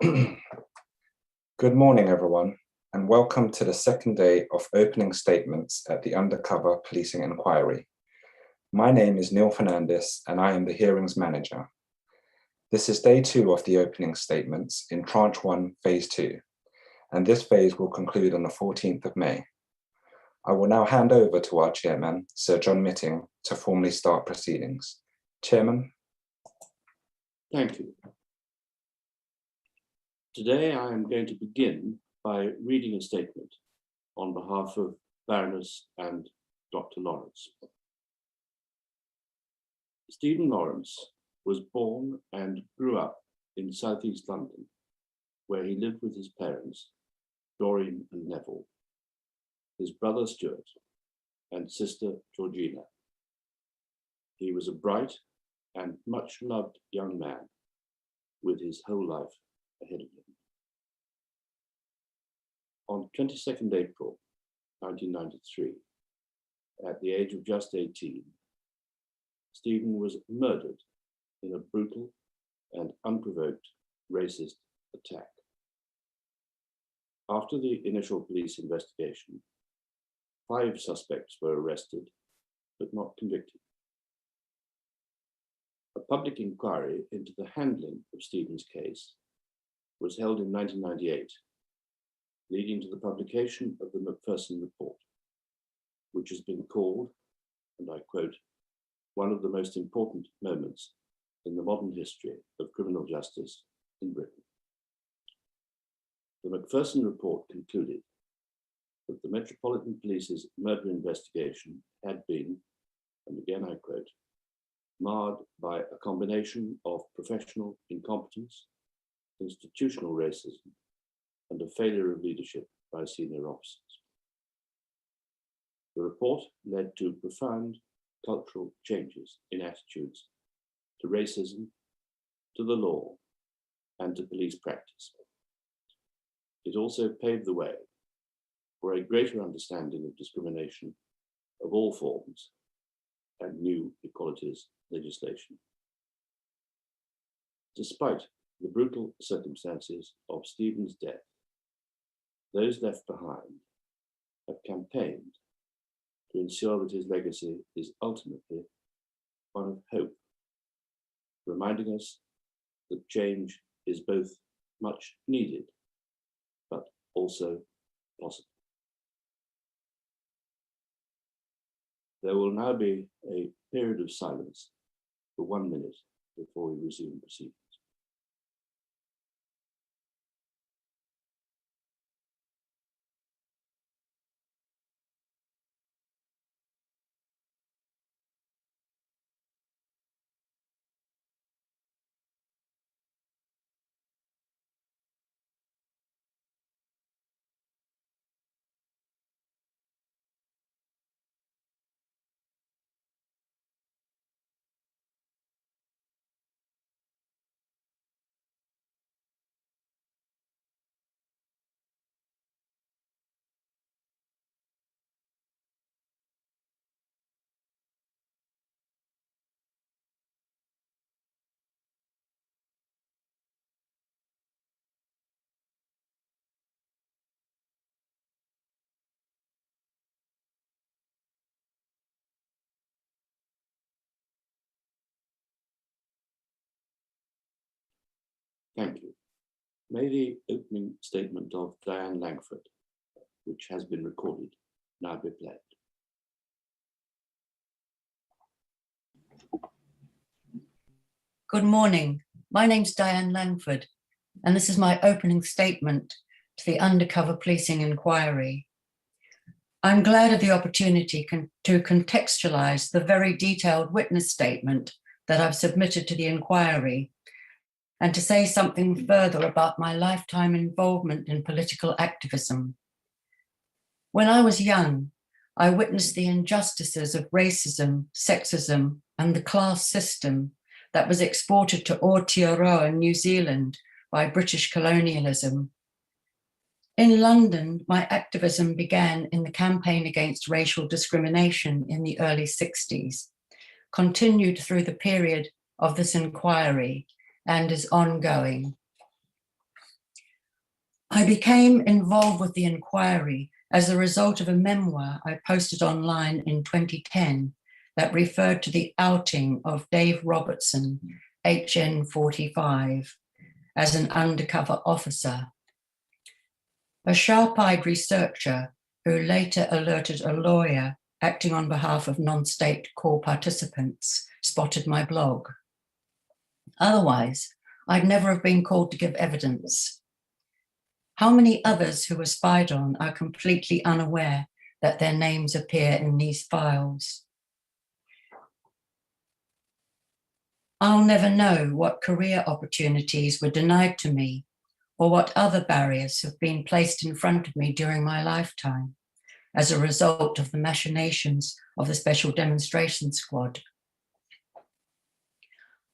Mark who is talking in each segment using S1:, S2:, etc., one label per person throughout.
S1: Good morning, everyone, and welcome to the second day of opening statements at the Undercover Policing Inquiry. My name is Neil Fernandez, and I am the hearings manager. This is day 2 of the opening statements in Tranche 1, Phase 2, and this phase will conclude on the 14th of May. I will now hand over to our chairman, Sir John Mitting, to formally start proceedings. Chairman.
S2: Thank you. Today, I am going to begin by reading a statement on behalf of Baroness and Dr. Lawrence. Stephen Lawrence was born and grew up in southeast London, where he lived with his parents, Doreen and Neville, his brother Stuart, and sister Georgina. He was a bright and much loved young man with his whole life ahead of him. On 22nd April 1993, at the age of just 18, Stephen was murdered in a brutal and unprovoked racist attack. After the initial police investigation, 5 suspects were arrested but not convicted. A public inquiry into the handling of Stephen's case was held in 1998, leading to the publication of the Macpherson Report, which has been called, and I quote, one of the most important moments in the modern history of criminal justice in Britain. The Macpherson Report concluded that the Metropolitan Police's murder investigation had been, and again I quote, marred by a combination of professional incompetence, institutional racism, and a failure of leadership by senior officers. The report led to profound cultural changes in attitudes to racism, to the law, and to police practice. It also paved the way for a greater understanding of discrimination of all forms and new equalities legislation. Despite the brutal circumstances of Stephen's death, those left behind have campaigned to ensure that his legacy is ultimately one of hope, reminding us that change is both much needed, but also possible. There will now be a period of silence for 1 minute before we resume proceedings. Thank you. May the opening statement of Diane Langford, which has been recorded, now be played.
S3: Good morning. My name's Diane Langford, and this is my opening statement to the Undercover Policing Inquiry. I'm glad of the opportunity to contextualise the very detailed witness statement that I've submitted to the inquiry, and to say something further about my lifetime involvement in political activism. When I was young, I witnessed the injustices of racism, sexism, and the class system that was exported to Aotearoa, New Zealand, by British colonialism. In London, my activism began in the campaign against racial discrimination in the early 60s, continued through the period of this inquiry, and is ongoing. I became involved with the inquiry as a result of a memoir I posted online in 2010 that referred to the outing of Dave Robertson, HN 45, as an undercover officer. A sharp-eyed researcher who later alerted a lawyer acting on behalf of non-state core participants spotted my blog. Otherwise, I'd never have been called to give evidence. How many others who were spied on are completely unaware that their names appear in these files? I'll never know what career opportunities were denied to me or what other barriers have been placed in front of me during my lifetime as a result of the machinations of the Special Demonstration Squad.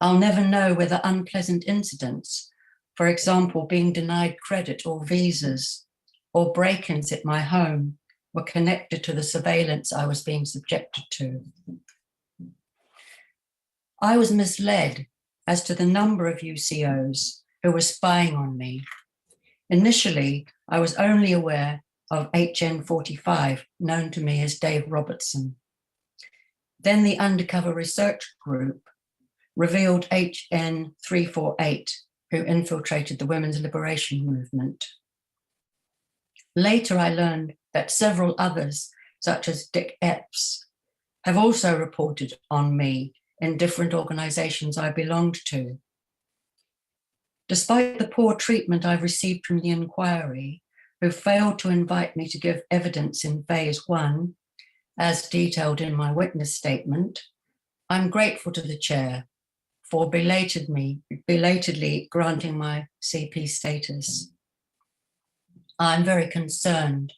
S3: I'll never know whether unpleasant incidents, for example, being denied credit or visas, or break-ins at my home, were connected to the surveillance I was being subjected to. I was misled as to the number of UCOs who were spying on me. Initially, I was only aware of HN 45, known to me as Dave Robertson. Then the Undercover Research Group revealed HN 348, who infiltrated the women's liberation movement. Later, I learned that several others, such as Dick Epps, have also reported on me in different organizations I belonged to. Despite the poor treatment I've received from the inquiry, who failed to invite me to give evidence in phase 1, as detailed in my witness statement, I'm grateful to the chair for belatedly granting my CP status. I'm very concerned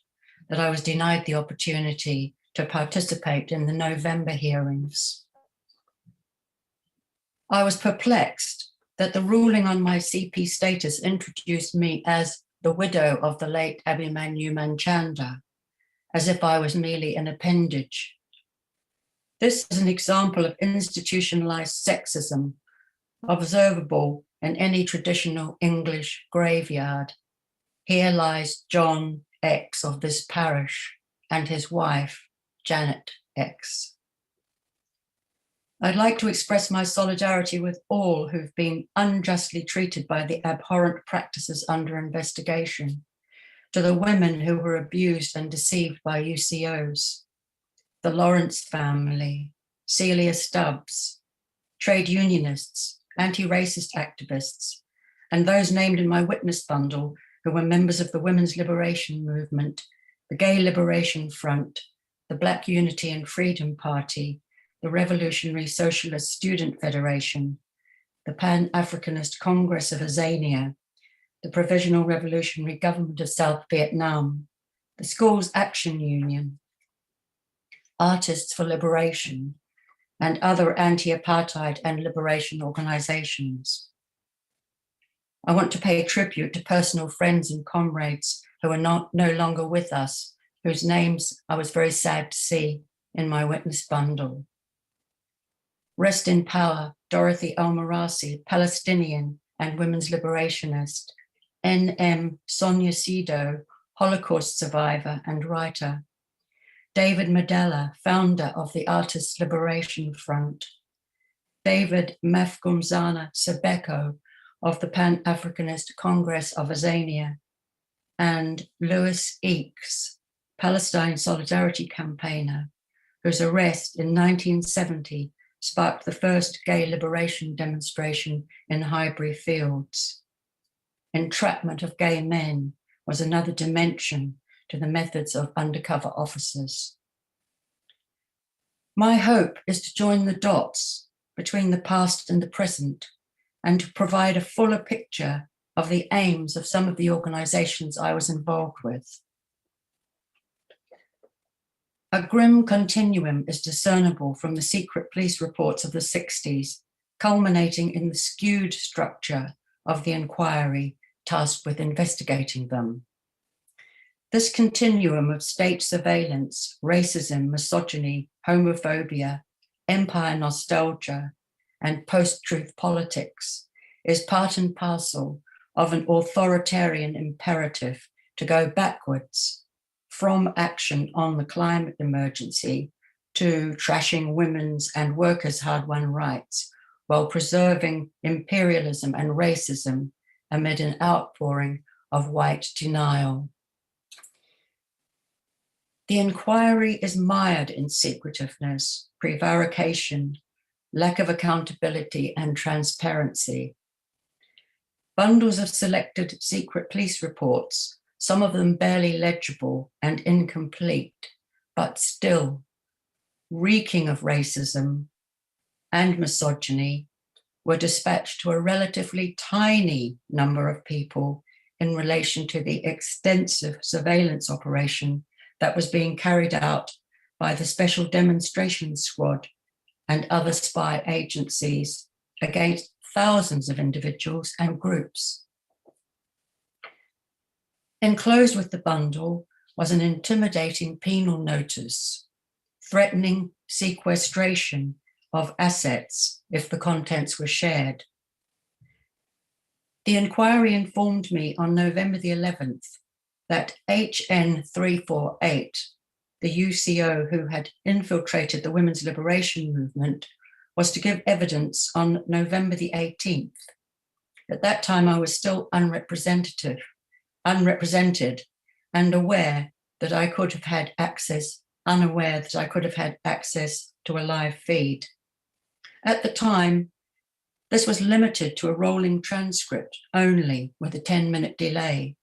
S3: that I was denied the opportunity to participate in the November hearings. I was perplexed that the ruling on my CP status introduced me as the widow of the late Abhimanyu Manchanda, as if I was merely an appendage. This is an example of institutionalized sexism observable in any traditional English graveyard. Here lies John X of this parish and his wife, Janet X. I'd like to express my solidarity with all who've been unjustly treated by the abhorrent practices under investigation, to the women who were abused and deceived by UCOs, the Lawrence family, Celia Stubbs, trade unionists, anti-racist activists, and those named in my witness bundle who were members of the Women's Liberation Movement, the Gay Liberation Front, the Black Unity and Freedom Party, the Revolutionary Socialist Student Federation, the Pan-Africanist Congress of Azania, the Provisional Revolutionary Government of South Vietnam, the Schools Action Union, Artists for Liberation, and other anti-apartheid and liberation organizations. I want to pay tribute to personal friends and comrades who are no longer with us, whose names I was very sad to see in my witness bundle. Rest in power, Dorothy Almarasi, Palestinian and women's liberationist, N.M. Sonia Sido, Holocaust survivor and writer, David Madela, founder of the Artists' Liberation Front, David Mafgumzana Sebeko of the Pan-Africanist Congress of Azania, and Louis Eakes, Palestine Solidarity campaigner, whose arrest in 1970 sparked the first gay liberation demonstration in Highbury Fields. Entrapment of gay men was another dimension to the methods of undercover officers. My hope is to join the dots between the past and the present and to provide a fuller picture of the aims of some of the organizations I was involved with. A grim continuum is discernible from the secret police reports of the 60s, culminating in the skewed structure of the inquiry tasked with investigating them. This continuum of state surveillance, racism, misogyny, homophobia, empire nostalgia, and post-truth politics is part and parcel of an authoritarian imperative to go backwards from action on the climate emergency to trashing women's and workers' hard-won rights while preserving imperialism and racism amid an outpouring of white denial. The inquiry is mired in secretiveness, prevarication, lack of accountability and transparency. Bundles of selected secret police reports, some of them barely legible and incomplete, but still reeking of racism and misogyny, were dispatched to a relatively tiny number of people in relation to the extensive surveillance operation that was being carried out by the Special Demonstration Squad and other spy agencies against thousands of individuals and groups. Enclosed with the bundle was an intimidating penal notice threatening sequestration of assets if the contents were shared. The inquiry informed me on November the 11th that HN 348, the UCO who had infiltrated the women's liberation movement, was to give evidence on November the 18th. At that time, I was still unrepresented and unaware that I could have had access to a live feed. At the time, this was limited to a rolling transcript only with a 10-minute delay.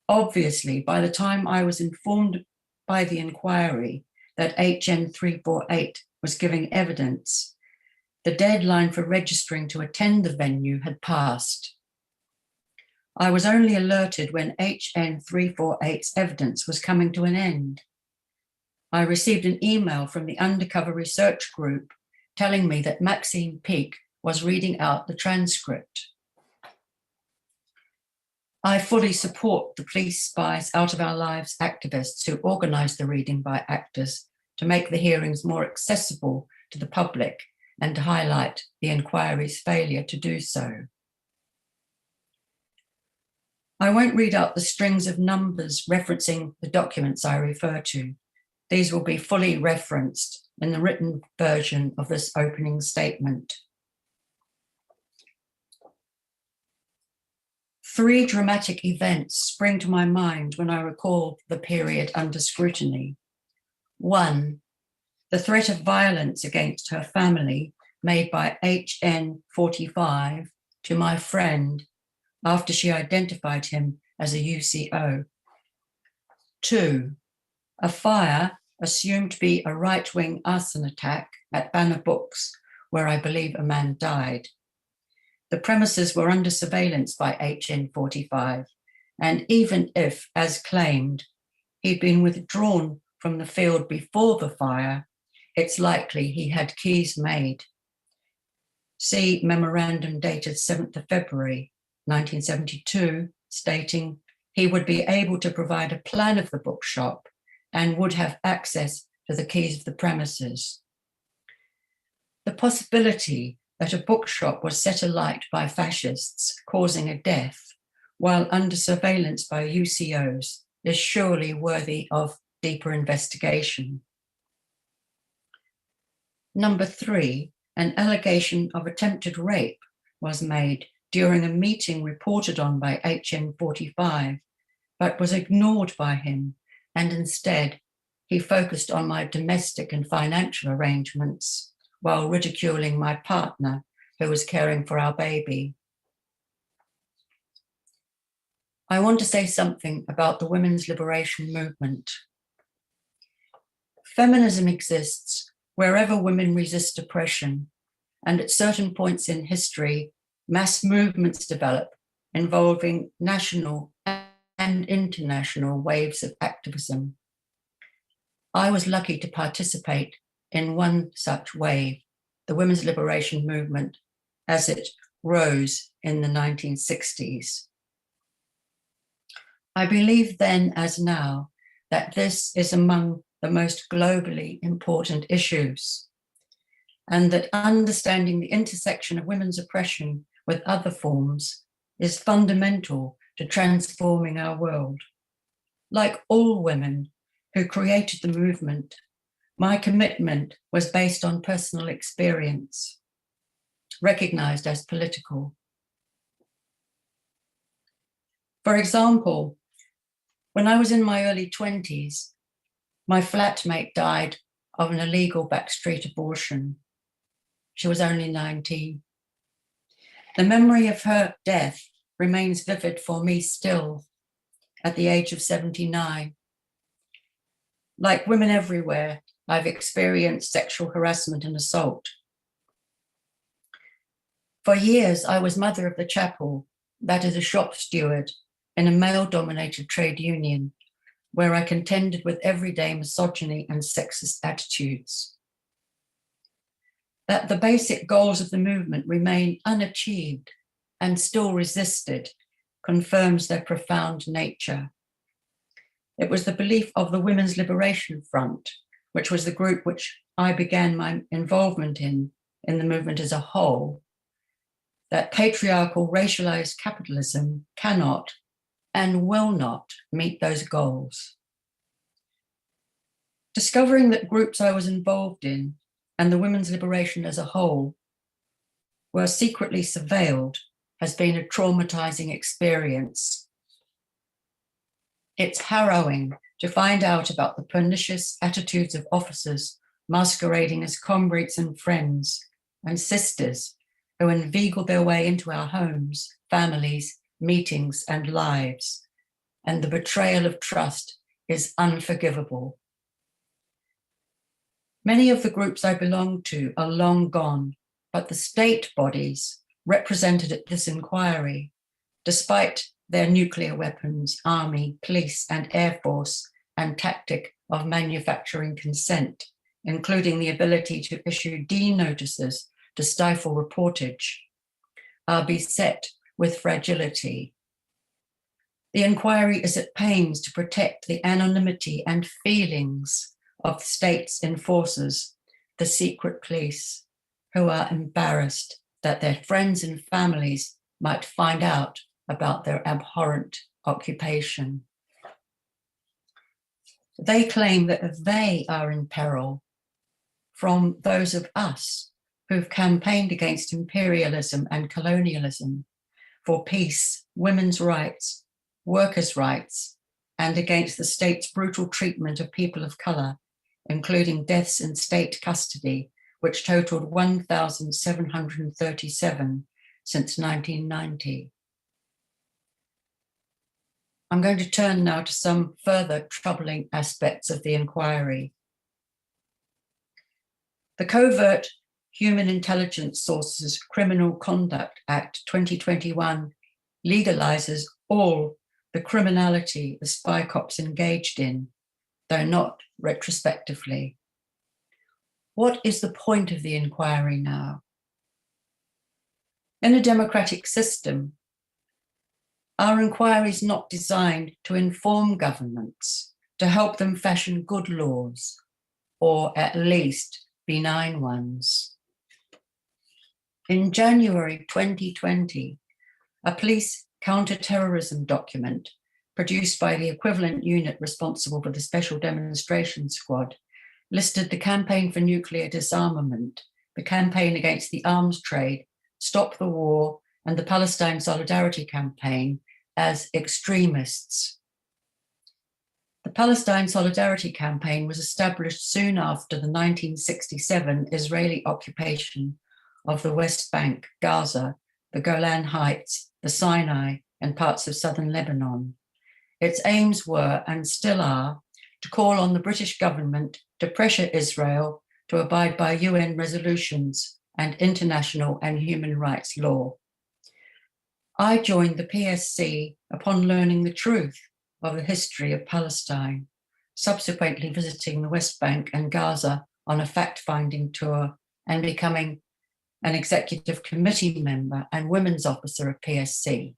S3: Obviously, by the time I was informed by the inquiry that HN 348 was giving evidence, the deadline for registering to attend the venue had passed. I was only alerted when HN 348's evidence was coming to an end. I received an email from the Undercover research group telling me that Maxine Peake was reading out the transcript. I fully support the Police Spies Out of Our Lives activists who organised the reading by actors to make the hearings more accessible to the public and to highlight the inquiry's failure to do so. I won't read out the strings of numbers referencing the documents I refer to. These will be fully referenced in the written version of this opening statement. 3 dramatic events spring to my mind when I recall the period under scrutiny. 1, the threat of violence against her family made by HN 45 to my friend after she identified him as a UCO. 2, a fire assumed to be a right-wing arson attack at Banner Books, where I believe a man died. The premises were under surveillance by HN 45, and even if, as claimed, he'd been withdrawn from the field before the fire, it's likely he had keys made. See memorandum dated 7th of February, 1972, stating he would be able to provide a plan of the bookshop and would have access to the keys of the premises. The possibility that a bookshop was set alight by fascists causing a death while under surveillance by UCOs is surely worthy of deeper investigation. Number 3, an allegation of attempted rape was made during a meeting reported on by HN 45, but was ignored by him, and instead he focused on my domestic and financial arrangements while ridiculing my partner who was caring for our baby. I want to say something about the women's liberation movement. Feminism exists wherever women resist oppression, and at certain points in history, mass movements develop involving national and international waves of activism. I was lucky to participate in one such wave, the women's liberation movement, as it rose in the 1960s. I believe then as now that this is among the most globally important issues, and that understanding the intersection of women's oppression with other forms is fundamental to transforming our world. Like all women who created the movement, my commitment was based on personal experience, recognized as political. For example, when I was in my early 20s, my flatmate died of an illegal backstreet abortion. She was only 19. The memory of her death remains vivid for me still at the age of 79. Like women everywhere, I've experienced sexual harassment and assault. For years, I was mother of the chapel, that is a shop steward in a male-dominated trade union, where I contended with everyday misogyny and sexist attitudes. That the basic goals of the movement remain unachieved and still resisted confirms their profound nature. It was the belief of the Women's Liberation Front, which was the group which I began my involvement in the movement as a whole, that patriarchal racialized capitalism cannot and will not meet those goals. Discovering that groups I was involved in and the women's liberation as a whole were secretly surveilled has been a traumatizing experience. It's harrowing to find out about the pernicious attitudes of officers masquerading as comrades and friends and sisters who inveigle their way into our homes, families, meetings, and lives, and the betrayal of trust is unforgivable. Many of the groups I belong to are long gone, but the state bodies represented at this inquiry, despite their nuclear weapons, army, police, and air force, and tactic of manufacturing consent, including the ability to issue D notices to stifle reportage, are beset with fragility. The inquiry is at pains to protect the anonymity and feelings of the state's enforcers, the secret police, who are embarrassed that their friends and families might find out about their abhorrent occupation. They claim that they are in peril from those of us who've campaigned against imperialism and colonialism, for peace, women's rights, workers' rights, and against the state's brutal treatment of people of colour, including deaths in state custody, which totaled 1,737 since 1990. I'm going to turn now to some further troubling aspects of the inquiry. The Covert Human Intelligence Sources Criminal Conduct Act 2021 legalizes all the criminality the spy cops engaged in, though not retrospectively. What is the point of the inquiry now? In a democratic system, our inquiry is not designed to inform governments, to help them fashion good laws, or at least benign ones. In January 2020, a police counter-terrorism document produced by the equivalent unit responsible for the Special Demonstration Squad listed the Campaign for Nuclear Disarmament, the Campaign Against the Arms Trade, Stop the War, and the Palestine Solidarity Campaign as extremists. The Palestine Solidarity Campaign was established soon after the 1967 Israeli occupation of the West Bank, Gaza, the Golan Heights, the Sinai, and parts of southern Lebanon. Its aims were, and still are, to call on the British government to pressure Israel to abide by UN resolutions and international and human rights law. I joined the PSC upon learning the truth of the history of Palestine, subsequently visiting the West Bank and Gaza on a fact-finding tour and becoming an executive committee member and women's officer of PSC.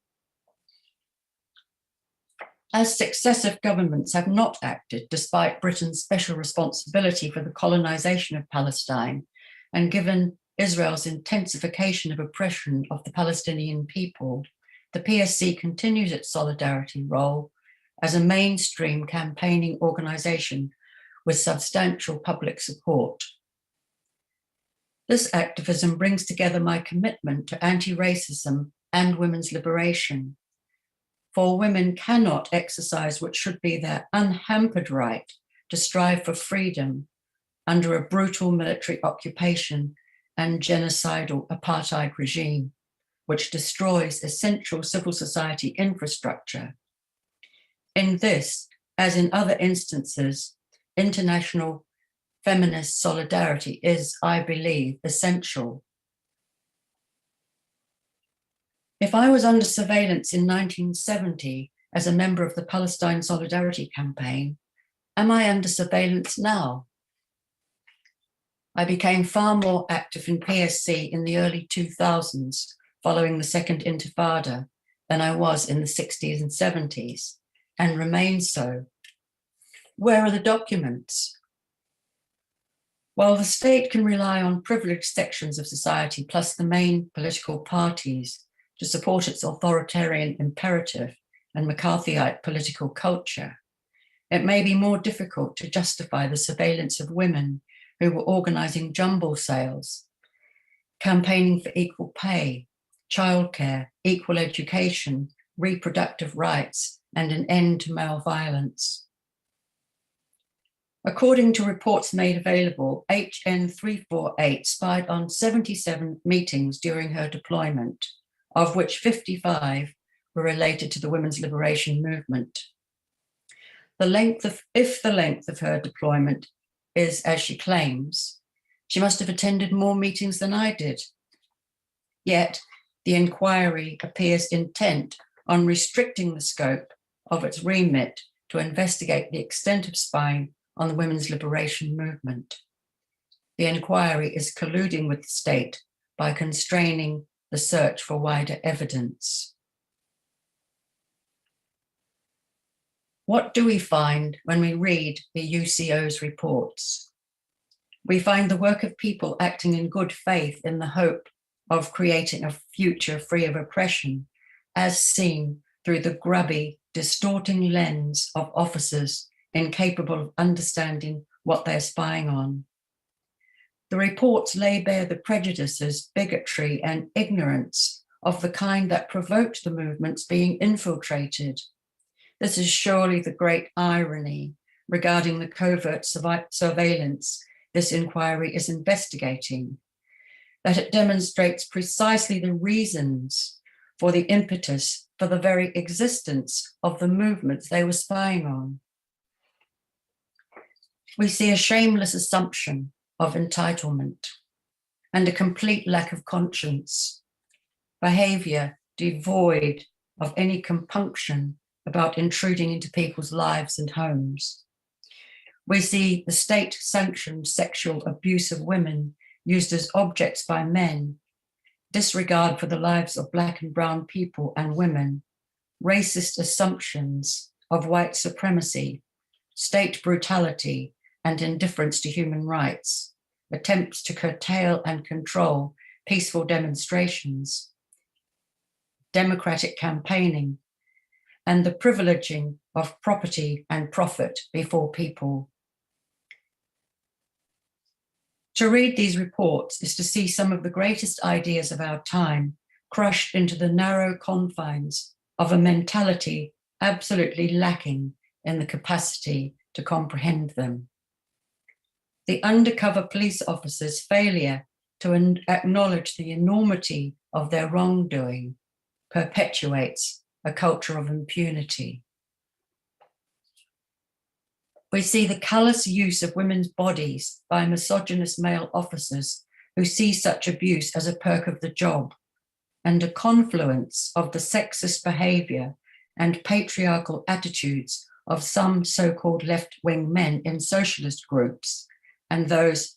S3: As successive governments have not acted despite Britain's special responsibility for the colonization of Palestine, and given Israel's intensification of oppression of the Palestinian people, the PSC continues its solidarity role as a mainstream campaigning organisation with substantial public support. This activism brings together my commitment to anti-racism and women's liberation. For women cannot exercise what should be their unhampered right to strive for freedom under a brutal military occupation and genocidal apartheid regime, which destroys essential civil society infrastructure. In this, as in other instances, international feminist solidarity is, I believe, essential. If I was under surveillance in 1970 as a member of the Palestine Solidarity Campaign, am I under surveillance now? I became far more active in PSC in the early 2000s following the Second Intifada than I was in the 60s and 70s, and remain so. Where are the documents? While the state can rely on privileged sections of society plus the main political parties to support its authoritarian imperative and McCarthyite political culture, it may be more difficult to justify the surveillance of women who were organising jumble sales, campaigning for equal pay, childcare, equal education, reproductive rights, and an end to male violence. According to reports made available, HN 348 spied on 77 meetings during her deployment, of which 55 were related to the women's liberation movement. If the length of her deployment is as she claims, she must have attended more meetings than I did. Yet the inquiry appears intent on restricting the scope of its remit to investigate the extent of spying on the women's liberation movement. The inquiry is colluding with the state by constraining the search for wider evidence. What do we find when we read the UCO's reports? We find the work of people acting in good faith in the hope of creating a future free of oppression, as seen through the grubby, distorting lens of officers incapable of understanding what they're spying on. The reports lay bare the prejudices, bigotry, and ignorance of the kind that provoked the movements being infiltrated. This is surely the great irony regarding the covert surveillance this inquiry is investigating, that it demonstrates precisely the reasons for the impetus for the very existence of the movements they were spying on. We see a shameless assumption of entitlement and a complete lack of conscience, behavior devoid of any compunction about intruding into people's lives and homes. We see the state-sanctioned sexual abuse of women used as objects by men, disregard for the lives of Black and brown people and women, racist assumptions of white supremacy, state brutality, and indifference to human rights, attempts to curtail and control peaceful demonstrations, democratic campaigning, and the privileging of property and profit before people. To read these reports is to see some of the greatest ideas of our time crushed into the narrow confines of a mentality absolutely lacking in the capacity to comprehend them. The undercover police officers' failure to acknowledge the enormity of their wrongdoing perpetuates a culture of impunity. We see the callous use of women's bodies by misogynist male officers who see such abuse as a perk of the job, and a confluence of the sexist behavior and patriarchal attitudes of some so-called left-wing men in socialist groups and those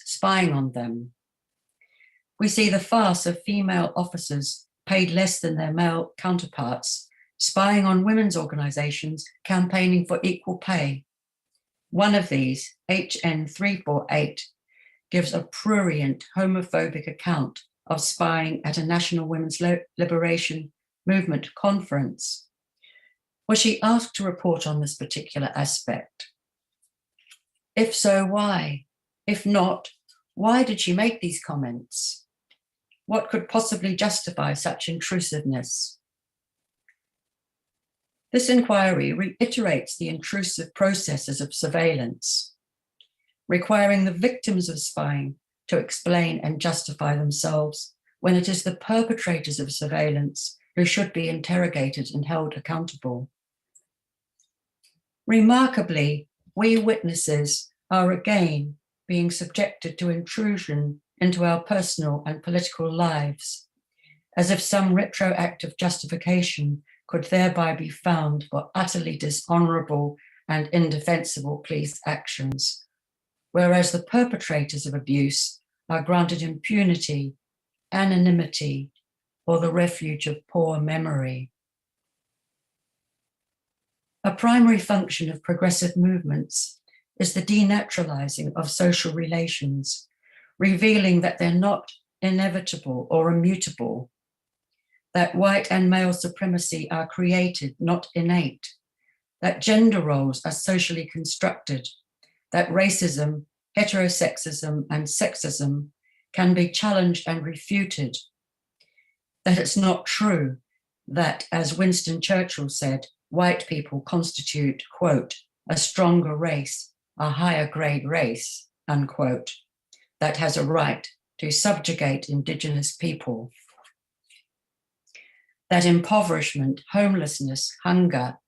S3: spying on them. We see the farce of female officers paid less than their male counterparts, spying on women's organizations campaigning for equal pay. One of these, HN 348, gives a prurient homophobic account of spying at a national women's liberation movement conference? Was she asked to report on this particular aspect? If so, why? If not, why did she make these comments? What could possibly justify such intrusiveness? This inquiry reiterates the intrusive processes of surveillance, requiring the victims of spying to explain and justify themselves when it is the perpetrators of surveillance who should be interrogated and held accountable. Remarkably, we witnesses are again being subjected to intrusion into our personal and political lives, as if some retroactive justification could thereby be found for utterly dishonorable and indefensible police actions, whereas the perpetrators of abuse are granted impunity, anonymity, or the refuge of poor memory. A primary function of progressive movements is the denaturalizing of social relations, revealing that they're not inevitable or immutable, that white and male supremacy are created, not innate, that gender roles are socially constructed, that racism, heterosexism, and sexism can be challenged and refuted, that it's not true that, as Winston Churchill said, white people constitute, quote, a stronger race, a higher grade race, unquote, that has a right to subjugate Indigenous people. That impoverishment, homelessness, hunger,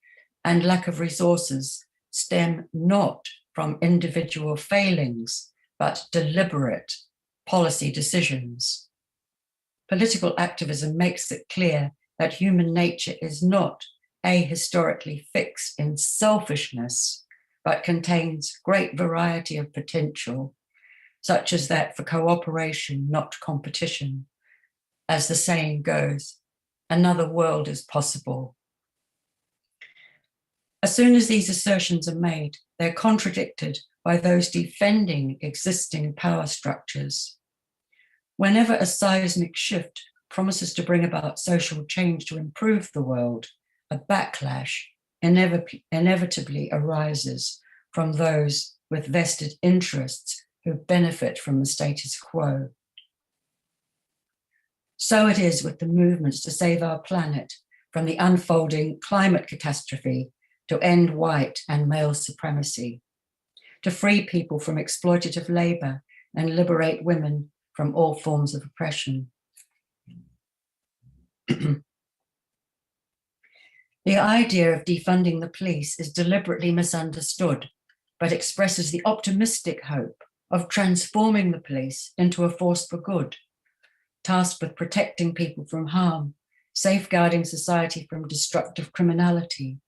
S3: and lack of resources stem not from individual failings, but deliberate policy decisions. Political activism makes it clear that human nature is not ahistorically fixed in selfishness, but contains great variety of potential, such as that for cooperation, not competition. As the saying goes, another world is possible. As soon as these assertions are made, they're contradicted by those defending existing power structures. Whenever a seismic shift promises to bring about social change to improve the world, a backlash inevitably arises from those with vested interests who benefit from the status quo. So it is with the movements to save our planet from the unfolding climate catastrophe, to end white and male supremacy, to free people from exploitative labor and liberate women from all forms of oppression. The idea of defunding the police is deliberately misunderstood, but expresses the optimistic hope of transforming the police into a force for good, tasked with protecting people from harm, safeguarding society from destructive criminality,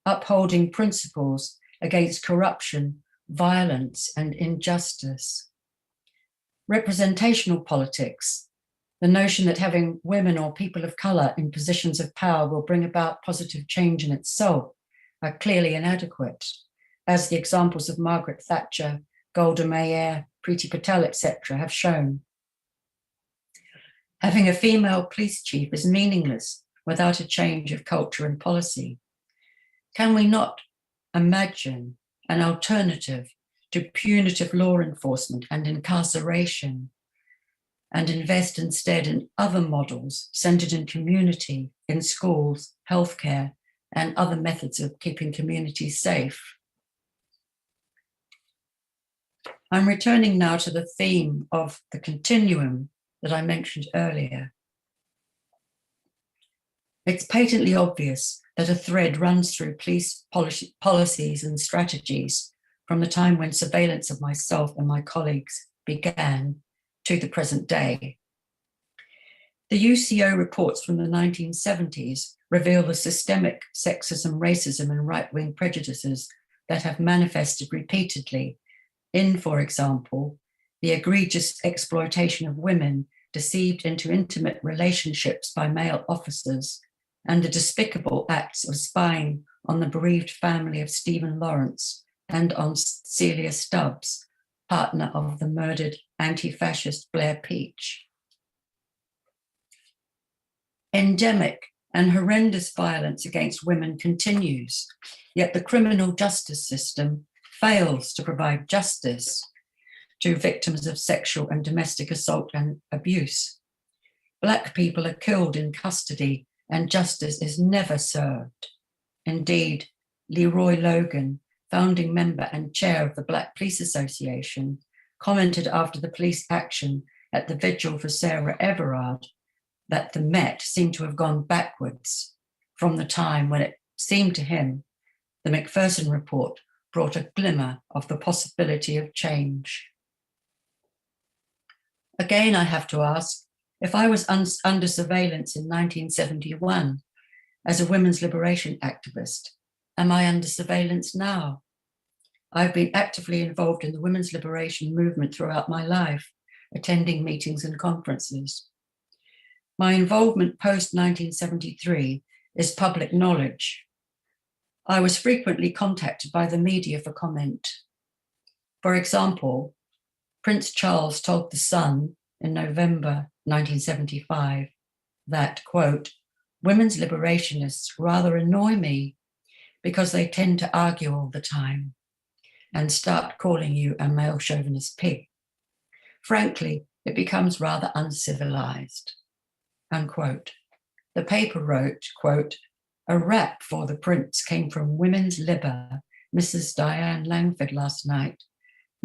S3: upholding principles against corruption, violence, and injustice. Representational politics, the notion that having women or people of color in positions of power will bring about positive change in itself, are clearly inadequate, as the examples of Margaret Thatcher, Golda Meir, Priti Patel, etc. have shown. Having a female police chief is meaningless without a change of culture and policy. Can we not imagine an alternative to punitive law enforcement and incarceration, and invest instead in other models centered in community, in schools, healthcare, and other methods of keeping communities safe? I'm returning now to the theme of the continuum that I mentioned earlier. It's patently obvious that a thread runs through police policies and strategies from the time when surveillance of myself and my colleagues began to the present day. The UCO reports from the 1970s reveal the systemic sexism, racism, and right-wing prejudices that have manifested repeatedly in, for example, the egregious exploitation of women deceived into intimate relationships by male officers, and the despicable acts of spying on the bereaved family of Stephen Lawrence and on Celia Stubbs, partner of the murdered anti-fascist Blair Peach. Endemic and horrendous violence against women continues, yet the criminal justice system fails to provide justice to victims of sexual and domestic assault and abuse. Black people are killed in custody and justice is never served. Indeed, Leroy Logan, founding member and chair of the Black Police Association, commented after the police action at the vigil for Sarah Everard that the Met seemed to have gone backwards from the time when it seemed to him the Macpherson report brought a glimmer of the possibility of change. Again, I have to ask, if I was under surveillance in 1971 as a women's liberation activist, am I under surveillance now? I've been actively involved in the women's liberation movement throughout my life, attending meetings and conferences. My involvement post-1973 is public knowledge. I was frequently contacted by the media for comment. For example, Prince Charles told The Sun in November 1975 that, quote, women's liberationists rather annoy me because they tend to argue all the time and start calling you a male chauvinist pig. Frankly, it becomes rather uncivilized, unquote. The paper wrote, quote, a rap for the Prince came from Women's Liber, Mrs. Diane Langford last night.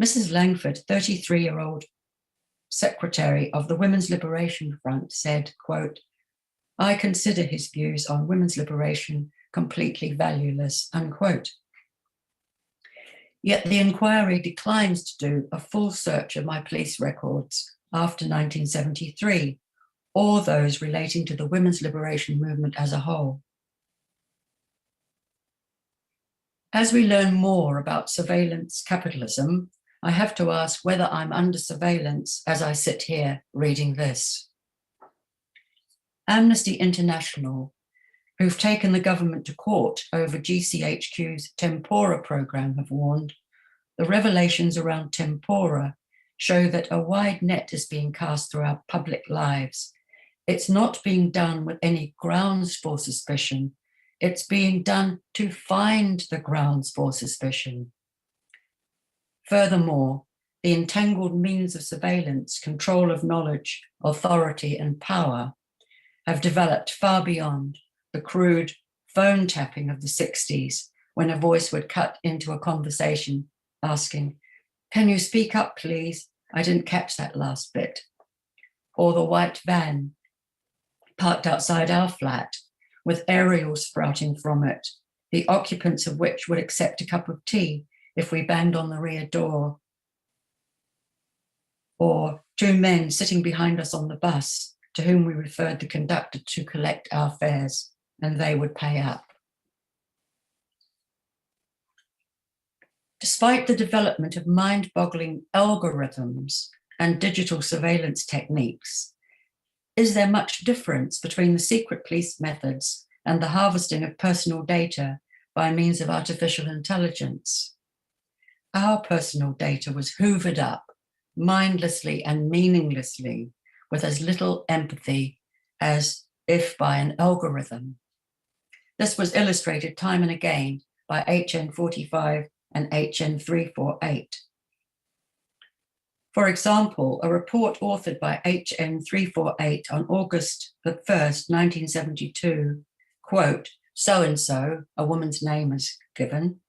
S3: Mrs. Langford, 33-year-old secretary of the Women's Liberation Front, said, quote, I consider his views on women's liberation completely valueless, unquote. Yet the inquiry declines to do a full search of my police records after 1973, or those relating to the women's liberation movement as a whole. As we learn more about surveillance capitalism, I have to ask whether I'm under surveillance as I sit here reading this. Amnesty International, who've taken the government to court over GCHQ's Tempora program, have warned the revelations around Tempora show that a wide net is being cast through our public lives. It's not being done with any grounds for suspicion. It's being done to find the grounds for suspicion. Furthermore, the entangled means of surveillance, control of knowledge, authority, and power have developed far beyond the crude phone tapping of the 60s, when a voice would cut into a conversation asking, can you speak up, please? I didn't catch that last bit. Or the white van parked outside our flat with aerials sprouting from it, the occupants of which would accept a cup of tea if we banged on the rear door. Or two men sitting behind us on the bus to whom we referred the conductor to collect our fares, and they would pay up. Despite the development of mind-boggling algorithms and digital surveillance techniques, is there much difference between the secret police methods and the harvesting of personal data by means of artificial intelligence? Our personal data was hoovered up mindlessly and meaninglessly with as little empathy as if by an algorithm. This was illustrated time and again by HN45 and HN348. For example, a report authored by HN348 on August the 1st, 1972, quote, so-and-so, a woman's name is given,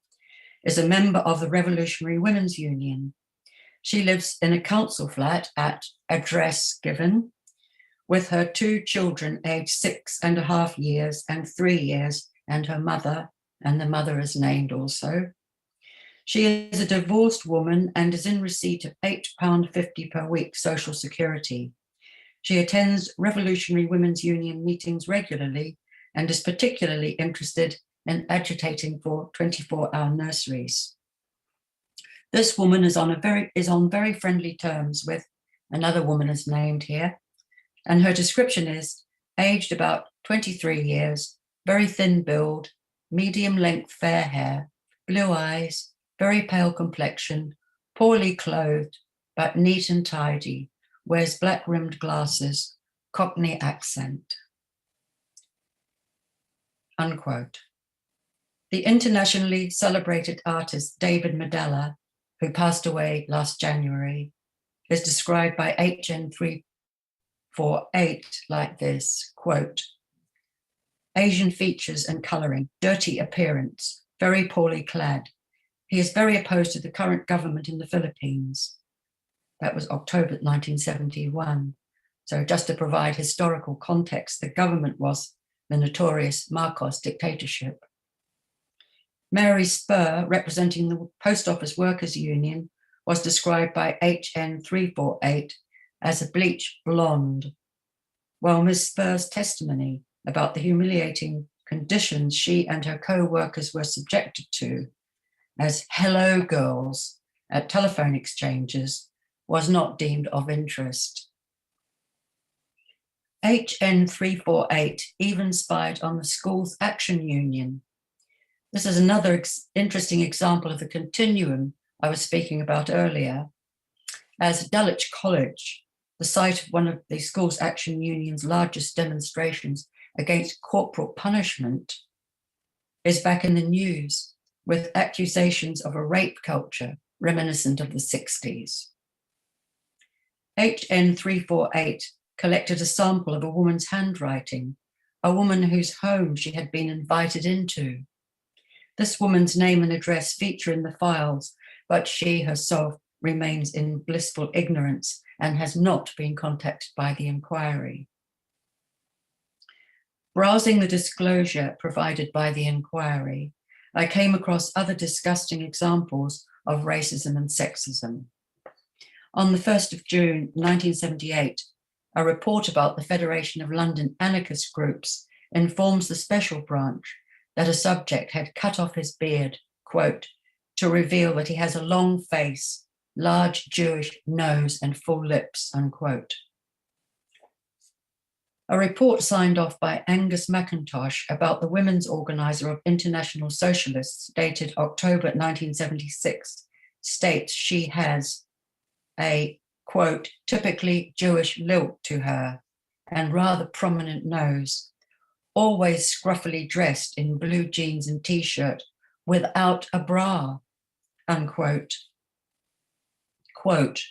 S3: is a member of the Revolutionary Women's Union. She lives in a council flat at address given with her two children aged 6.5 years and 3 years and her mother, and the mother is named also. She is a divorced woman and is in receipt of £8.50 per week Social Security. She attends Revolutionary Women's Union meetings regularly and is particularly interested in agitating for 24-hour nurseries. This woman is on very friendly terms with another woman is named here, and her description is aged about 23 years, very thin build, medium length fair hair, blue eyes, very pale complexion, poorly clothed, but neat and tidy, wears black rimmed glasses, Cockney accent. unquote. The internationally celebrated artist David Madeleine, who passed away last January, is described by HN348 like this, quote, Asian features and coloring, dirty appearance, very poorly clad. He is very opposed to the current government in the Philippines. That was October 1971. So just to provide historical context, the government was the notorious Marcos dictatorship. Mary Spur, representing the Post Office Workers Union, was described by HN348 as a bleach blonde, while Ms. Spur's testimony about the humiliating conditions she and her co-workers were subjected to as hello girls at telephone exchanges was not deemed of interest. HN348 even spied on the Schools Action Union. This is another interesting example of the continuum I was speaking about earlier, as Dulwich College, the site of one of the Schools Action Union's largest demonstrations against corporal punishment, is back in the news with accusations of a rape culture reminiscent of the 60s. HN348 collected a sample of a woman's handwriting, a woman whose home she had been invited into. This woman's name and address feature in the files, but she herself remains in blissful ignorance and has not been contacted by the inquiry. Browsing the disclosure provided by the inquiry, I came across other disgusting examples of racism and sexism. On the 1st of June, 1978, a report about the Federation of London Anarchist Groups informs the special branch that a subject had cut off his beard, quote, to reveal that he has a long face, large Jewish nose and full lips, unquote. A report signed off by Angus McIntosh about the women's organizer of International Socialists, dated October 1976, states she has a, quote, typically Jewish lilt to her and rather prominent nose, always scruffily dressed in blue jeans and t-shirt without a bra, unquote. Quote,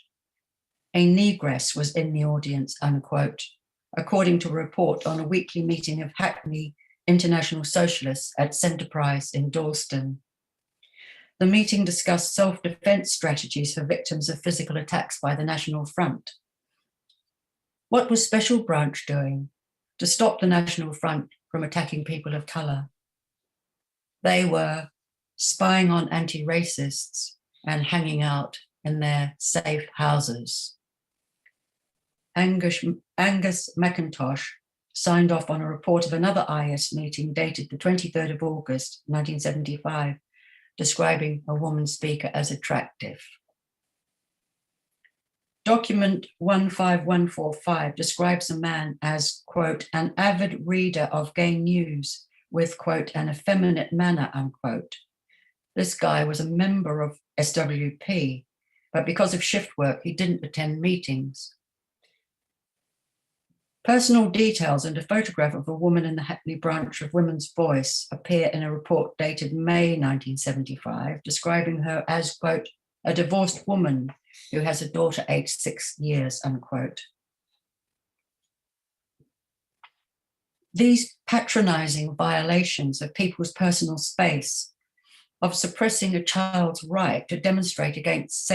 S3: a negress was in the audience, unquote, according to a report on a weekly meeting of Hackney International Socialists at Centerprise in Dalston. The meeting discussed self-defense strategies for victims of physical attacks by the National Front. What was Special Branch doing to stop the National Front from attacking people of colour? They were spying on anti-racists and hanging out in their safe houses. Angus McIntosh signed off on a report of another IS meeting dated the 23rd of August, 1975, describing a woman speaker as attractive. Document 15145 describes a man as, quote, an avid reader of gay news with, quote, an effeminate manner, unquote. This guy was a member of SWP, but because of shift work, he didn't attend meetings. Personal details and a photograph of a woman in the Hackney branch of Women's Voice appear in a report dated May 1975, describing her as, quote, a divorced woman who has a daughter aged 6 years, unquote. These patronizing violations of people's personal space, of suppressing a child's right to demonstrate against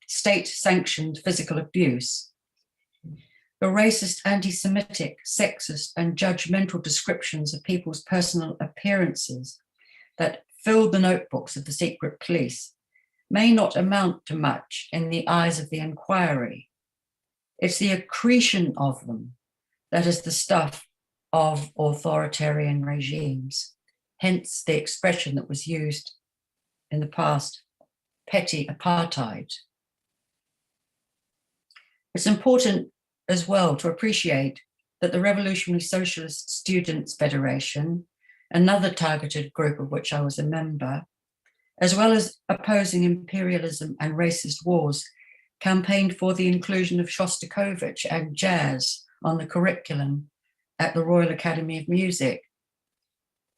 S3: state-sanctioned physical abuse, the racist, anti-Semitic, sexist, and judgmental descriptions of people's personal appearances that filled the notebooks of the secret police may not amount to much in the eyes of the inquiry. It's the accretion of them that is the stuff of authoritarian regimes, hence the expression that was used in the past, petty apartheid. It's important as well to appreciate that the Revolutionary Socialist Students' Federation, another targeted group of which I was a member, as well as opposing imperialism and racist wars, campaigned for the inclusion of Shostakovich and jazz on the curriculum at the Royal Academy of Music.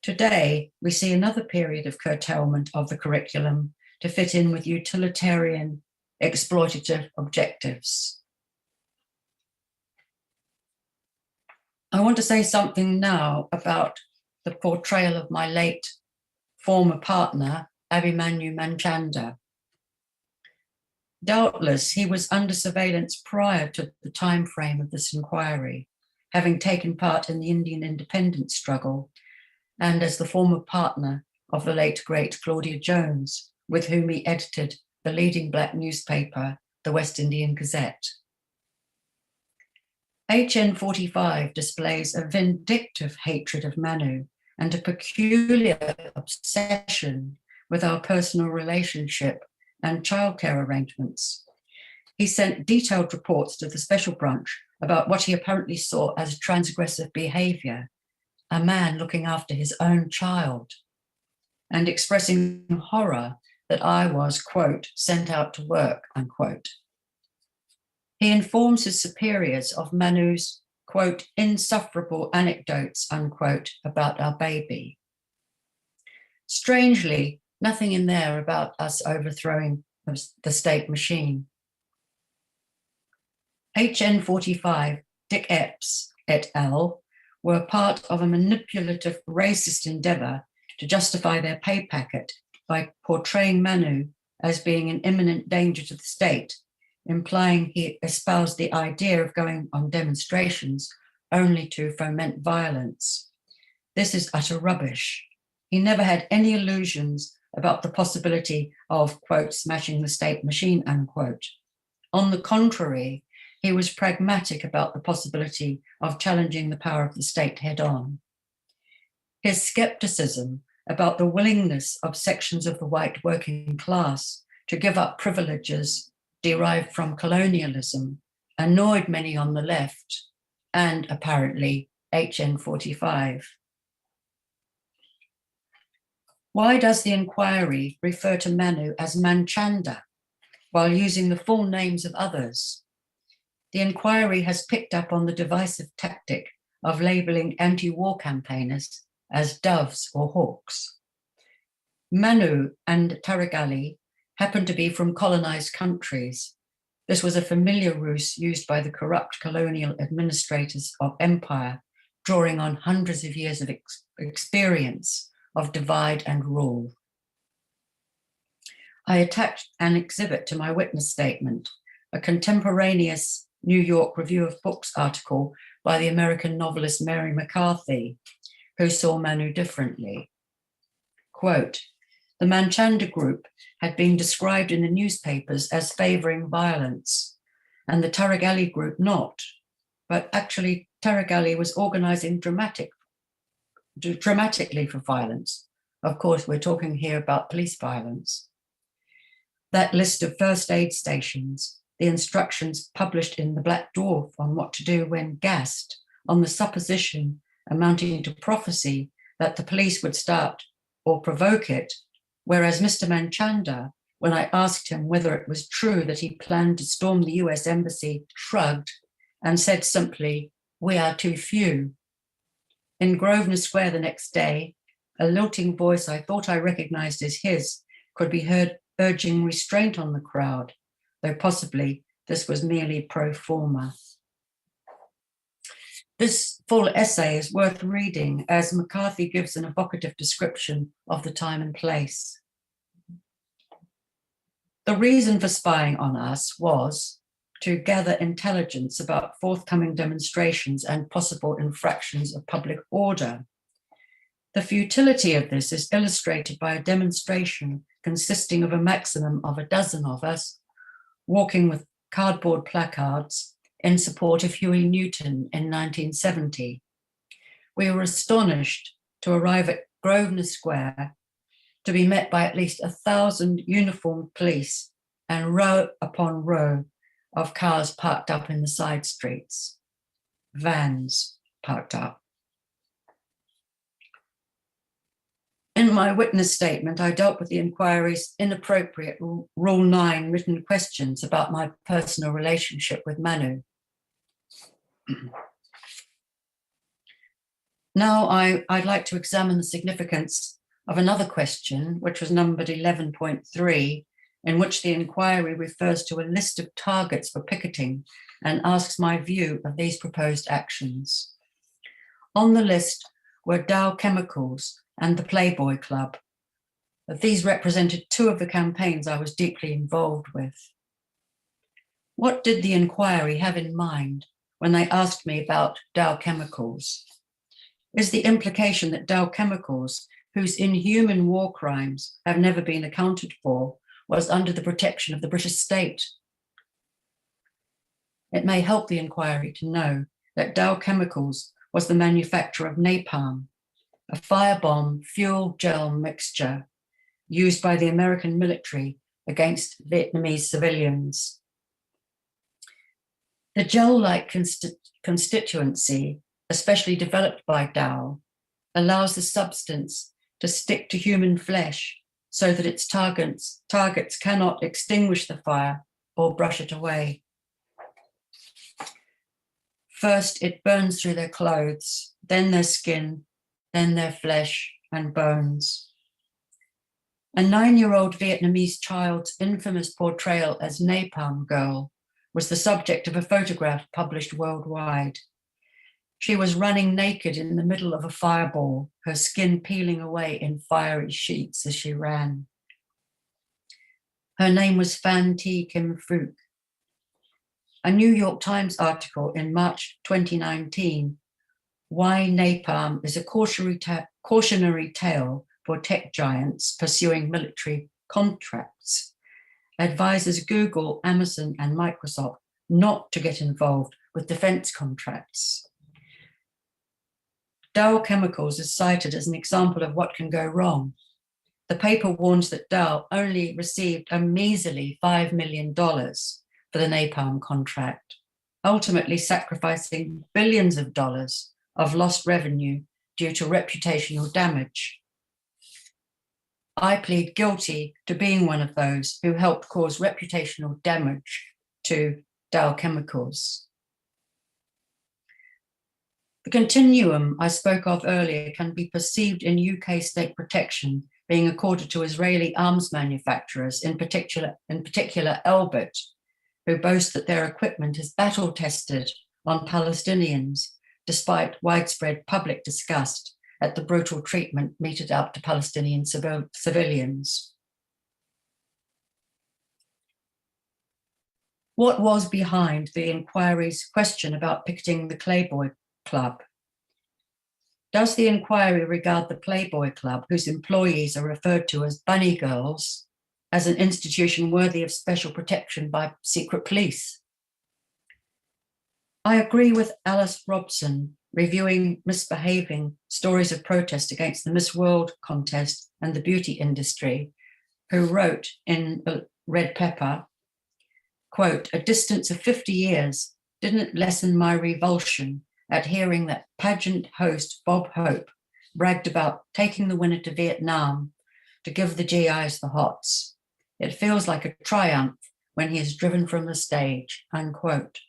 S3: Today, we see another period of curtailment of the curriculum to fit in with utilitarian, exploitative objectives. I want to say something now about the portrayal of my late former partner, Abhimanyu Manchanda. Doubtless, he was under surveillance prior to the time frame of this inquiry, having taken part in the Indian independence struggle and as the former partner of the late great Claudia Jones, with whom he edited the leading black newspaper, the West Indian Gazette. HN 45 displays a vindictive hatred of Manu and a peculiar obsession with our personal relationship and childcare arrangements. He sent detailed reports to the special branch about what he apparently saw as transgressive behavior, a man looking after his own child, and expressing horror that I was, quote, sent out to work, unquote. He informs his superiors of Manu's, quote, insufferable anecdotes, unquote, about our baby. Strangely, nothing in there about us overthrowing the state machine. HN 45, Dick Epps et al. Were part of a manipulative racist endeavor to justify their pay packet by portraying Manu as being in imminent danger to the state, implying he espoused the idea of going on demonstrations only to foment violence. This is utter rubbish. He never had any illusions about the possibility of, quote, smashing the state machine, unquote. On the contrary, he was pragmatic about the possibility of challenging the power of the state head on. His skepticism about the willingness of sections of the white working class to give up privileges derived from colonialism annoyed many on the left and apparently HN 45. Why does the inquiry refer to Manu as Manchanda while using the full names of others? The inquiry has picked up on the divisive tactic of labeling anti-war campaigners as doves or hawks. Manu and Tariq Ali happen to be from colonized countries. This was a familiar ruse used by the corrupt colonial administrators of empire, drawing on hundreds of years of experience of divide and rule. I attached an exhibit to my witness statement, a contemporaneous New York Review of Books article by the American novelist Mary McCarthy, who saw Manu differently. Quote, the Manchanda group had been described in the newspapers as favoring violence, and the Tariq Ali group not, but actually Tariq Ali was organizing dramatically for violence. Of course, we're talking here about police violence. That list of first aid stations, the instructions published in the Black Dwarf on what to do when gassed, on the supposition amounting to prophecy that the police would start or provoke it, whereas Mr. Manchanda, when I asked him whether it was true that he planned to storm the US embassy, shrugged and said simply, we are too few. In Grosvenor Square the next day, a lilting voice I thought I recognized as his could be heard urging restraint on the crowd, though possibly this was merely pro forma. This full essay is worth reading as McCarthy gives an evocative description of the time and place. The reason for spying on us was to gather intelligence about forthcoming demonstrations and possible infractions of public order. The futility of this is illustrated by a demonstration consisting of a maximum of a dozen of us walking with cardboard placards in support of Huey Newton in 1970. We were astonished to arrive at Grosvenor Square to be met by at least 1,000 uniformed police and row upon row of cars parked up in the side streets, vans parked up. In my witness statement, I dealt with the inquiry's inappropriate Rule 9 written questions about my personal relationship with Manu. Now I'd like to examine the significance of another question, which was numbered 11.3, in which the inquiry refers to a list of targets for picketing and asks my view of these proposed actions. On the list were Dow Chemicals and the Playboy Club. These represented two of the campaigns I was deeply involved with. What did the inquiry have in mind when they asked me about Dow Chemicals? Is the implication that Dow Chemicals, whose inhuman war crimes have never been accounted for, was under the protection of the British state? It may help the inquiry to know that Dow Chemicals was the manufacturer of napalm, a firebomb fuel gel mixture used by the American military against Vietnamese civilians. The gel-like constituency, especially developed by Dow, allows the substance to stick to human flesh so that its targets cannot extinguish the fire or brush it away. First, it burns through their clothes, then their skin, then their flesh and bones. A 9-year-old Vietnamese child's infamous portrayal as Napalm Girl was the subject of a photograph published worldwide. She was running naked in the middle of a fireball, her skin peeling away in fiery sheets as she ran. Her name was Phan Thi Kim Phuc. A New York Times article in March 2019, Why Napalm is a Cautionary Tale for Tech Giants Pursuing Military Contracts, advises Google, Amazon, and Microsoft not to get involved with defense contracts. Dow Chemicals is cited as an example of what can go wrong. The paper warns that Dow only received a measly $5 million for the napalm contract, ultimately sacrificing billions of dollars of lost revenue due to reputational damage. I plead guilty to being one of those who helped cause reputational damage to Dow Chemicals. The continuum I spoke of earlier can be perceived in UK state protection being accorded to Israeli arms manufacturers, in particular Elbit, who boast that their equipment is battle-tested on Palestinians, despite widespread public disgust at the brutal treatment meted out to Palestinian civilians. What was behind the inquiry's question about picketing the Playboy Club? Does the inquiry regard the Playboy Club, whose employees are referred to as bunny girls, as an institution worthy of special protection by secret police? I agree with Alice Robson, reviewing misbehaving stories of protest against the Miss World contest and the beauty industry, who wrote in Red Pepper, quote, "A distance of 50 years didn't lessen my revulsion at hearing that pageant host Bob Hope bragged about taking the winner to Vietnam to give the GIs the hots. It feels like a triumph when he is driven from the stage," unquote.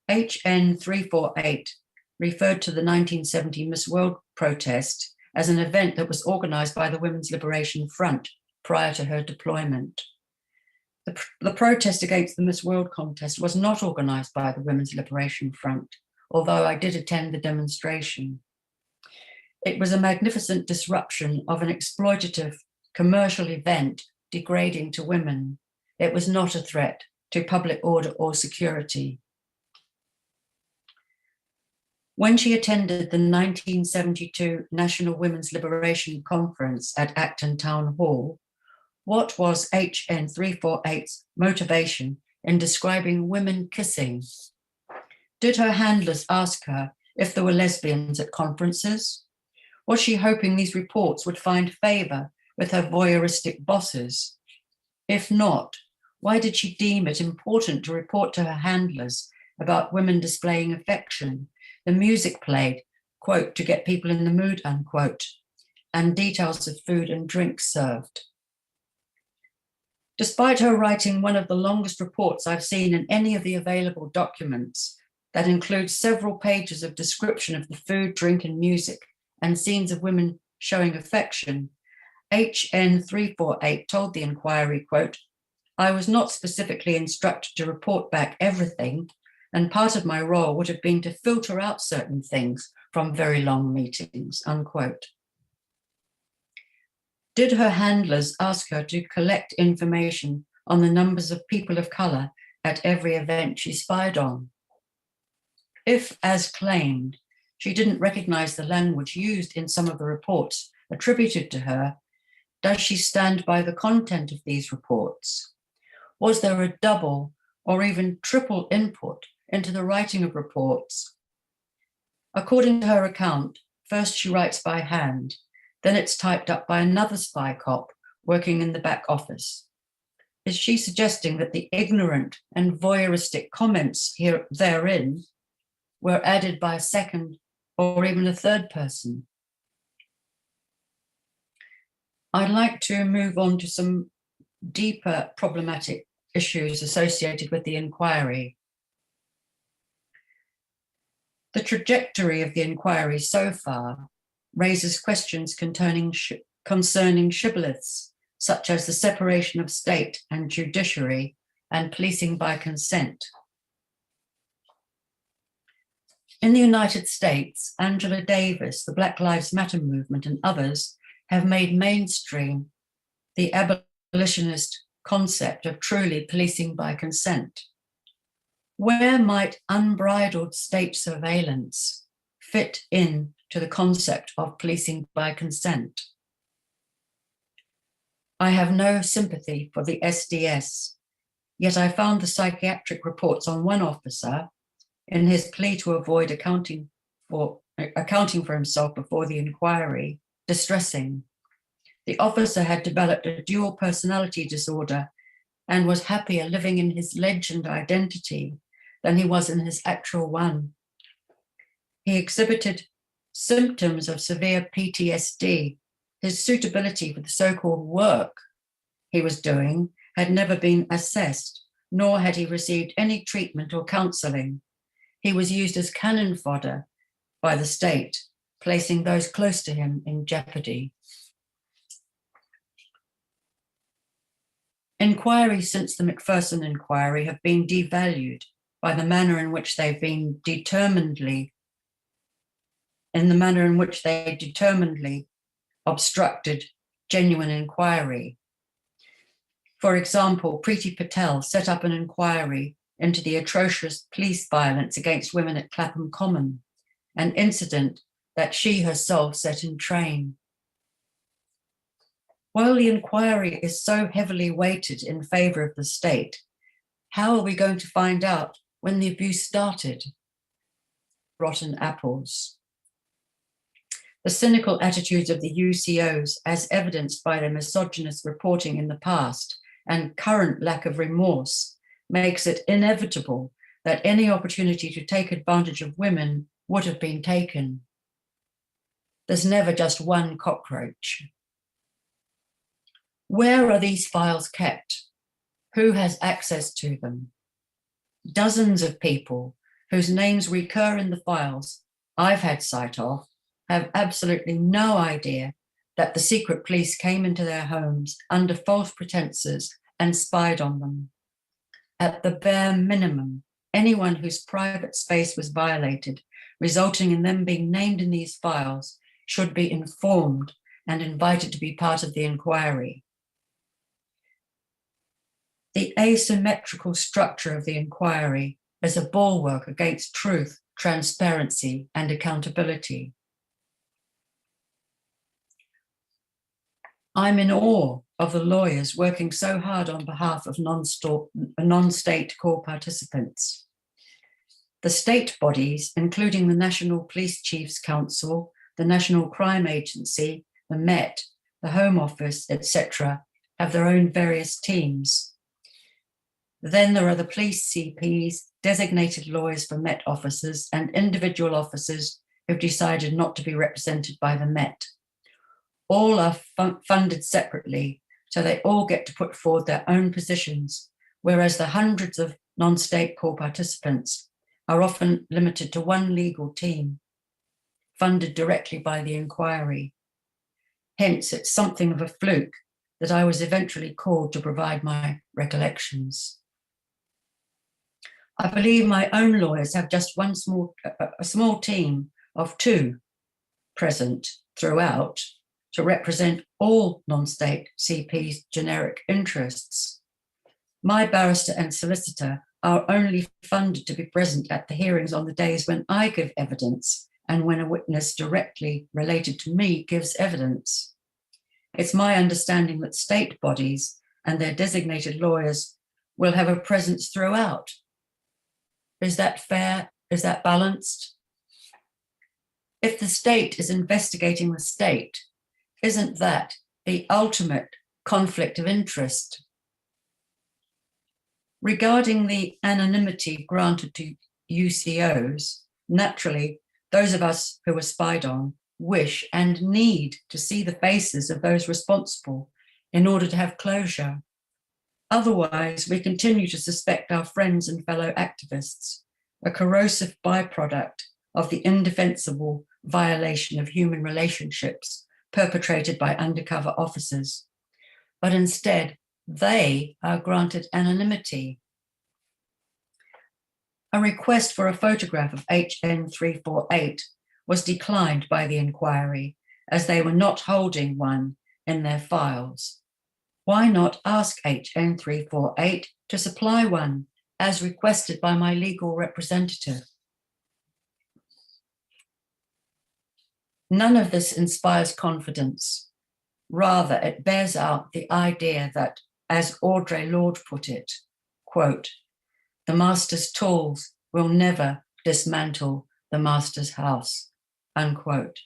S3: HN 348 referred to the 1970 Miss World protest as an event that was organized by the Women's Liberation Front prior to her deployment. The protest against the Miss World contest was not organized by the Women's Liberation Front, although I did attend the demonstration. It was a magnificent disruption of an exploitative commercial event degrading to women. It was not a threat to public order or security. When she attended the 1972 National Women's Liberation Conference at Acton Town Hall, what was HN 348's motivation in describing women kissing? Did her handlers ask her if there were lesbians at conferences? Was she hoping these reports would find favor with her voyeuristic bosses? If not, why did she deem it important to report to her handlers about women displaying affection, the music played, quote, to get people in the mood, unquote, and details of food and drink served? Despite her writing one of the longest reports I've seen in any of the available documents, that includes several pages of description of the food, drink, and music, and scenes of women showing affection, HN 348 told the inquiry, quote, "I was not specifically instructed to report back everything, and part of my role would have been to filter out certain things from very long meetings," unquote. Did her handlers ask her to collect information on the numbers of people of colour at every event she spied on? If, as claimed, she didn't recognise the language used in some of the reports attributed to her, does she stand by the content of these reports? Was there a double or even triple input into the writing of reports? According to her account, first she writes by hand, then it's typed up by another spy cop working in the back office. Is she suggesting that the ignorant and voyeuristic comments therein were added by a second or even a third person? I'd like to move on to some deeper problematic issues associated with the inquiry. The trajectory of the inquiry so far raises questions concerning shibboleths, such as the separation of state and judiciary and policing by consent. In the United States, Angela Davis, the Black Lives Matter movement, and others have made mainstream the abolitionist concept of truly policing by consent. Where might unbridled state surveillance fit in to the concept of policing by consent? I have no sympathy for the SDS, yet I found the psychiatric reports on one officer in his plea to avoid accounting for himself before the inquiry distressing. The officer had developed a dual personality disorder and was happier living in his legend identity than he was in his actual one. He exhibited symptoms of severe PTSD. His suitability for the so-called work he was doing had never been assessed, nor had he received any treatment or counselling. He was used as cannon fodder by the state, placing those close to him in jeopardy. Inquiries since the Macpherson inquiry have been devalued by the manner in which they've been determinedly obstructed genuine inquiry. For example, Preeti Patel set up an inquiry into the atrocious police violence against women at Clapham Common, an incident that she herself set in train. While the inquiry is so heavily weighted in favour of the state, how are we going to find out when the abuse started? Rotten apples. The cynical attitudes of the UCOs, as evidenced by their misogynist reporting in the past and current lack of remorse, makes it inevitable that any opportunity to take advantage of women would have been taken. There's never just one cockroach. Where are these files kept? Who has access to them? Dozens of people whose names recur in the files I've had sight of have absolutely no idea that the secret police came into their homes under false pretenses and spied on them. At the bare minimum, anyone whose private space was violated, resulting in them being named in these files, should be informed and invited to be part of the inquiry. The asymmetrical structure of the inquiry is a bulwark against truth, transparency, and accountability. I'm in awe of the lawyers working so hard on behalf of non-state core participants. The state bodies, including the National Police Chiefs Council, the National Crime Agency, the Met, the Home Office, etc., have their own various teams. Then there are the police CPs, designated lawyers for Met officers, and individual officers who've decided not to be represented by the Met. All are funded separately, so they all get to put forward their own positions, whereas the hundreds of non-state core participants are often limited to one legal team, funded directly by the inquiry. Hence, it's something of a fluke that I was eventually called to provide my recollections. I believe my own lawyers have just a small team of 2 present throughout to represent all non-state CP's generic interests. My barrister and solicitor are only funded to be present at the hearings on the days when I give evidence and when a witness directly related to me gives evidence. It's my understanding that state bodies and their designated lawyers will have a presence throughout. Is that fair? Is that balanced? If the state is investigating the state, isn't that the ultimate conflict of interest? Regarding the anonymity granted to UCOs, naturally, those of us who are spied on wish and need to see the faces of those responsible in order to have closure. Otherwise, we continue to suspect our friends and fellow activists, a corrosive byproduct of the indefensible violation of human relationships perpetrated by undercover officers. But instead, they are granted anonymity. A request for a photograph of HN 348 was declined by the inquiry as they were not holding one in their files. Why not ask HN 348 to supply one as requested by my legal representative? None of this inspires confidence. Rather, it bears out the idea that, as Audre Lorde put it, quote, "The master's tools will never dismantle the master's house," unquote.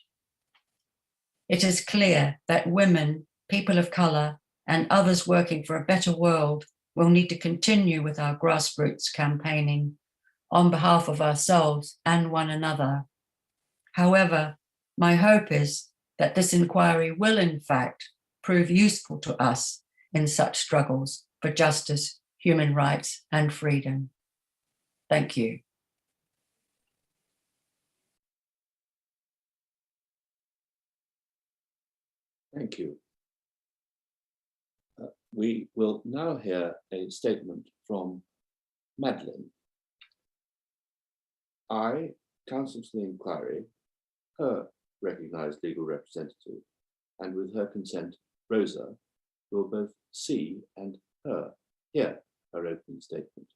S3: It is clear that women, people of colour, and others working for a better world will need to continue with our grassroots campaigning on behalf of ourselves and one another. However, my hope is that this inquiry will, in fact, prove useful to us in such struggles for justice, human rights, and freedom. Thank you.
S2: Thank you. We will now hear a statement from Madeleine. I, counsel to the inquiry, her recognised legal representative, and with her consent, Rosa, will both see and hear her opening statement.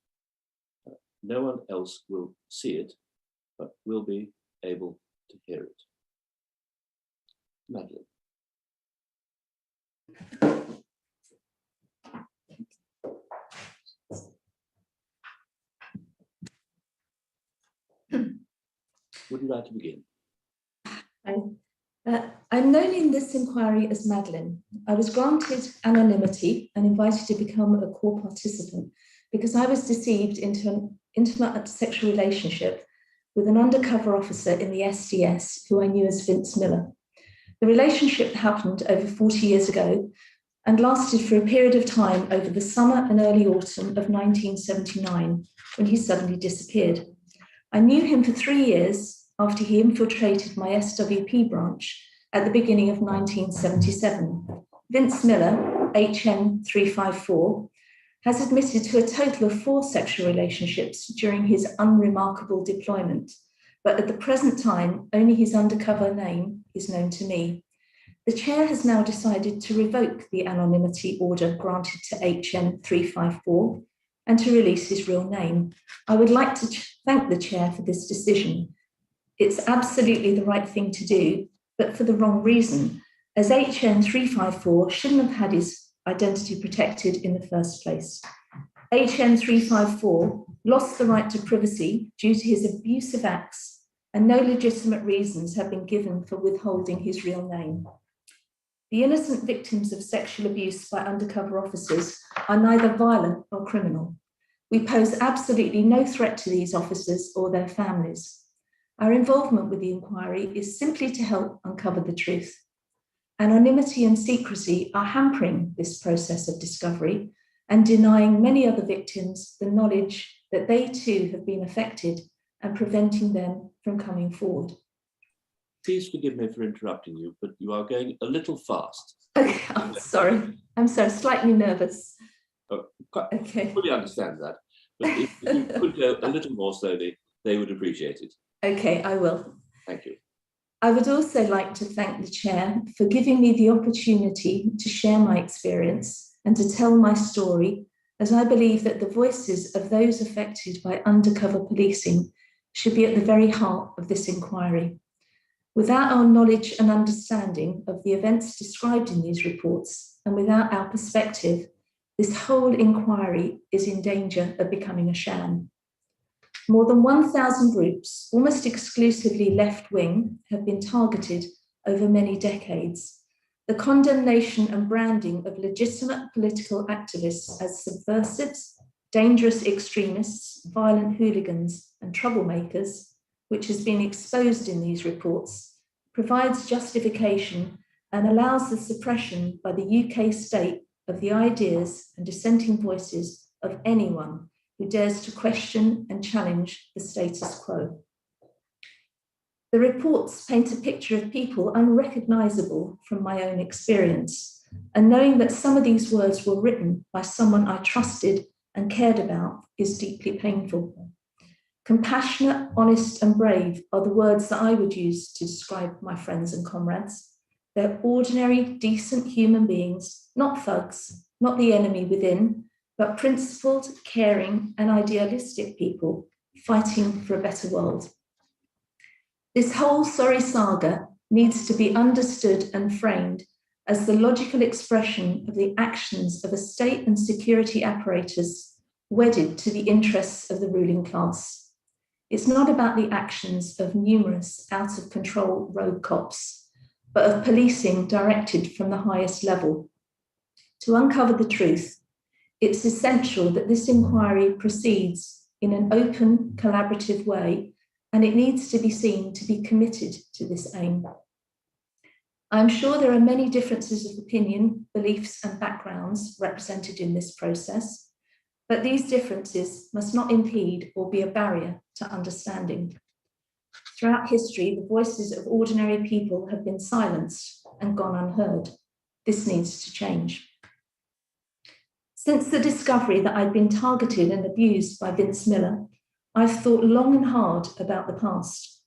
S2: No one else will see it, but will be able to hear it. Madeleine. Would you like to begin?
S4: I'm known in this inquiry as Madeleine. I was granted anonymity and invited to become a core participant because I was deceived into an intimate sexual relationship with an undercover officer in the SDS who I knew as Vince Miller. The relationship happened over 40 years ago and lasted for a period of time over the summer and early autumn of 1979, when he suddenly disappeared. I knew him for 3 years after he infiltrated my SWP branch at the beginning of 1977. Vince Miller, HN 354, has admitted to a total of 4 sexual relationships during his unremarkable deployment, but at the present time, only his undercover name is known to me. The chair has now decided to revoke the anonymity order granted to HN 354 and to release his real name. I would like to thank the chair for this decision. It's absolutely the right thing to do, but for the wrong reason, as HN 354 shouldn't have had his identity protected in the first place. HN 354 lost the right to privacy due to his abusive acts, and no legitimate reasons have been given for withholding his real name. The innocent victims of sexual abuse by undercover officers are neither violent nor criminal. We pose absolutely no threat to these officers or their families. Our involvement with the inquiry is simply to help uncover the truth. Anonymity and secrecy are hampering this process of discovery and denying many other victims the knowledge that they too have been affected and preventing them from coming forward.
S2: Please forgive me for interrupting you, but you are going a little fast.
S4: Okay, I'm sorry. I'm slightly nervous.
S2: I fully understand that. But if you could go a little more slowly, they would appreciate it.
S4: Okay, I will.
S2: Thank you.
S4: I would also like to thank the Chair for giving me the opportunity to share my experience and to tell my story, as I believe that the voices of those affected by undercover policing should be at the very heart of this inquiry. Without our knowledge and understanding of the events described in these reports, and without our perspective, this whole inquiry is in danger of becoming a sham. More than 1,000 groups, almost exclusively left-wing, have been targeted over many decades. The condemnation and branding of legitimate political activists as subversives, dangerous extremists, violent hooligans, and troublemakers, which has been exposed in these reports, provides justification and allows the suppression by the UK state of the ideas and dissenting voices of anyone who dares to question and challenge the status quo. The reports paint a picture of people unrecognisable from my own experience, and knowing that some of these words were written by someone I trusted and cared about is deeply painful. Compassionate, honest, and brave are the words that I would use to describe my friends and comrades. They're ordinary, decent human beings, not thugs, not the enemy within, but principled, caring, and idealistic people fighting for a better world. This whole sorry saga needs to be understood and framed as the logical expression of the actions of a state and security apparatus wedded to the interests of the ruling class. It's not about the actions of numerous out-of-control rogue cops, but of policing directed from the highest level. To uncover the truth, it's essential that this inquiry proceeds in an open, collaborative way, and it needs to be seen to be committed to this aim. I'm sure there are many differences of opinion, beliefs, and backgrounds represented in this process, but these differences must not impede or be a barrier to understanding. Throughout history, the voices of ordinary people have been silenced and gone unheard. This needs to change. Since the discovery that I'd been targeted and abused by Vince Miller, I've thought long and hard about the past.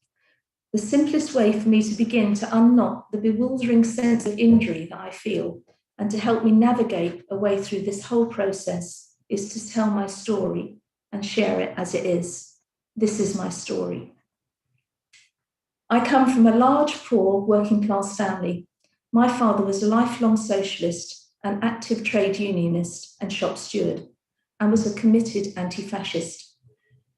S4: The simplest way for me to begin to unknot the bewildering sense of injury that I feel and to help me navigate a way through this whole process is to tell my story and share it as it is. This is my story. I come from a large, poor, working-class family. My father was a lifelong socialist, an active trade unionist and shop steward, and was a committed anti-fascist.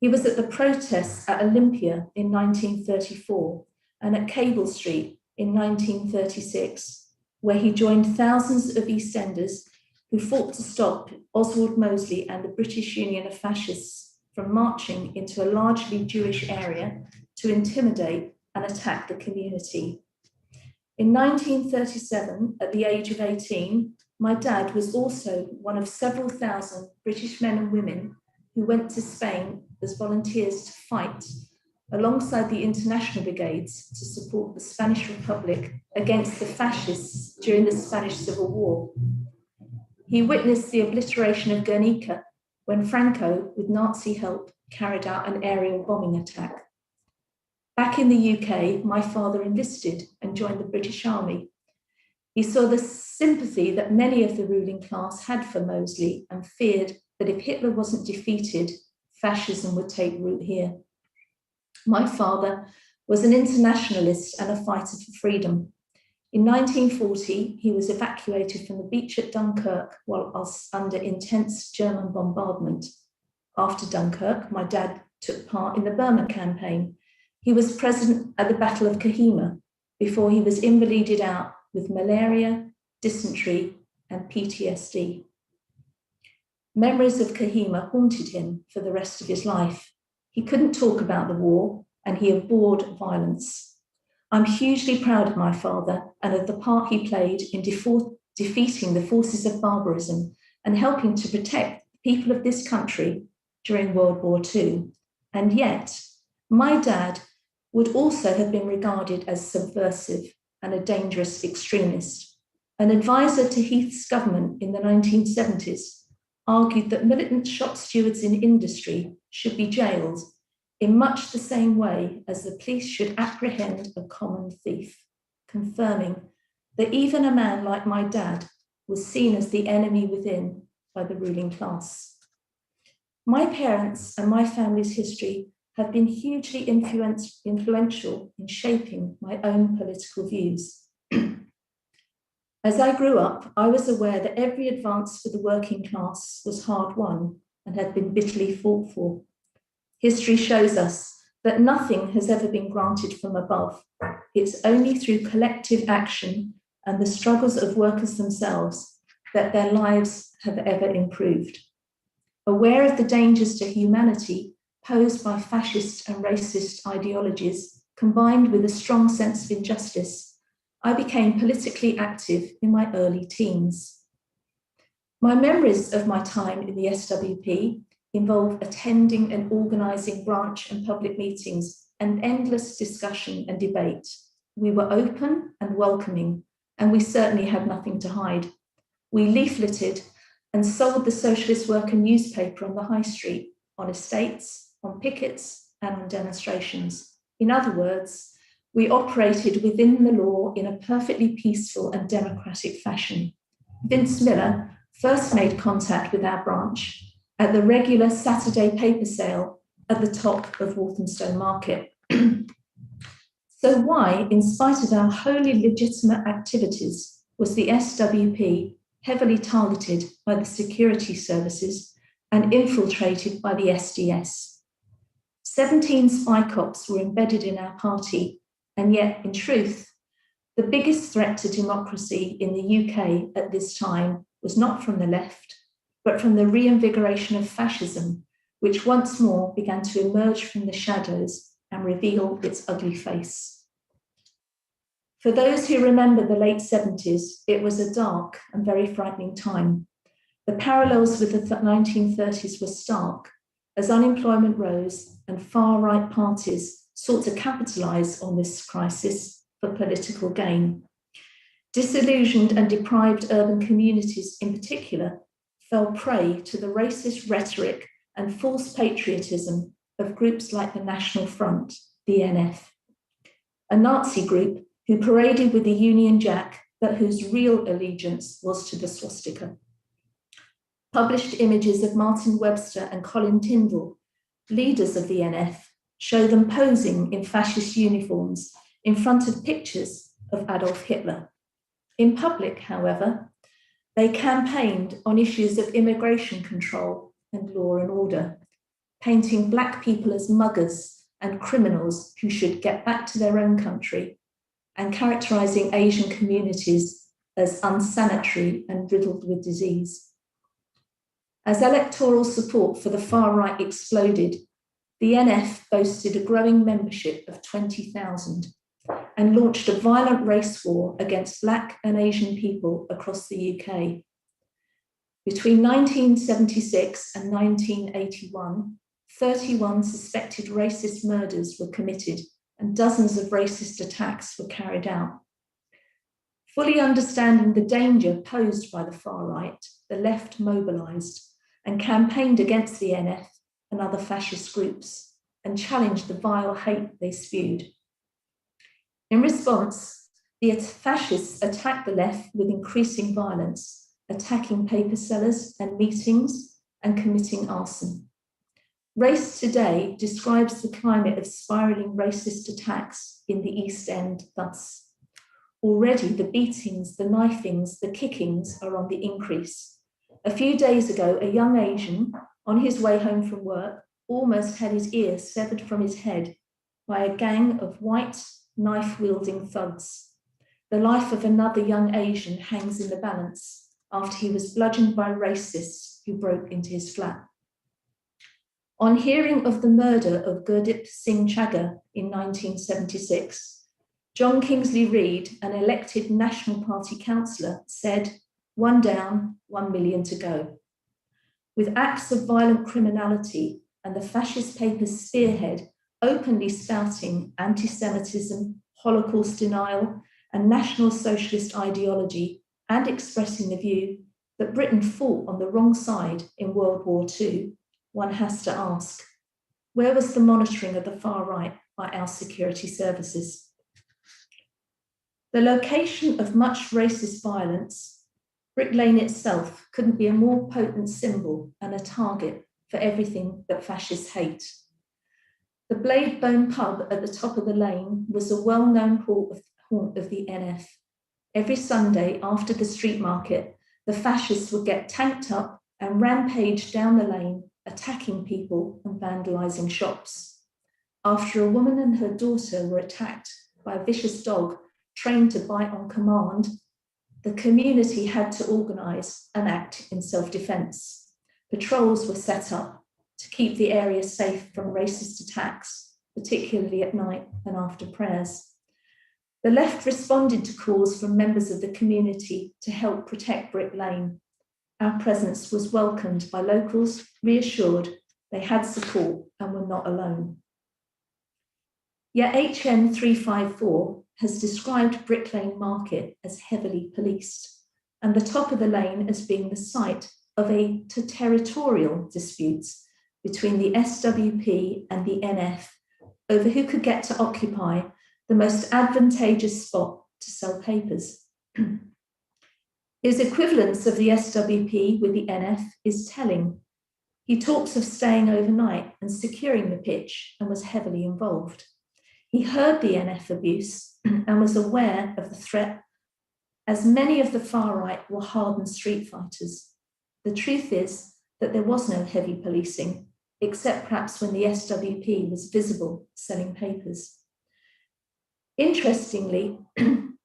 S4: He was at the protests at Olympia in 1934 and at Cable Street in 1936, where he joined thousands of EastEnders who fought to stop Oswald Mosley and the British Union of Fascists from marching into a largely Jewish area to intimidate and attack the community. In 1937, at the age of 18, my dad was also one of several thousand British men and women who went to Spain as volunteers to fight alongside the international brigades to support the Spanish Republic against the fascists during the Spanish Civil War. He witnessed the obliteration of Guernica when Franco, with Nazi help, carried out an aerial bombing attack. Back in the UK, my father enlisted and joined the British Army. He saw the sympathy that many of the ruling class had for Mosley and feared that if Hitler wasn't defeated, fascism would take root here. My father was an internationalist and a fighter for freedom. In 1940, he was evacuated from the beach at Dunkirk while under intense German bombardment. After Dunkirk, my dad took part in the Burma campaign. He was present at the Battle of Kohima before he was invalided out with malaria, dysentery, and PTSD. Memories of Kohima haunted him for the rest of his life. He couldn't talk about the war, and he abhorred violence. I'm hugely proud of my father and of the part he played in defeating the forces of barbarism and helping to protect the people of this country during World War II. And yet, My dad would also have been regarded as subversive and a dangerous extremist. An advisor to Heath's government in the 1970s argued that militant shop stewards in industry should be jailed in much the same way as the police should apprehend a common thief, confirming that even a man like my dad was seen as the enemy within by the ruling class. My parents and my family's history have been hugely influential in shaping my own political views. As I grew up, I was aware that every advance for the working class was hard won and had been bitterly fought for. History shows us that nothing has ever been granted from above. It's only through collective action and the struggles of workers themselves that their lives have ever improved. Aware of the dangers to humanity posed by fascist and racist ideologies, combined with a strong sense of injustice, I became politically active in my early teens. My memories of my time in the SWP involve attending and organising branch and public meetings and endless discussion and debate. We were open and welcoming, and we certainly had nothing to hide. We leafleted and sold the Socialist Worker newspaper on the high street, on estates, on pickets, and on demonstrations. In other words, we operated within the law in a perfectly peaceful and democratic fashion. Vince Miller first made contact with our branch at the regular Saturday paper sale at the top of Walthamstow Market. So why, in spite of our wholly legitimate activities, was the SWP heavily targeted by the security services and infiltrated by the SDS? 17 spy cops were embedded in our party, and yet, in truth, the biggest threat to democracy in the UK at this time was not from the left, but from the reinvigoration of fascism, which once more began to emerge from the shadows and reveal its ugly face. For those who remember the late 70s, it was a dark and very frightening time. The parallels with the 1930s were stark, as unemployment rose and far-right parties sought to capitalise on this crisis for political gain. Disillusioned and deprived urban communities in particular fell prey to the racist rhetoric and false patriotism of groups like the National Front, the NF, a Nazi group who paraded with the Union Jack, but whose real allegiance was to the swastika. Published images of Martin Webster and Colin Tyndall, leaders of the NF, show them posing in fascist uniforms in front of pictures of Adolf Hitler. In public, however, they campaigned on issues of immigration control and law and order, painting Black people as muggers and criminals who should get back to their own country, and characterising Asian communities as unsanitary and riddled with disease. As electoral support for the far right exploded, the NF boasted a growing membership of 20,000 and launched a violent race war against Black and Asian people across the UK. Between 1976 and 1981, 31 suspected racist murders were committed and dozens of racist attacks were carried out. Fully understanding the danger posed by the far right, the left mobilised and campaigned against the NF and other fascist groups and challenged the vile hate they spewed. In response, the fascists attacked the left with increasing violence, attacking paper sellers and meetings and committing arson. Race Today describes the climate of spiralling racist attacks in the East End thus. Already the beatings, the knifings, the kickings are on the increase. A few days ago, a young Asian on his way home from work almost had his ear severed from his head by a gang of white, knife-wielding thugs. The life of another young Asian hangs in the balance after he was bludgeoned by racists who broke into his flat. On hearing of the murder of Gurdeep Singh Chagga in 1976, John Kingsley Reid, an elected National Party councillor, said, "One down, 1 million to go." With acts of violent criminality and the fascist paper's spearhead openly spouting anti-Semitism, Holocaust denial, and National Socialist ideology, and expressing the view that Britain fought on the wrong side in World War II, one has to ask, where was the monitoring of the far right by our security services? The location of much racist violence, Brick Lane itself couldn't be a more potent symbol and a target for everything that fascists hate. The Blade Bone pub at the top of the lane was a well-known haunt of the NF. Every Sunday after the street market, the fascists would get tanked up and rampage down the lane, attacking people and vandalising shops. After a woman and her daughter were attacked by a vicious dog trained to bite on command, the community had to organise and act in self-defence. Patrols were set up to keep the area safe from racist attacks, particularly at night and after prayers. The left responded to calls from members of the community to help protect Brick Lane. Our presence was welcomed by locals, reassured they had support and were not alone. Yet HN 354 has described Brick Lane Market as heavily policed, and the top of the lane as being the site of territorial disputes between the SWP and the NF over who could get to occupy the most advantageous spot to sell papers. His equivalence of the SWP with the NF is telling. He talks of staying overnight and securing the pitch and was heavily involved. He heard the NF abuse and was aware of the threat, as many of the far right were hardened street fighters. The truth is that there was no heavy policing, except perhaps when the SWP was visible selling papers. Interestingly, HN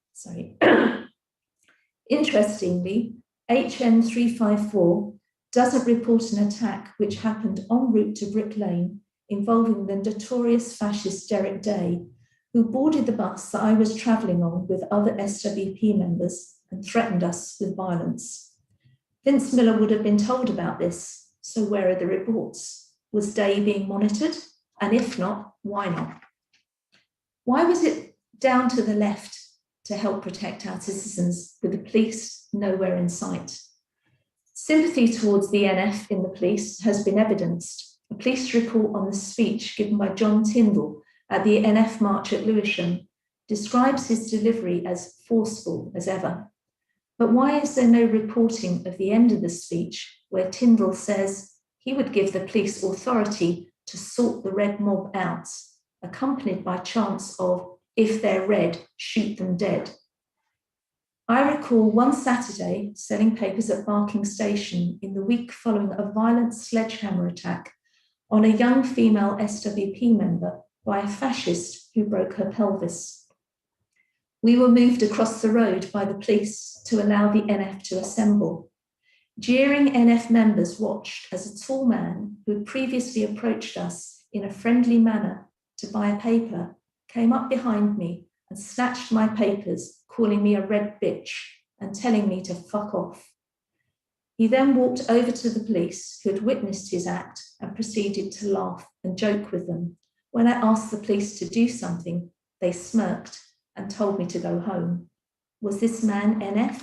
S4: 354 doesn't report an attack which happened en route to Brick Lane involving the notorious fascist Derek Day, who boarded the bus that I was travelling on with other SWP members and threatened us with violence. Vince Miller would have been told about this, so where are the reports? Was Day being monitored? And if not, why not? Why was it down to the left to help protect our citizens with the police nowhere in sight? Sympathy towards the NF in the police has been evidenced. A police report on the speech given by John Tyndall at the NF march at Lewisham describes his delivery as forceful as ever. But why is there no reporting of the end of the speech where Tyndall says he would give the police authority to sort the red mob out, accompanied by chants of, if they're red, shoot them dead? I recall one Saturday selling papers at Barking Station in the week following a violent sledgehammer attack on a young female SWP member by a fascist who broke her pelvis. We were moved across the road by the police to allow the NF to assemble. Jeering NF members watched as a tall man who had previously approached us in a friendly manner to buy a paper came up behind me and snatched my papers, calling me a red bitch and telling me to fuck off. He then walked over to the police who had witnessed his act and proceeded to laugh and joke with them. When I asked the police to do something, they smirked and told me to go home. Was this man NF?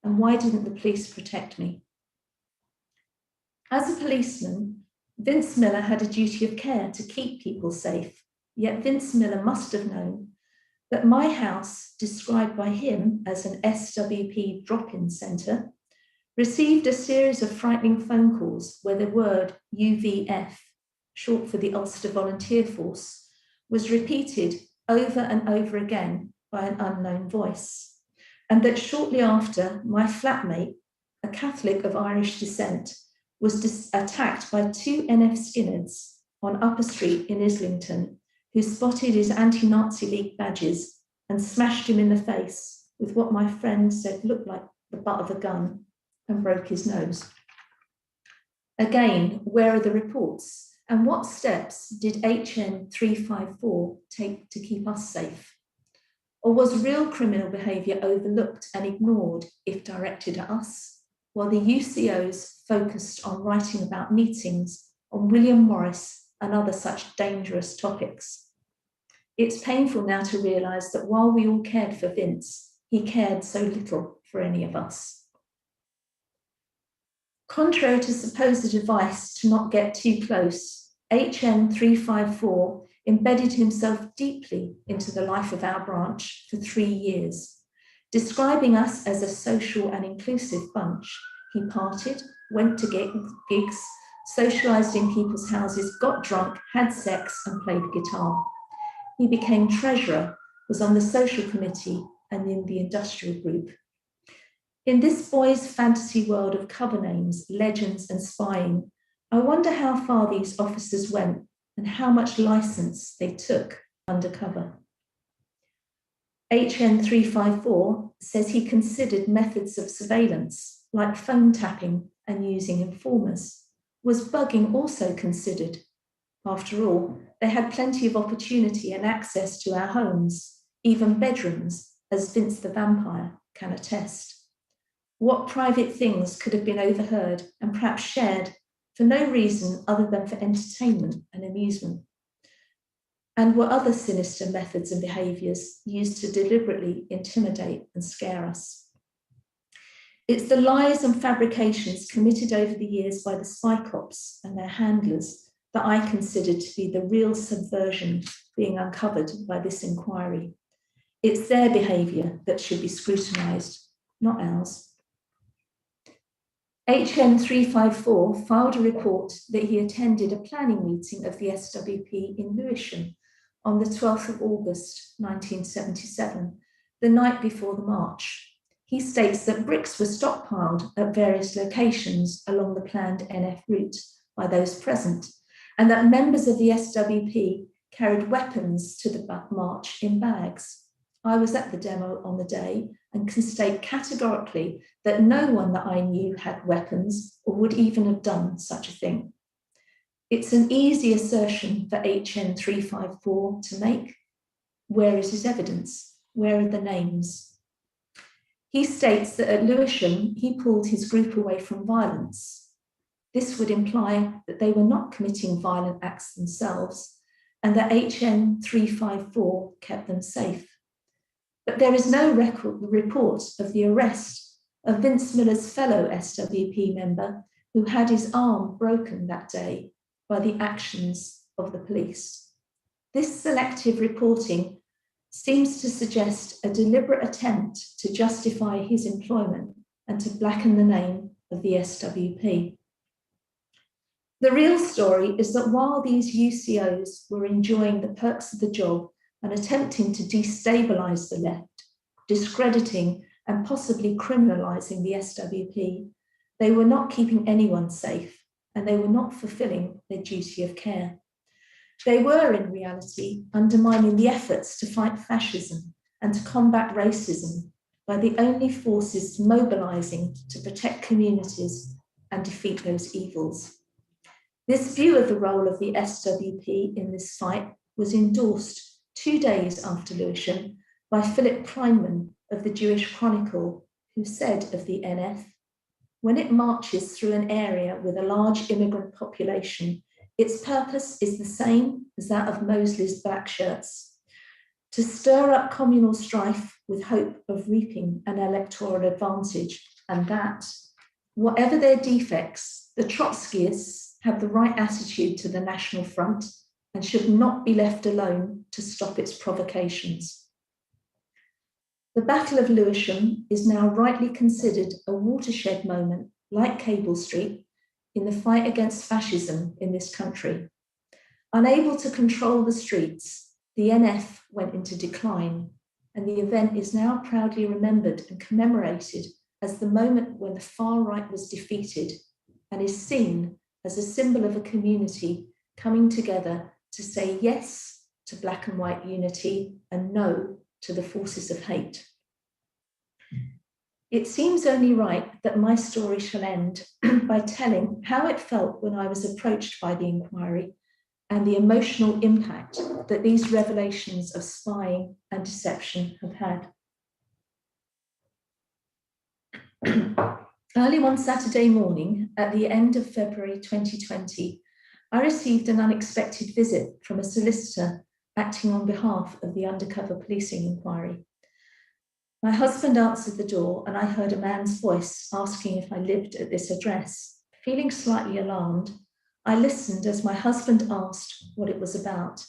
S4: And why didn't the police protect me? As a policeman, Vince Miller had a duty of care to keep people safe, yet Vince Miller must have known that my house, described by him as an SWP drop-in centre, received a series of frightening phone calls where the word UVF, short for the Ulster Volunteer Force, was repeated over and over again by an unknown voice, and that shortly after, my flatmate, a Catholic of Irish descent, was attacked by two NF skinheads on Upper Street in Islington, who spotted his anti-Nazi League badges and smashed him in the face with what my friend said looked like the butt of a gun and broke his nose. Again, where are the reports? And what steps did HN 354 take to keep us safe? Or was real criminal behaviour overlooked and ignored if directed at us, while the UCOs focused on writing about meetings on William Morris and other such dangerous topics. It's painful now to realise that while we all cared for Vince, he cared so little for any of us. Contrary to supposed advice to not get too close, HN 354 embedded himself deeply into the life of our branch for 3 years. Describing us as a social and inclusive bunch, he partied, went to gigs, socialised in people's houses, got drunk, had sex and played guitar. He became treasurer, was on the social committee and in the industrial group. In this boy's fantasy world of cover names, legends and spying, I wonder how far these officers went and how much licence they took undercover. HN 354 says he considered methods of surveillance, like phone tapping and using informers. Was bugging also considered? After all, they had plenty of opportunity and access to our homes, even bedrooms, as Vince the Vampire can attest. What private things could have been overheard and perhaps shared for no reason other than for entertainment and amusement? And were other sinister methods and behaviours used to deliberately intimidate and scare us? It's the lies and fabrications committed over the years by the spy cops and their handlers that I consider to be the real subversion being uncovered by this inquiry. It's their behaviour that should be scrutinised, not ours. HN 354 filed a report that he attended a planning meeting of the SWP in Lewisham on the 12th of August 1977, the night before the march. He states that bricks were stockpiled at various locations along the planned NF route by those present, and that members of the SWP carried weapons to the march in bags. I was at the demo on the day and can state categorically that no one that I knew had weapons or would even have done such a thing. It's an easy assertion for HN 354 to make. Where is his evidence? Where are the names? He states that at Lewisham, he pulled his group away from violence. This would imply that they were not committing violent acts themselves and that HN 354 kept them safe. But there is no report of the arrest of Vince Miller's fellow SWP member who had his arm broken that day by the actions of the police. This selective reporting seems to suggest a deliberate attempt to justify his employment and to blacken the name of the SWP. The real story is that while these UCOs were enjoying the perks of the job and attempting to destabilise the left, discrediting and possibly criminalising the SWP, they were not keeping anyone safe and they were not fulfilling their duty of care. They were, in reality, undermining the efforts to fight fascism and to combat racism by the only forces mobilising to protect communities and defeat those evils. This view of the role of the SWP in this fight was endorsed 2 days after Lewisham by Philip Prineman of the Jewish Chronicle, who said of the NF, when it marches through an area with a large immigrant population, its purpose is the same as that of Mosley's black shirts, to stir up communal strife with hope of reaping an electoral advantage, and that, whatever their defects, the Trotskyists have the right attitude to the National Front and should not be left alone to stop its provocations. The Battle of Lewisham is now rightly considered a watershed moment, like Cable Street, in the fight against fascism in this country. Unable to control the streets, the NF went into decline, and the event is now proudly remembered and commemorated as the moment when the far right was defeated and is seen as a symbol of a community coming together to say yes to black and white unity and no to the forces of hate. It seems only right that my story shall end by telling how it felt when I was approached by the inquiry and the emotional impact that these revelations of spying and deception have had. Early one Saturday morning, at the end of February 2020, I received an unexpected visit from a solicitor acting on behalf of the Undercover Policing Inquiry. My husband answered the door and I heard a man's voice asking if I lived at this address. Feeling slightly alarmed, I listened as my husband asked what it was about,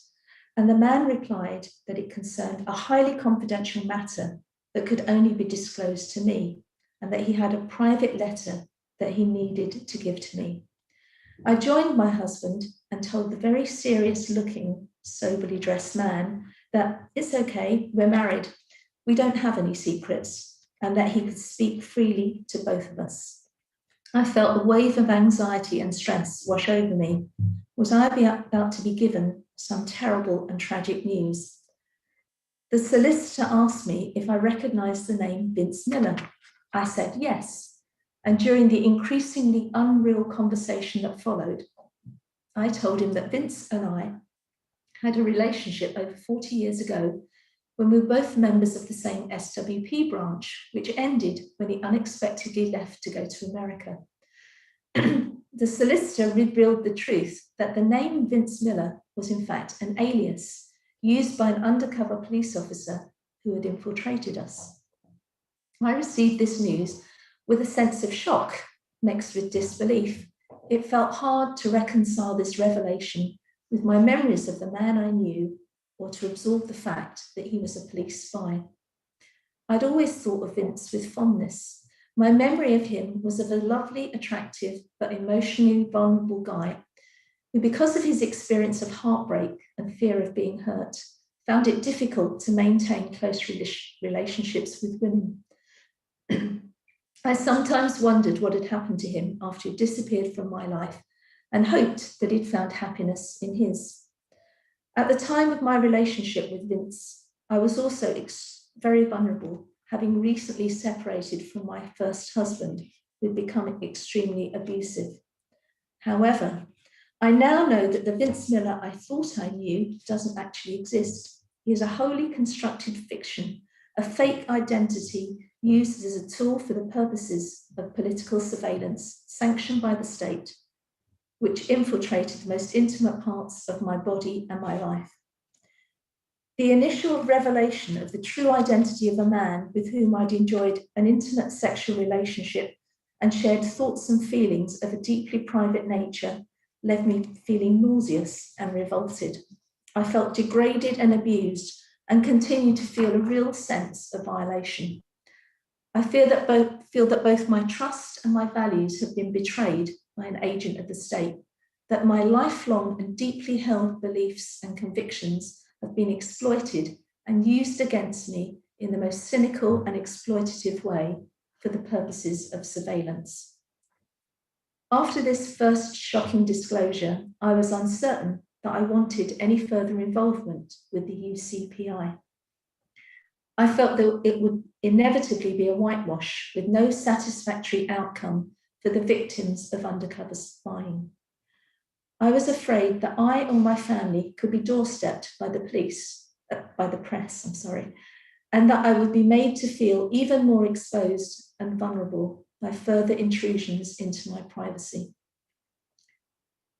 S4: and the man replied that it concerned a highly confidential matter that could only be disclosed to me, and that he had a private letter that he needed to give to me. I joined my husband and told the very serious-looking, soberly dressed man that it's okay, we're married, we don't have any secrets, and that he could speak freely to both of us. I felt a wave of anxiety and stress wash over me. Was I about to be given some terrible and tragic news? The solicitor asked me if I recognised the name Vince Miller. I said yes. And during the increasingly unreal conversation that followed, I told him that Vince and I had a relationship over 40 years ago when we were both members of the same SWP branch, which ended when he unexpectedly left to go to America. The solicitor revealed the truth that the name Vince Miller was in fact an alias used by an undercover police officer who had infiltrated us. I received this news with a sense of shock mixed with disbelief. It felt hard to reconcile this revelation with my memories of the man I knew, or to absorb the fact that he was a police spy. I'd always thought of Vince with fondness. My memory of him was of a lovely, attractive, but emotionally vulnerable guy who, because of his experience of heartbreak and fear of being hurt, found it difficult to maintain close relationships with women. I sometimes wondered what had happened to him after he disappeared from my life and hoped that he'd found happiness in his. At the time of my relationship with Vince, I was also very vulnerable, having recently separated from my first husband, who had become extremely abusive. However, I now know that the Vince Miller I thought I knew doesn't actually exist. He is a wholly constructed fiction, a fake identity used as a tool for the purposes of political surveillance sanctioned by the state, which infiltrated the most intimate parts of my body and my life. The initial revelation of the true identity of a man with whom I'd enjoyed an intimate sexual relationship and shared thoughts and feelings of a deeply private nature left me feeling nauseous and revolted. I felt degraded and abused and continued to feel a real sense of violation. I feel that both my trust and my values have been betrayed by an agent of the state, that my lifelong and deeply held beliefs and convictions have been exploited and used against me in the most cynical and exploitative way for the purposes of surveillance. After this first shocking disclosure, I was uncertain that I wanted any further involvement with the UCPI. I felt that it would inevitably be a whitewash with no satisfactory outcome for the victims of undercover spying. I was afraid that I or my family could be doorstepped by the press, and that I would be made to feel even more exposed and vulnerable by further intrusions into my privacy.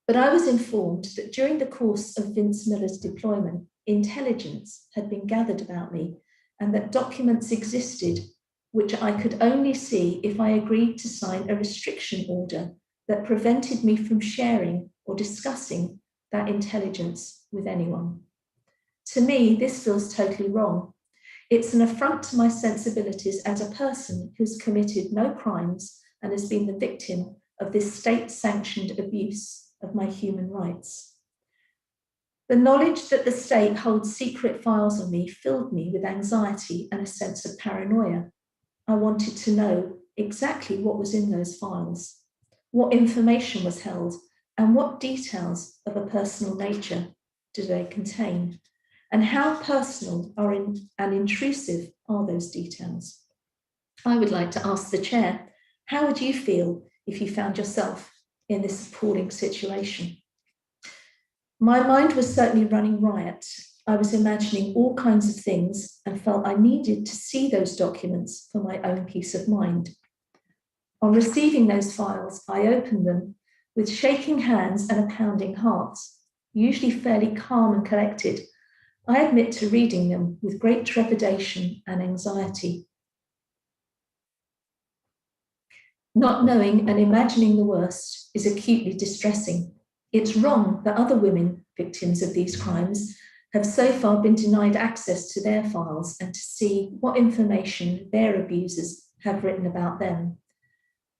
S4: But I was informed that during the course of Vince Miller's deployment, intelligence had been gathered about me and that documents existed which I could only see if I agreed to sign a restriction order that prevented me from sharing or discussing that intelligence with anyone. To me, this feels totally wrong. It's an affront to my sensibilities as a person who's committed no crimes and has been the victim of this state-sanctioned abuse of my human rights. The knowledge that the state holds secret files on me filled me with anxiety and a sense of paranoia. I wanted to know exactly what was in those files, what information was held, and what details of a personal nature do they contain, and how personal and intrusive are those details. I would like to ask the chair, how would you feel if you found yourself in this appalling situation? My mind was certainly running riot. I was imagining all kinds of things and felt I needed to see those documents for my own peace of mind. On receiving those files, I opened them With shaking hands and a pounding heart, usually fairly calm and collected, I admit to reading them with great trepidation and anxiety. Not knowing and imagining the worst is acutely distressing. It's wrong that other women, victims of these crimes, have so far been denied access to their files and to see what information their abusers have written about them.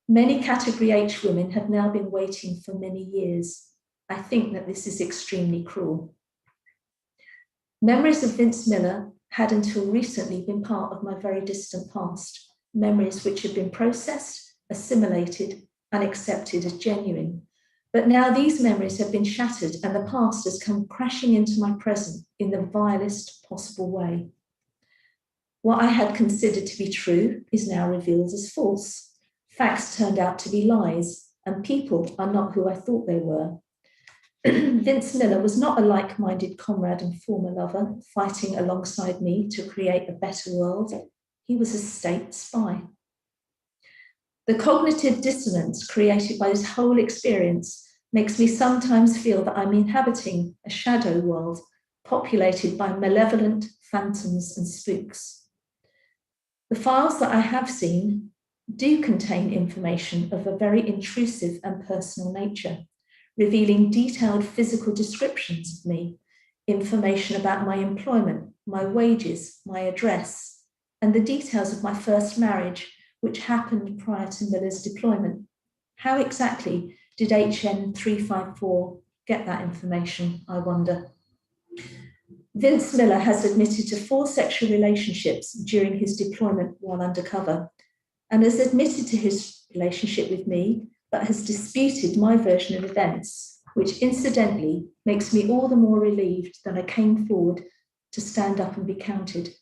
S4: Many Category H women have now been waiting for many years. I think that this is extremely cruel. Memories of Vince Miller had until recently been part of my very distant past, memories which had been processed, assimilated, and accepted as genuine. But now these memories have been shattered and the past has come crashing into my present in the vilest possible way. What I had considered to be true is now revealed as false. Facts turned out to be lies, and people are not who I thought they were. Vince Miller was not a like-minded comrade and former lover fighting alongside me to create a better world. He was a state spy. The cognitive dissonance created by this whole experience makes me sometimes feel that I'm inhabiting a shadow world populated by malevolent phantoms and spooks. The files that I have seen do contain information of a very intrusive and personal nature, revealing detailed physical descriptions of me, information about my employment, my wages, my address, and the details of my first marriage, which happened prior to Miller's deployment. How exactly did HN 354 get that information, I wonder? Vince Miller has admitted to 4 sexual relationships during his deployment while undercover, and has admitted to his relationship with me, but has disputed my version of events, which incidentally makes me all the more relieved that I came forward to stand up and be counted.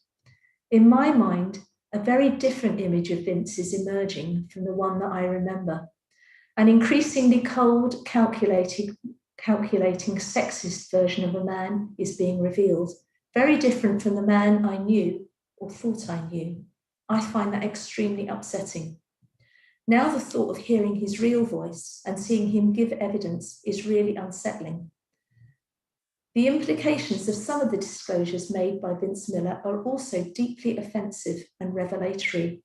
S4: In my mind, a very different image of Vince is emerging from the one that I remember. An increasingly cold, calculating sexist version of a man is being revealed, very different from the man I knew or thought I knew. I find that extremely upsetting. Now the thought of hearing his real voice and seeing him give evidence is really unsettling. The implications of some of the disclosures made by Vince Miller are also deeply offensive and revelatory.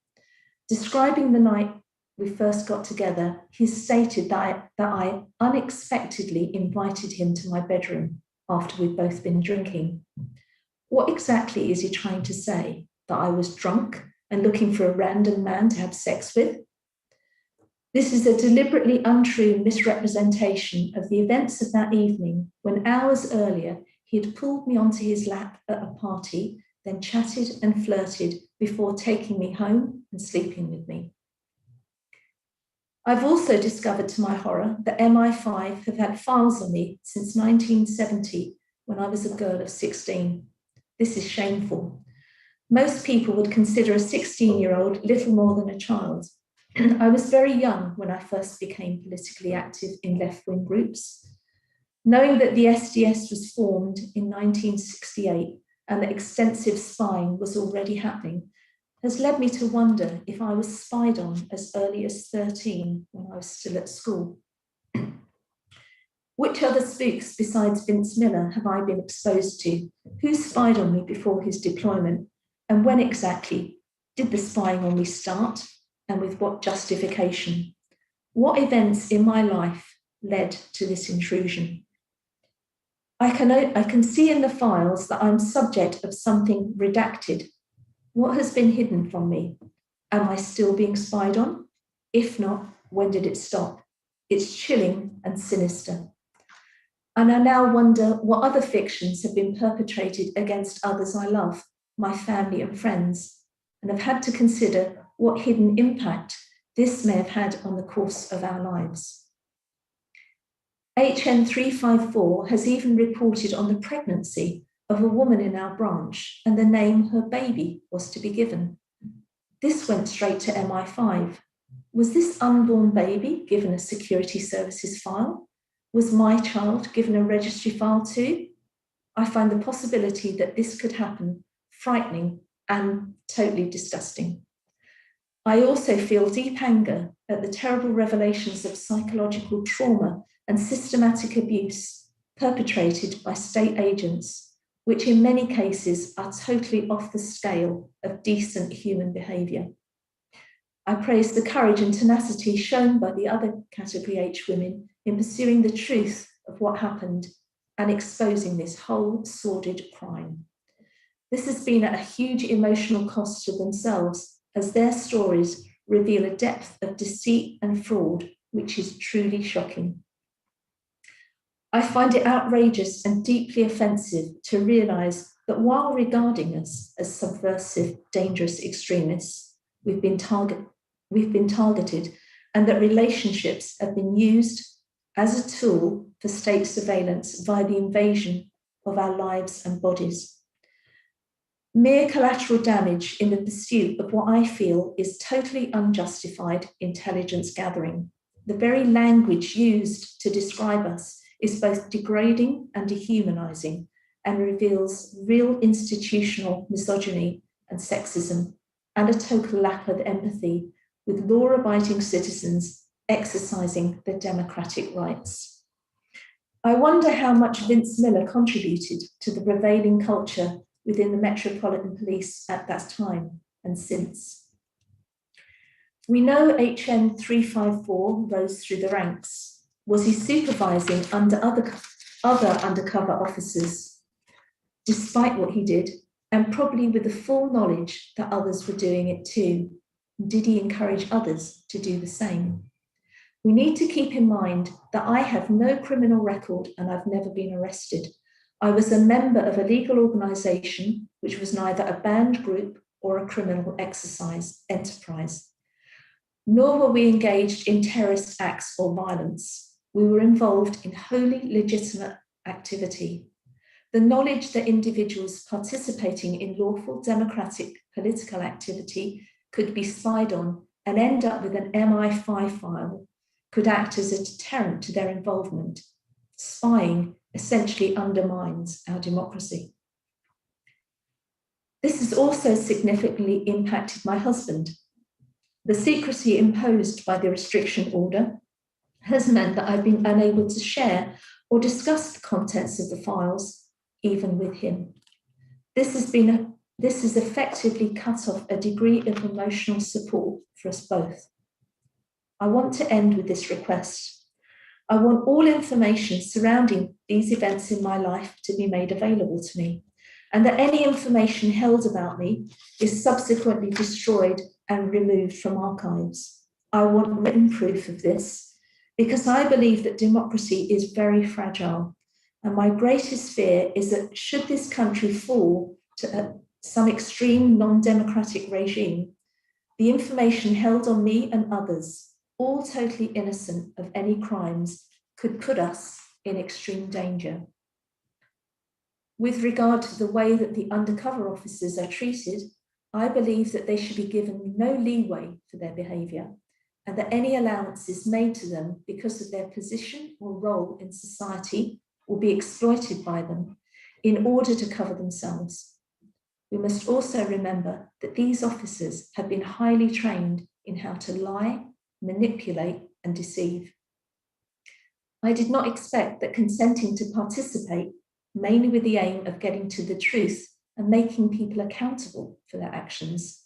S4: Describing the night we first got together, he stated that I unexpectedly invited him to my bedroom after we'd both been drinking. What exactly is he trying to say? That I was drunk and looking for a random man to have sex with? This is a deliberately untrue misrepresentation of the events of that evening when hours earlier he had pulled me onto his lap at a party, then chatted and flirted before taking me home and sleeping with me. I've also discovered to my horror that MI5 have had files on me since 1970 when I was a girl of 16. This is shameful. Most people would consider a 16-year-old little more than a child. I was very young when I first became politically active in left-wing groups. Knowing that the SDS was formed in 1968 and that extensive spying was already happening has led me to wonder if I was spied on as early as 13 when I was still at school. Which other spooks besides Vince Miller have I been exposed to? Who spied on me before his deployment? And when exactly did the spying on me start? And with what justification? What events in my life led to this intrusion? I can see in the files that I'm subject of something redacted. What has been hidden from me? Am I still being spied on? If not, when did it stop? It's chilling and sinister. And I now wonder what other fictions have been perpetrated against others I love, my family and friends, and have had to consider what hidden impact this may have had on the course of our lives. HN 354 has even reported on the pregnancy of a woman in our branch and the name her baby was to be given. This went straight to MI5. Was this unborn baby given a security services file? Was my child given a registry file too? I find the possibility that this could happen frightening and totally disgusting. I also feel deep anger at the terrible revelations of psychological trauma and systematic abuse perpetrated by state agents, which in many cases are totally off the scale of decent human behaviour. I praise the courage and tenacity shown by the other Category H women in pursuing the truth of what happened and exposing this whole sordid crime. This has been at a huge emotional cost to themselves, as their stories reveal a depth of deceit and fraud which is truly shocking. I find it outrageous and deeply offensive to realise that while regarding us as subversive, dangerous extremists, we've been targeted, and that relationships have been used as a tool for state surveillance via the invasion of our lives and bodies. Mere collateral damage in the pursuit of what I feel is totally unjustified intelligence gathering. The very language used to describe us is both degrading and dehumanizing and reveals real institutional misogyny and sexism and a total lack of empathy with law-abiding citizens exercising their democratic rights. I wonder how much Vince Miller contributed to the prevailing culture within the Metropolitan Police at that time and since. We know HM 354 rose through the ranks. Was he supervising under other undercover officers, despite what he did, and probably with the full knowledge that others were doing it too? Did he encourage others to do the same? We need to keep in mind that I have no criminal record and I've never been arrested. I was a member of a legal organisation which was neither a banned group or a criminal enterprise. Nor were we engaged in terrorist acts or violence. We were involved in wholly legitimate activity. The knowledge that individuals participating in lawful democratic political activity could be spied on and end up with an MI5 file could act as a deterrent to their involvement. Spying essentially undermines our democracy. This has also significantly impacted my husband. The secrecy imposed by the restriction order has meant that I've been unable to share or discuss the contents of the files, even with him. This has effectively cut off a degree of emotional support for us both. I want to end with this request. I want all information surrounding these events in my life to be made available to me, and that any information held about me is subsequently destroyed and removed from archives. I want written proof of this because I believe that democracy is very fragile, and my greatest fear is that should this country fall to some extreme non-democratic regime, the information held on me and others, all totally innocent of any crimes, could put us in extreme danger. With regard to the way that the undercover officers are treated, I believe that they should be given no leeway for their behaviour, and that any allowances made to them because of their position or role in society will be exploited by them in order to cover themselves. We must also remember that these officers have been highly trained in how to lie, manipulate, and deceive. I did not expect that consenting to participate, mainly with the aim of getting to the truth and making people accountable for their actions,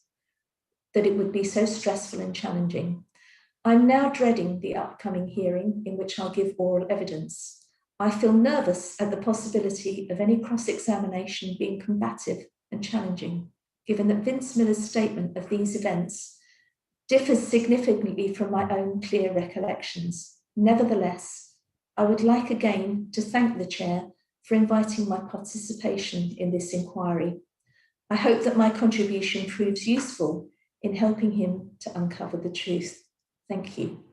S4: that it would be so stressful and challenging. I'm now dreading the upcoming hearing in which I'll give oral evidence. I feel nervous at the possibility of any cross-examination being combative and challenging, given that Vince Miller's statement of these events differs significantly from my own clear recollections. Nevertheless, I would like again to thank the Chair for inviting my participation in this inquiry. I hope that my contribution proves useful in helping him to uncover the truth. Thank you.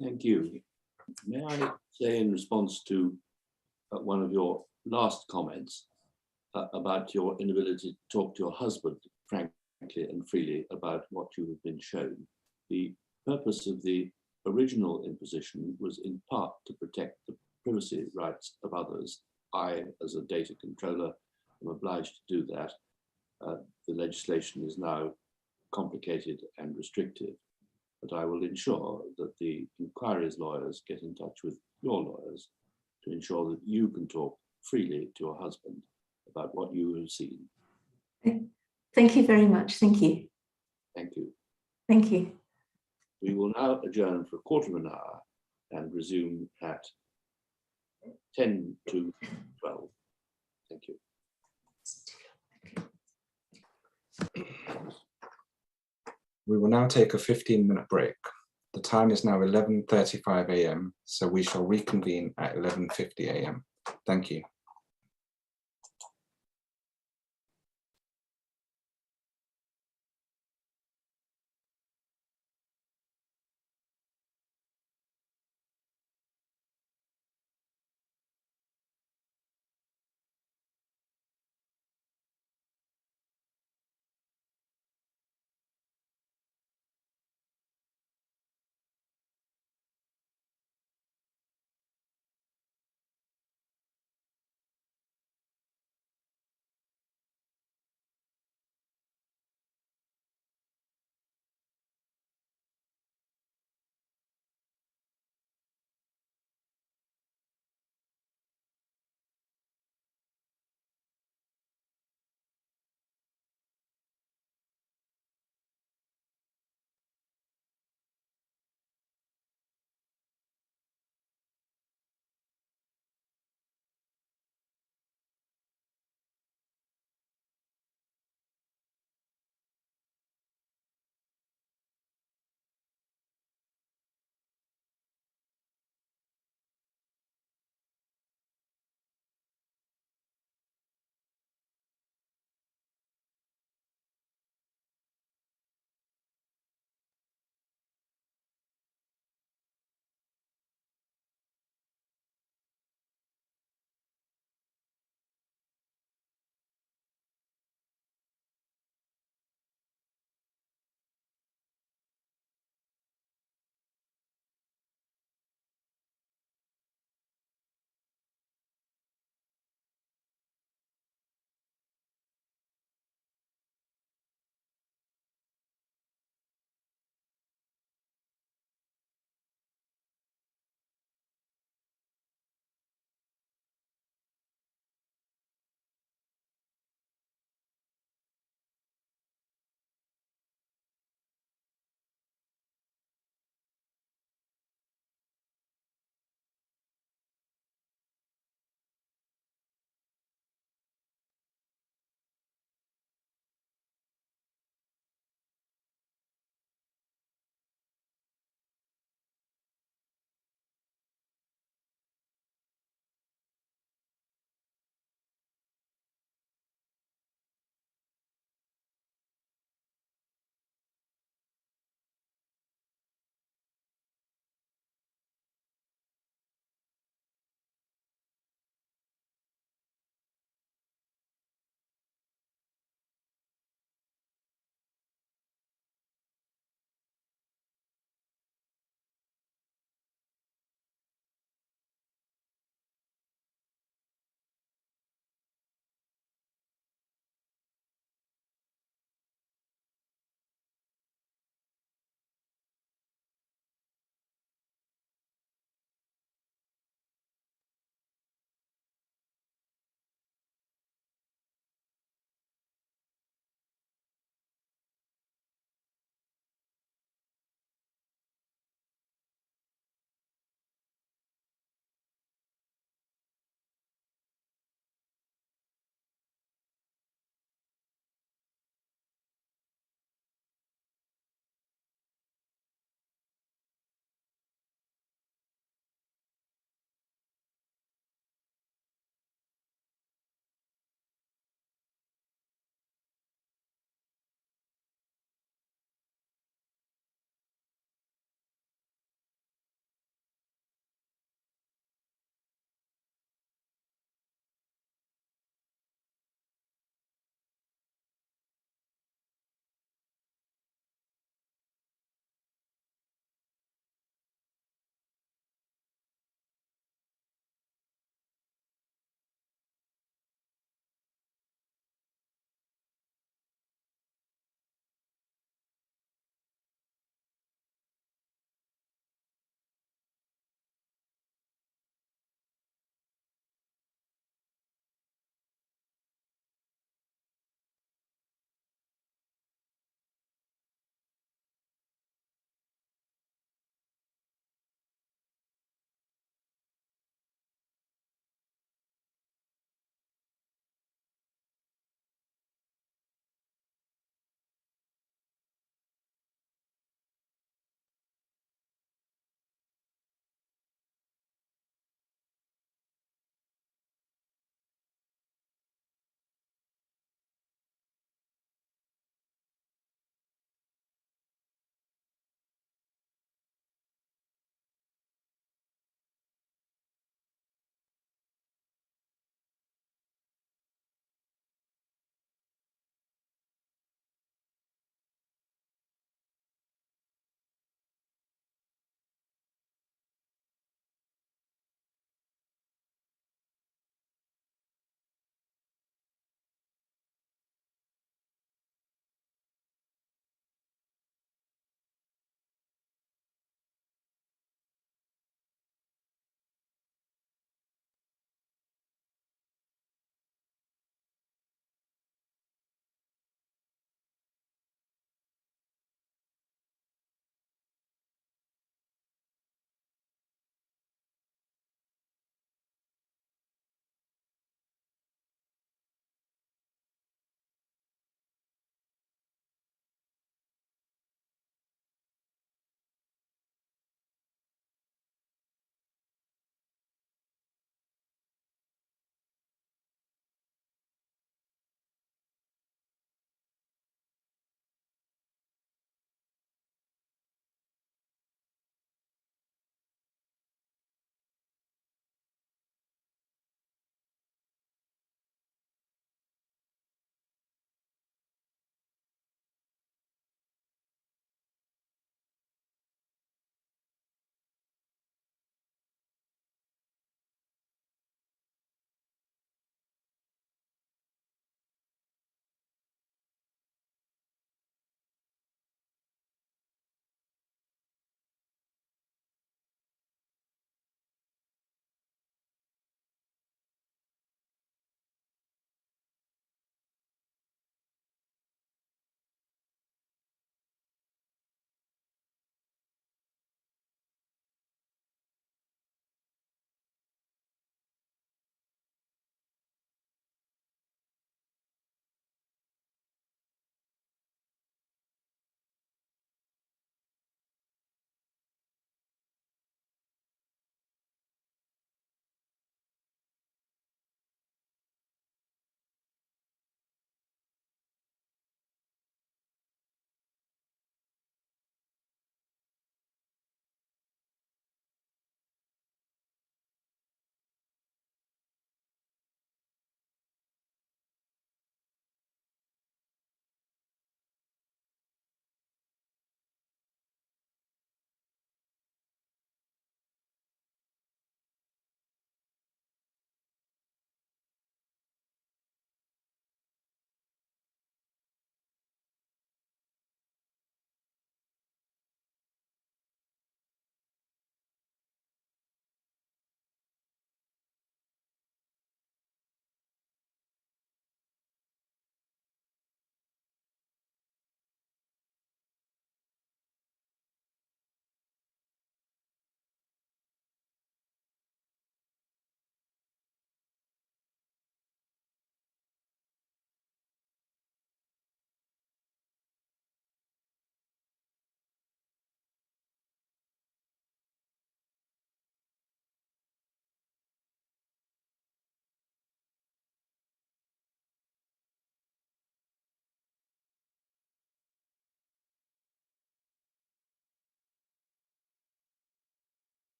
S2: Thank you. May I say in response to one of your last comments about your inability to talk to your husband frankly and freely about what you have been shown. The purpose of the original imposition was in part to protect the privacy rights of others. I, as a data controller, am obliged to do that. The legislation is now complicated and restrictive, but I will ensure that the inquiry's lawyers get in touch with your lawyers to ensure that you can talk freely to your husband about what you have seen.
S4: Thank you very much. Thank you.
S2: Thank you.
S4: Thank you.
S2: We will now adjourn for a quarter of an hour and resume at 10 to 12. Thank you.
S1: We will now take a 15-minute break. The time is now 11:35 a.m., so we shall reconvene at 11:50 a.m. Thank you.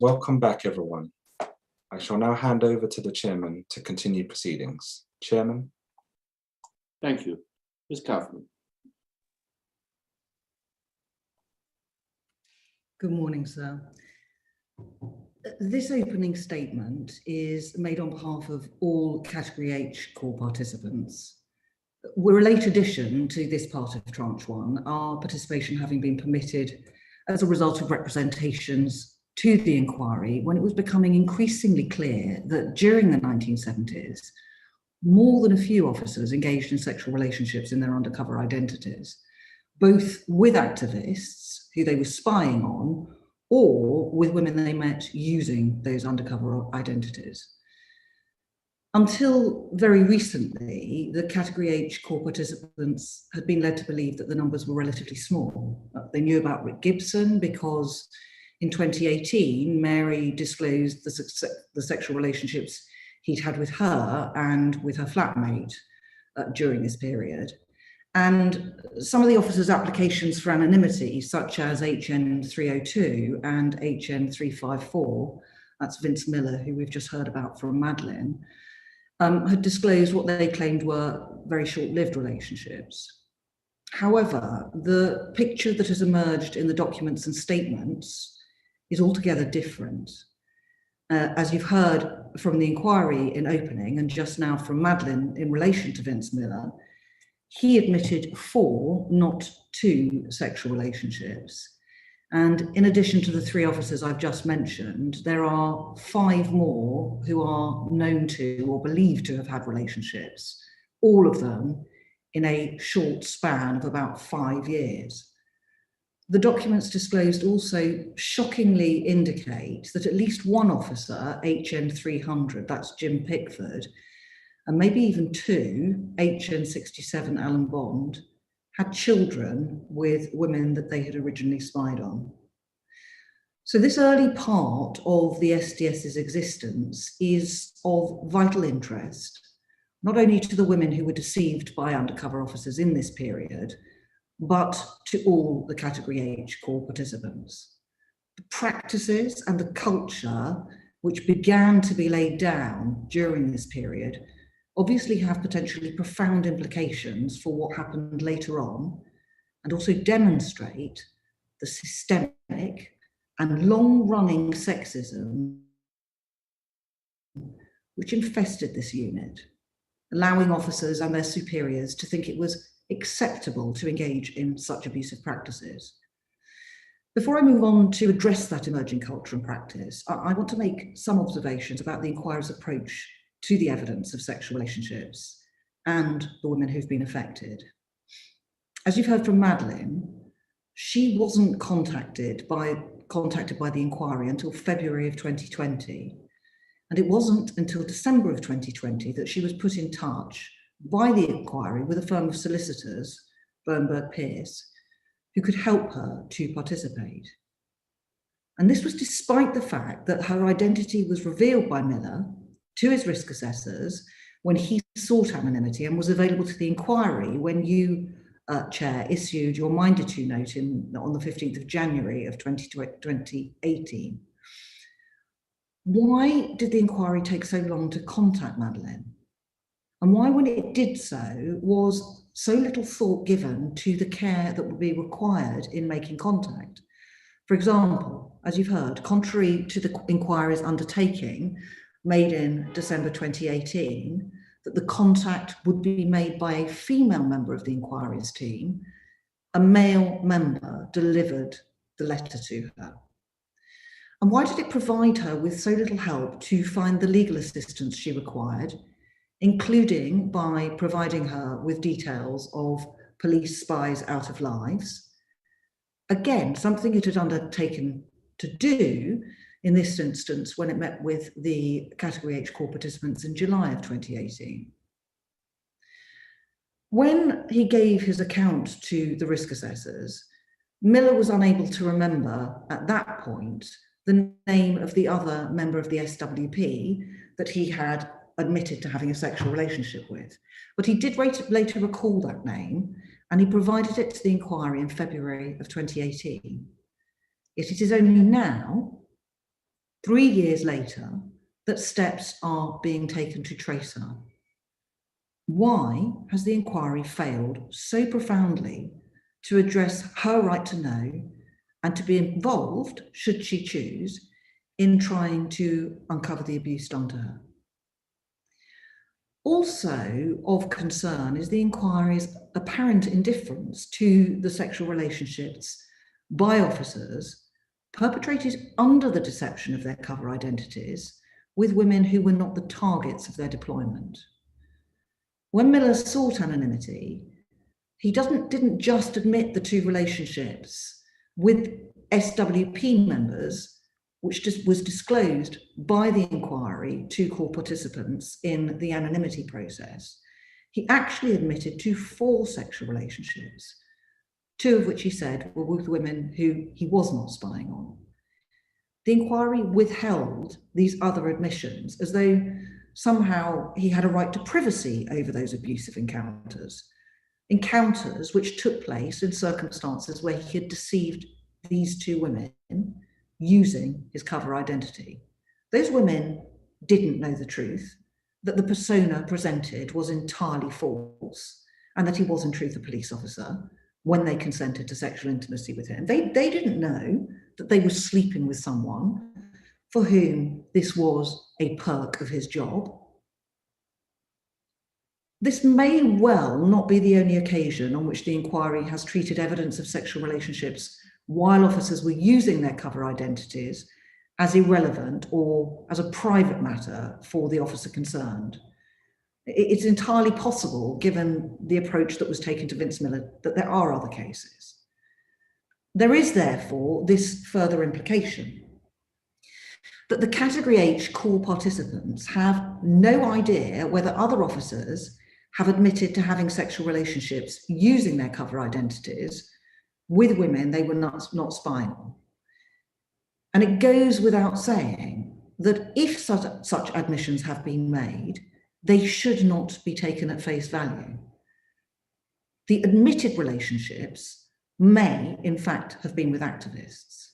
S1: Welcome back, everyone. I shall now hand over to the chairman to continue proceedings. Chairman.
S2: Thank you. Ms. Kaufmann.
S5: Good morning, sir. This opening statement is made on behalf of all Category H core participants. We're a late addition to this part of Tranche 1, our participation having been permitted as a result of representations to the inquiry when it was becoming increasingly clear that during the 1970s, more than a few officers engaged in sexual relationships in their undercover identities, both with activists who they were spying on or with women they met using those undercover identities. Until very recently, the Category H core participants had been led to believe that the numbers were relatively small. They knew about Rick Gibson because in 2018, Mary disclosed the sexual relationships he'd had with her and with her flatmate during this period. And some of the officers' applications for anonymity, such as HN 302 and HN 354, that's Vince Miller, who we've just heard about from Madeleine, had disclosed what they claimed were very short-lived relationships. However, the picture that has emerged in the documents and statements is altogether different. As you've heard from the inquiry in opening and just now from Madeleine in relation to Vince Miller, he admitted 4, not 2 sexual relationships. And in addition to the 3 officers I've just mentioned, there are 5 more who are known to or believed to have had relationships, all of them in a short span of about 5 years. The documents disclosed also shockingly indicate that at least one officer, HN 300, that's Jim Pickford, and maybe even 2, HN 67, Alan Bond, had children with women that they had originally spied on. So this early part of the SDS's existence is of vital interest, not only to the women who were deceived by undercover officers in this period, but to all the Category H core participants. The practices and the culture which began to be laid down during this period obviously have potentially profound implications for what happened later on, and also demonstrate the systemic and long-running sexism which infested this unit, allowing officers and their superiors to think it was acceptable to engage in such abusive practices. Before I move on to address that emerging culture and practice, I want to make some observations about the inquiry's approach to the evidence of sexual relationships and the women who've been affected. As you've heard from Madeleine, she wasn't contacted by the inquiry until February of 2020. And it wasn't until December of 2020 that she was put in touch by the inquiry with a firm of solicitors, Bernberg Pierce, who could help her to participate. And this was despite the fact that her identity was revealed by Miller to his risk assessors when he sought anonymity and was available to the inquiry when you, Chair, issued your minded to note on the 15th of January of 2018. Why did the inquiry take so long to contact Madeleine? And why, when it did so, was so little thought given to the care that would be required in making contact? For example, as you've heard, contrary to the inquiry's undertaking made in December 2018, that the contact would be made by a female member of the inquiry's team, a male member delivered the letter to her. And why did it provide her with so little help to find the legal assistance she required, including by providing her with details of police spies out of lives? Again, something it had undertaken to do in this instance when it met with the Category H core participants in July of 2018. When he gave his account to the risk assessors, Miller was unable to remember at that point the name of the other member of the SWP that he had admitted to having a sexual relationship with. But he did later recall that name, and he provided it to the inquiry in February of 2018. Yet it is only now, 3 years later, that steps are being taken to trace her. Why has the inquiry failed so profoundly to address her right to know and to be involved, should she choose, in trying to uncover the abuse done to her? Also of concern is the inquiry's apparent indifference to the sexual relationships by officers perpetrated under the deception of their cover identities with women who were not the targets of their deployment. When Miller sought anonymity, he didn't just admit the 2 relationships with SWP members, which was disclosed by the inquiry to core participants in the anonymity process. He actually admitted to 4 sexual relationships, 2 of which he said were with women who he was not spying on. The inquiry withheld these other admissions as though somehow he had a right to privacy over those abusive encounters which took place in circumstances where he had deceived these 2 women using his cover identity. Those women didn't know the truth, that the persona presented was entirely false, and that he was in truth a police officer when they consented to sexual intimacy with him. They didn't know that they were sleeping with someone for whom this was a perk of his job. This may well not be the only occasion on which the inquiry has treated evidence of sexual relationships while officers were using their cover identities as irrelevant or as a private matter for the officer concerned. It's entirely possible, given the approach that was taken to Vince Miller, that there are other cases. There is therefore this further implication that the Category H core participants have no idea whether other officers have admitted to having sexual relationships using their cover identities with women they were not spying on. And it goes without saying that if such admissions have been made, they should not be taken at face value. The admitted relationships may, in fact, have been with activists.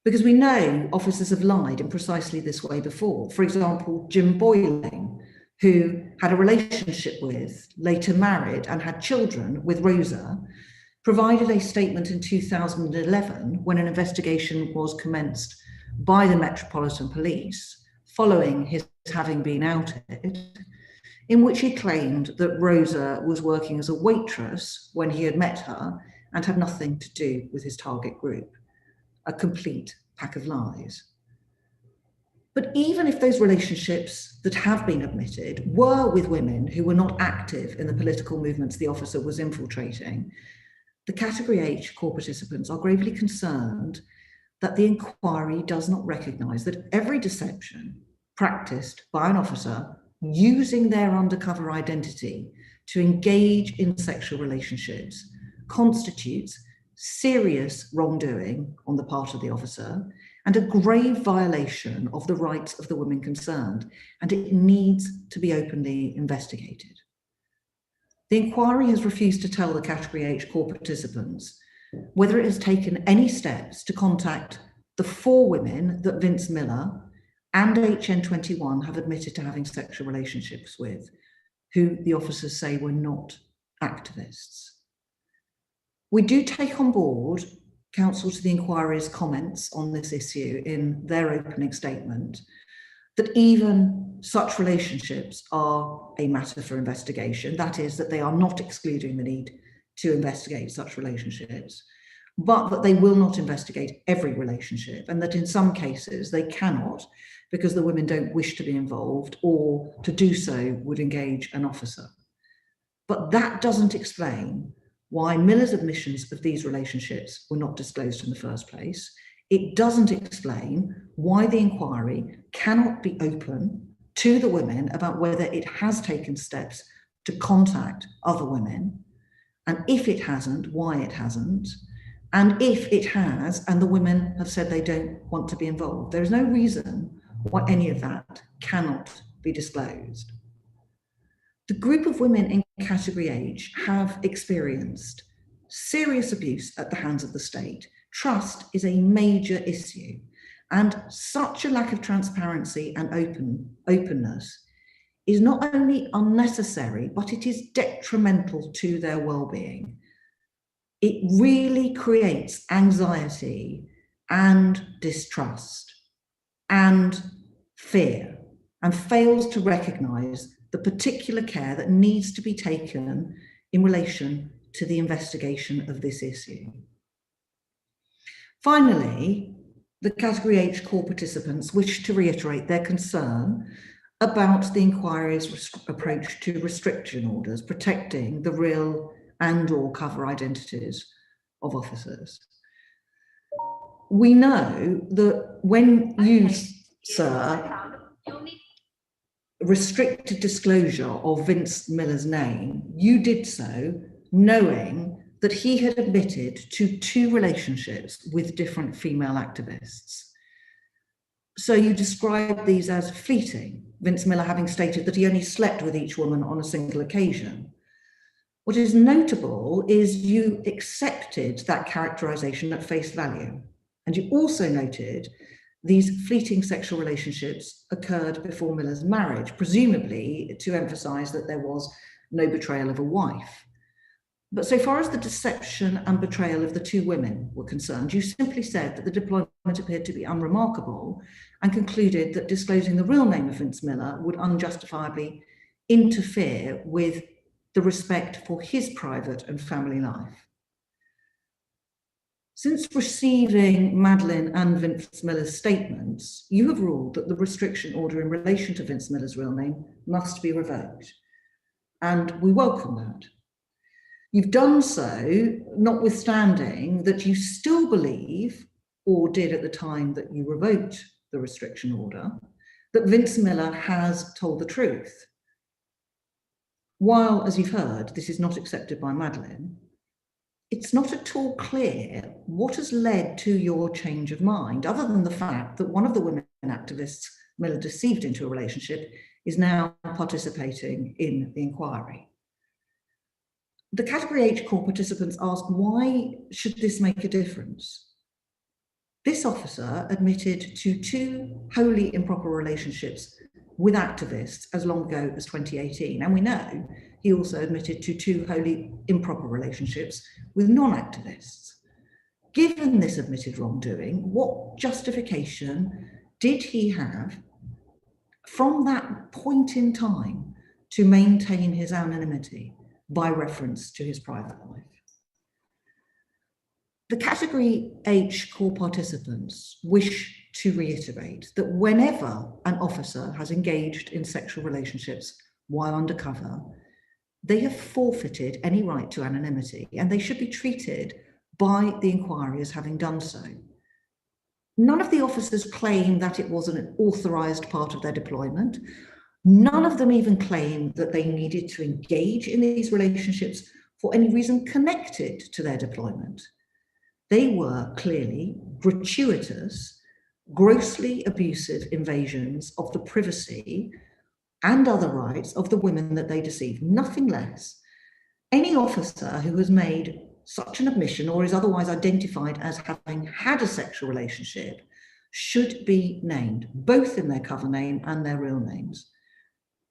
S5: Because we know officers have lied in precisely this way before. For example, Jim Boyling, who had a relationship with, later married and had children with Rosa, provided a statement in 2011 when an investigation was commenced by the Metropolitan Police following his having been outed, in which he claimed that Rosa was working as a waitress when he had met her and had nothing to do with his target group. A complete pack of lies. But even if those relationships that have been admitted were with women who were not active in the political movements the officer was infiltrating, the Category H core participants are gravely concerned that the inquiry does not recognise that every deception practised by an officer using their undercover identity to engage in sexual relationships constitutes serious wrongdoing on the part of the officer and a grave violation of the rights of the women concerned, and it needs to be openly investigated. The inquiry has refused to tell the Category H core participants whether it has taken any steps to contact the 4 women that Vince Miller and HN21 have admitted to having sexual relationships with, who the officers say were not activists. We do take on board counsel to the inquiry's comments on this issue in their opening statement, that even such relationships are a matter for investigation. That is, that they are not excluding the need to investigate such relationships, but that they will not investigate every relationship, and that in some cases they cannot because the women don't wish to be involved, or to do so would engage an officer. But that doesn't explain why Miller's admissions of these relationships were not disclosed in the first place. It doesn't explain why the inquiry cannot be open to the women about whether it has taken steps to contact other women, and if it hasn't, why it hasn't, and if it has, and the women have said they don't want to be involved. There is no reason why any of that cannot be disclosed. The group of women in Category H have experienced serious abuse at the hands of the state, trust is a major issue, and such a lack of transparency and openness is not only unnecessary, but it is detrimental to their well-being. It really creates anxiety and distrust and fear, and fails to recognise the particular care that needs to be taken in relation to the investigation of this issue. Finally, the Category H core participants wish to reiterate their concern about the inquiry's approach to restriction orders, protecting the real and/or cover identities of officers. We know that when you, sir, restricted disclosure of Vince Miller's name, you did so knowing that he had admitted to 2 relationships with different female activists. So you described these as fleeting, Vince Miller having stated that he only slept with each woman on a single occasion. What is notable is you accepted that characterization at face value. And you also noted these fleeting sexual relationships occurred before Miller's marriage, presumably to emphasize that there was no betrayal of a wife. But so far as the deception and betrayal of the 2 women were concerned, you simply said that the deployment appeared to be unremarkable and concluded that disclosing the real name of Vince Miller would unjustifiably interfere with the respect for his private and family life. Since receiving Madeleine and Vince Miller's statements, you have ruled that the restriction order in relation to Vince Miller's real name must be revoked, and we welcome that. You've done so notwithstanding that you still believe, or did at the time that you revoked the restriction order, that Vince Miller has told the truth. While, as you've heard, this is not accepted by Madeleine, it's not at all clear what has led to your change of mind, other than the fact that one of the women activists Miller deceived into a relationship is now participating in the inquiry. The Category H core participants ask, why should this make a difference? This officer admitted to 2 wholly improper relationships with activists as long ago as 2018. And we know he also admitted to 2 wholly improper relationships with non-activists. Given this admitted wrongdoing, what justification did he have from that point in time to maintain his anonymity by reference to his private life? The Category H core participants wish to reiterate that whenever an officer has engaged in sexual relationships while undercover, they have forfeited any right to anonymity, and they should be treated by the inquiry as having done so. None of the officers claim that it was an authorized part of their deployment. None of them even claim that they needed to engage in these relationships for any reason connected to their deployment. They were clearly gratuitous, grossly abusive invasions of the privacy and other rights of the women that they deceived, nothing less. Any officer who has made such an admission or is otherwise identified as having had a sexual relationship should be named, both in their cover name and their real names.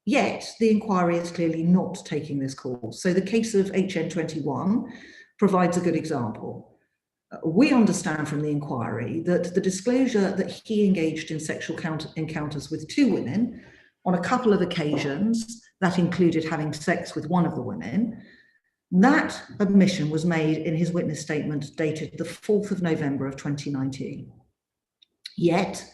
S5: Yet the inquiry is clearly not taking this course. So the case of HN21 provides a good example. We understand from the inquiry that the disclosure that he engaged in sexual encounters with 2 women on a couple of occasions that included having sex with one of the women, that admission was made in his witness statement dated the 4th of November of 2019. Yet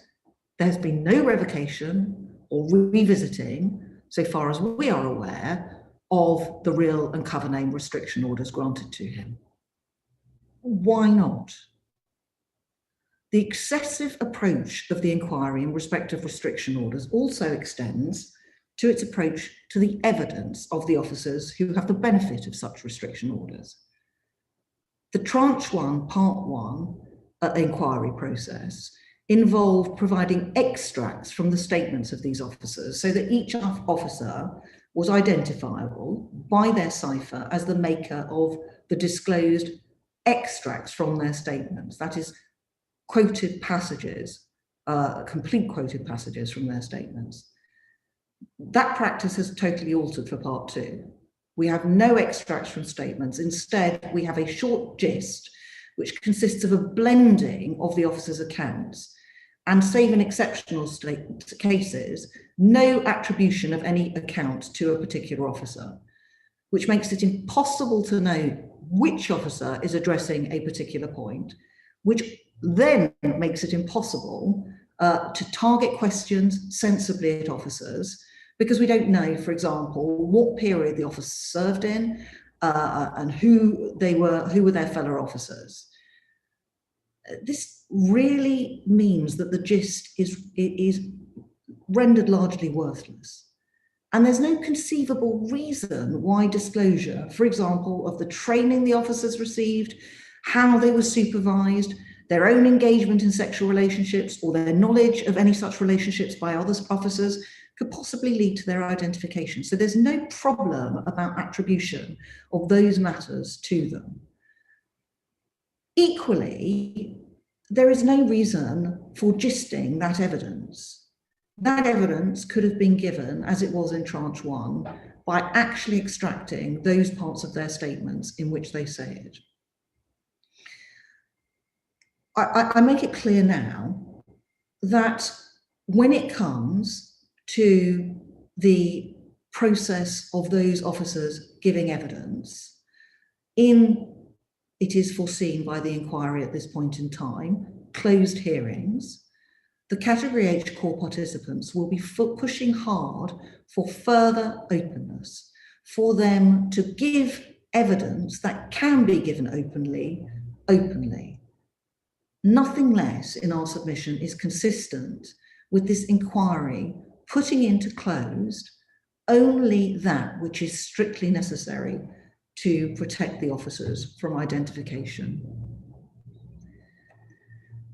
S5: there's been no revocation or revisiting, so far as we are aware, of the real and cover name restriction orders granted to him. Why not? The excessive approach of the inquiry in respect of restriction orders also extends to its approach to the evidence of the officers who have the benefit of such restriction orders. The Tranche 1, Part 1 inquiry process involved providing extracts from the statements of these officers so that each officer was identifiable by their cipher as the maker of the disclosed extracts from their statements, that is, quoted passages, complete quoted passages from their statements. That practice has totally altered for part 2. We have no extracts from statements. Instead, we have a short gist, which consists of a blending of the officer's accounts, and save in exceptional cases, no attribution of any account to a particular officer, which makes it impossible to know which officer is addressing a particular point, which then makes it impossible to target questions sensibly at officers, because we don't know, for example, what period the officer served in and who were their fellow officers. This really means that the gist is rendered largely worthless. And there's no conceivable reason why disclosure, for example, of the training the officers received, how they were supervised, their own engagement in sexual relationships, or their knowledge of any such relationships by other officers, could possibly lead to their identification. So there's no problem about attribution of those matters to them. Equally, there is no reason for gisting that evidence. That evidence could have been given, as it was in Tranche 1, by actually extracting those parts of their statements in which they say it. I make it clear now that when it comes to the process of those officers giving evidence, it is foreseen by the inquiry at this point in time, closed hearings, the Category H core participants will be pushing hard for further openness, for them to give evidence that can be given openly. Nothing less in our submission is consistent with this inquiry putting into closed only that which is strictly necessary to protect the officers from identification.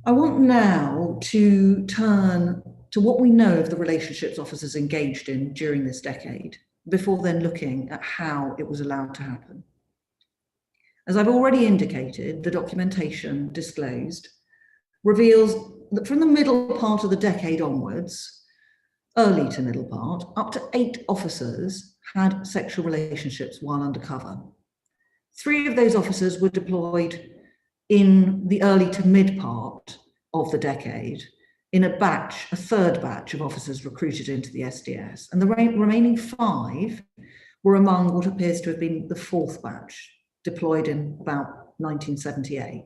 S5: I want now to turn to what we know of the relationships officers engaged in during this decade, before then looking at how it was allowed to happen. As I've already indicated, the documentation disclosed reveals that from the middle part of the decade onwards, early to middle part, up to 8 officers had sexual relationships while undercover. 3 of those officers were deployed in the early to mid part of the decade in a third batch of officers recruited into the SDS. And the remaining 5 were among what appears to have been the 4th batch, deployed in about 1978.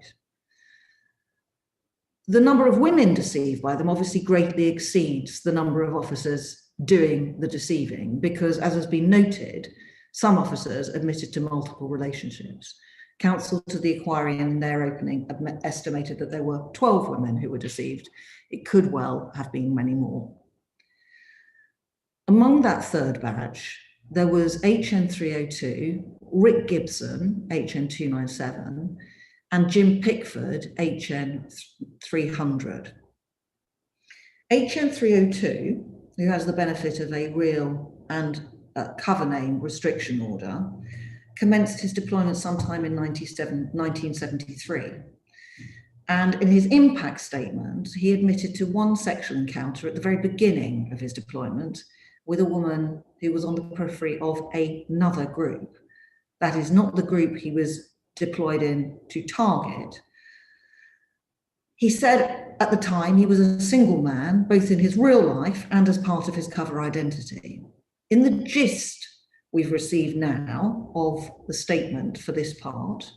S5: The number of women deceived by them obviously greatly exceeds the number of officers doing the deceiving, because, as has been noted, some officers admitted to multiple relationships. Counsel to the inquiry in their opening estimated that there were 12 women who were deceived. It could well have been many more. Among that third batch, there was HN 302, Rick Gibson, HN 297, and Jim Pickford, HN 300. HN 302, who has the benefit of a real and cover name restriction order, commenced his deployment sometime in 1973. And in his impact statement, he admitted to one sexual encounter at the very beginning of his deployment with a woman who was on the periphery of another group. That is not the group he was deployed in to target. He said at the time he was a single man, both in his real life and as part of his cover identity. In the gist we've received now of the statement for this part,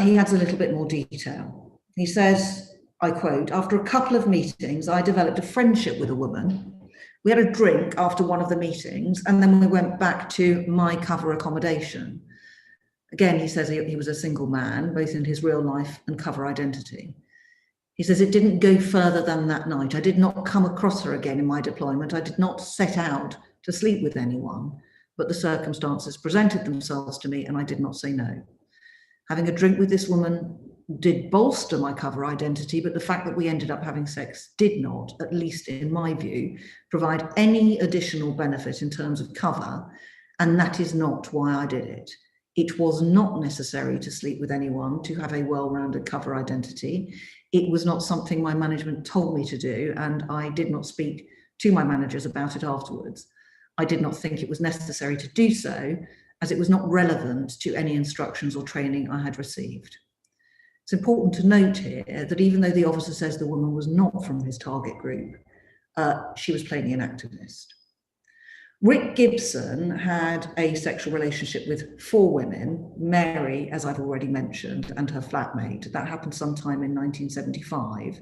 S5: he adds a little bit more detail. He says, I quote, "After a couple of meetings, I developed a friendship with a woman. We had a drink after one of the meetings, and then we went back to my cover accommodation." Again, he says he was a single man, both in his real life and cover identity. He says, "It didn't go further than that night. I did not come across her again in my deployment. I did not set out to sleep with anyone, but the circumstances presented themselves to me and I did not say no. Having a drink with this woman did bolster my cover identity, but the fact that we ended up having sex did not, at least in my view, provide any additional benefit in terms of cover, and that is not why I did it. It was not necessary to sleep with anyone to have a well-rounded cover identity. It was not something my management told me to do, and I did not speak to my managers about it afterwards. I did not think it was necessary to do so, as it was not relevant to any instructions or training I had received. It's important to note here that even though the officer says the woman was not from his target group, she was plainly an activist. Rick Gibson had a sexual relationship with 4 women, Mary, as I've already mentioned, and her flatmate. That happened sometime in 1975.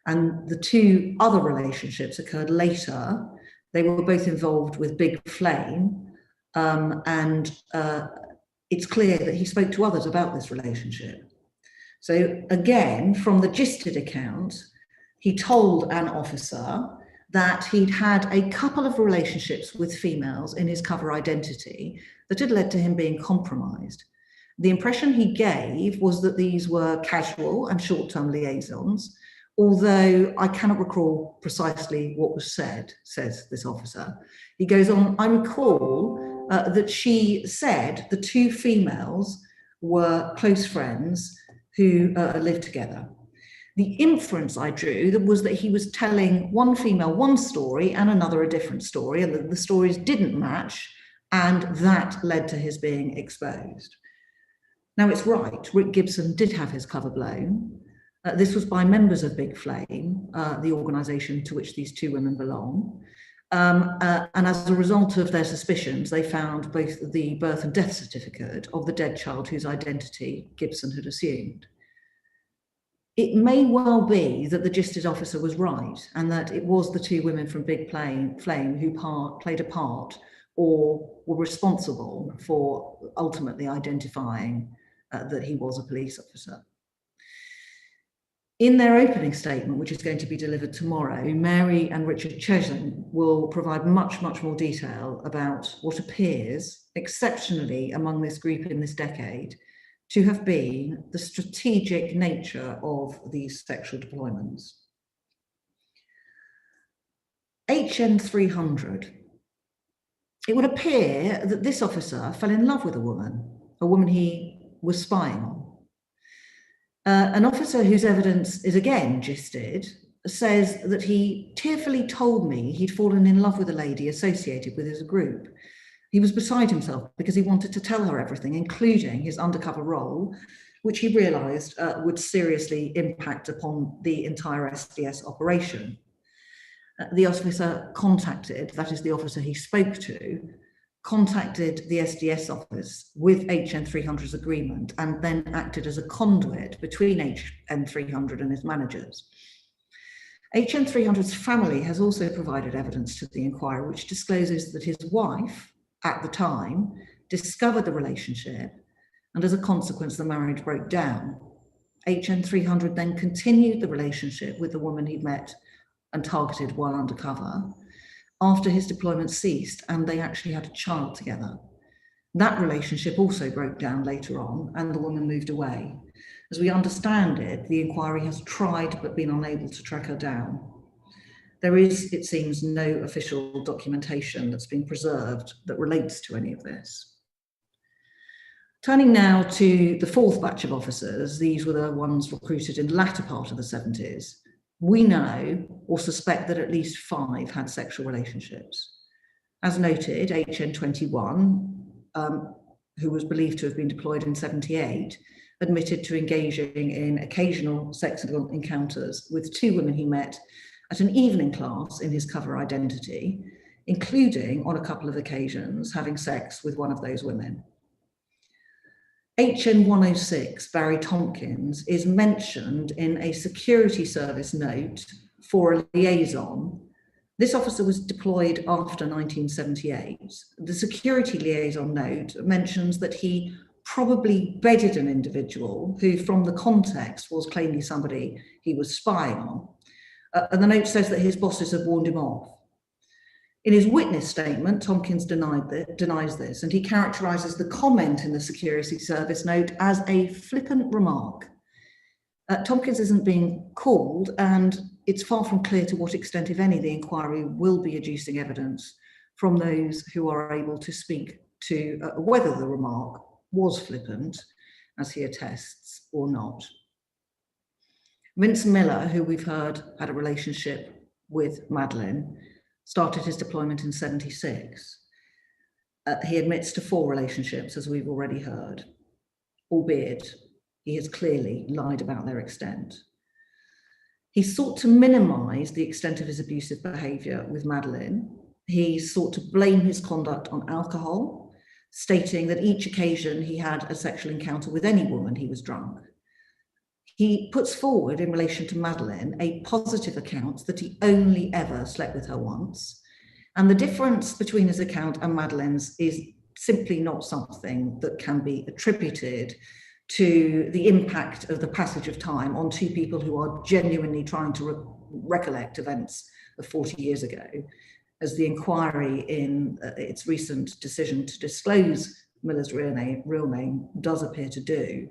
S5: And the 2 other relationships occurred later. They were both involved with Big Flame, and it's clear that he spoke to others about this relationship. So again, from the gisted account, he told an officer that he'd had a couple of relationships with females in his cover identity that had led to him being compromised. The impression he gave was that these were casual and short-term liaisons, although I cannot recall precisely what was said, says this officer. He goes on, I recall that she said the 2 females were close friends who lived together. The inference I drew was that he was telling one female one story and another a different story, and that the stories didn't match, and that led to his being exposed. Now, it's right, Rick Gibson did have his cover blown. This was by members of Big Flame, the organisation to which these 2 women belong. And as a result of their suspicions, they found both the birth and death certificate of the dead child whose identity Gibson had assumed. It may well be that the gisted officer was right, and that it was the 2 women from Big Flame who played a part or were responsible for ultimately identifying that he was a police officer. In their opening statement, which is going to be delivered tomorrow, Mary and Richard Chesham will provide much, much more detail about what appears exceptionally among this group in this decade to have been the strategic nature of these sexual deployments. HN 300. It would appear that this officer fell in love with a woman he was spying on. An officer whose evidence is again gisted says that he tearfully told me he'd fallen in love with a lady associated with his group. He was beside himself because he wanted to tell her everything, including his undercover role, which he realised would seriously impact upon the entire SDS operation. The officer contacted, that is the officer he spoke to, contacted the SDS office with HN 300's agreement and then acted as a conduit between HN 300 and his managers. HN 300's family has also provided evidence to the inquiry which discloses that his wife, at the time, discovered the relationship, and as a consequence the marriage broke down. HN 300 then continued the relationship with the woman he'd met and targeted while undercover after his deployment ceased, and they actually had a child together. That relationship also broke down later on, and the woman moved away. As we understand it, the inquiry has tried but been unable to track her down. There is, it seems, no official documentation that's been preserved that relates to any of this. Turning now to the 4th batch of officers, these were the ones recruited in the latter part of the 70s. We know or suspect that at least 5 had sexual relationships. As noted, HN 21, who was believed to have been deployed in 78, admitted to engaging in occasional sexual encounters with 2 women he met at an evening class in his cover identity, including on a couple of occasions having sex with one of those women. HN 106, Barry Tompkins, is mentioned in a security service note for a liaison. This officer was deployed after 1978. The security liaison note mentions that he probably bedded an individual who, from the context, was plainly somebody he was spying on. And the note says that his bosses had warned him off. In his witness statement, Tompkins denies this, and he characterises the comment in the security service note as a flippant remark. Tompkins isn't being called, and it's far from clear to what extent, if any, the inquiry will be adducing evidence from those who are able to speak to whether the remark was flippant, as he attests, or not. Vince Miller, who we've heard had a relationship with Madeleine, started his deployment in '76. He admits to 4 relationships, as we've already heard, albeit he has clearly lied about their extent. He sought to minimize the extent of his abusive behavior with Madeleine. He sought to blame his conduct on alcohol, stating that each occasion he had a sexual encounter with any woman, he was drunk. He puts forward, in relation to Madeleine, a positive account that he only ever slept with her once. And the difference between his account and Madeleine's is simply not something that can be attributed to the impact of the passage of time on 2 people who are genuinely trying to recollect events of 40 years ago, as the inquiry in its recent decision to disclose Miller's real name does appear to do.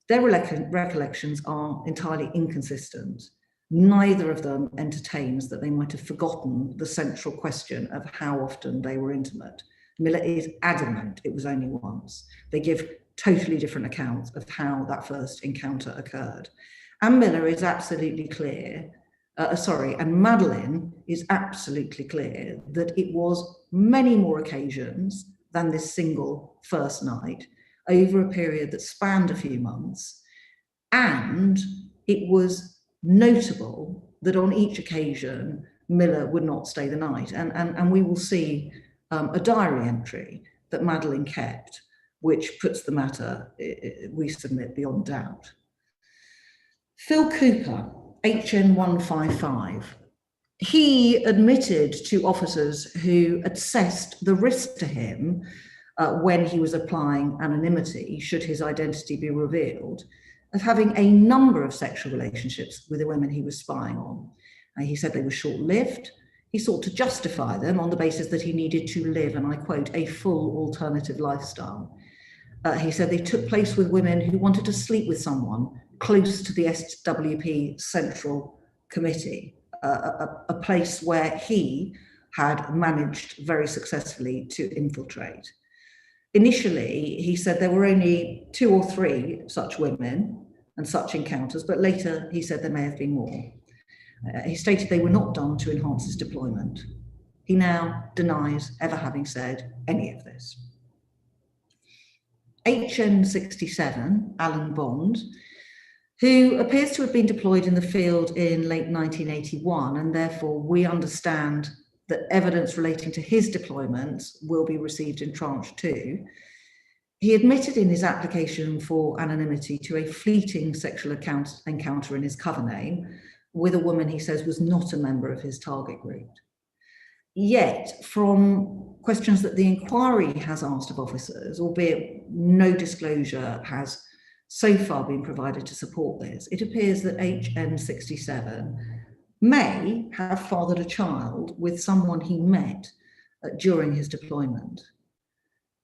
S5: Their recollections are entirely inconsistent. Neither of them entertains that they might have forgotten the central question of how often they were intimate. Miller is adamant it was only once. They give totally different accounts of how that first encounter occurred. And Miller is absolutely clear, and Madeleine is absolutely clear that it was many more occasions than this single first night over a period that spanned a few months. And it was notable that on each occasion, Miller would not stay the night. And we will see a diary entry that Madeleine kept, which puts the matter, we submit, beyond doubt. Phil Cooper, HN 155. He admitted to officers who assessed the risk to him when he was applying anonymity, should his identity be revealed, of having a number of sexual relationships with the women he was spying on. He said they were short-lived. He sought to justify them on the basis that he needed to live, and I quote, a full alternative lifestyle. He said they took place with women who wanted to sleep with someone close to the SWP Central Committee, a place where he had managed very successfully to infiltrate. Initially, he said there were only 2 or 3 such women and such encounters, but later he said there may have been more. He stated they were not done to enhance his deployment. He now denies ever having said any of this. HN 67, Alan Bond, who appears to have been deployed in the field in late 1981, and therefore we understand that evidence relating to his deployments will be received in Tranche 2. He admitted in his application for anonymity to a fleeting sexual encounter in his cover name with a woman he says was not a member of his target group. Yet, from questions that the inquiry has asked of officers, albeit no disclosure has so far been provided to support this, it appears that HN 67 may have fathered a child with someone he met during his deployment.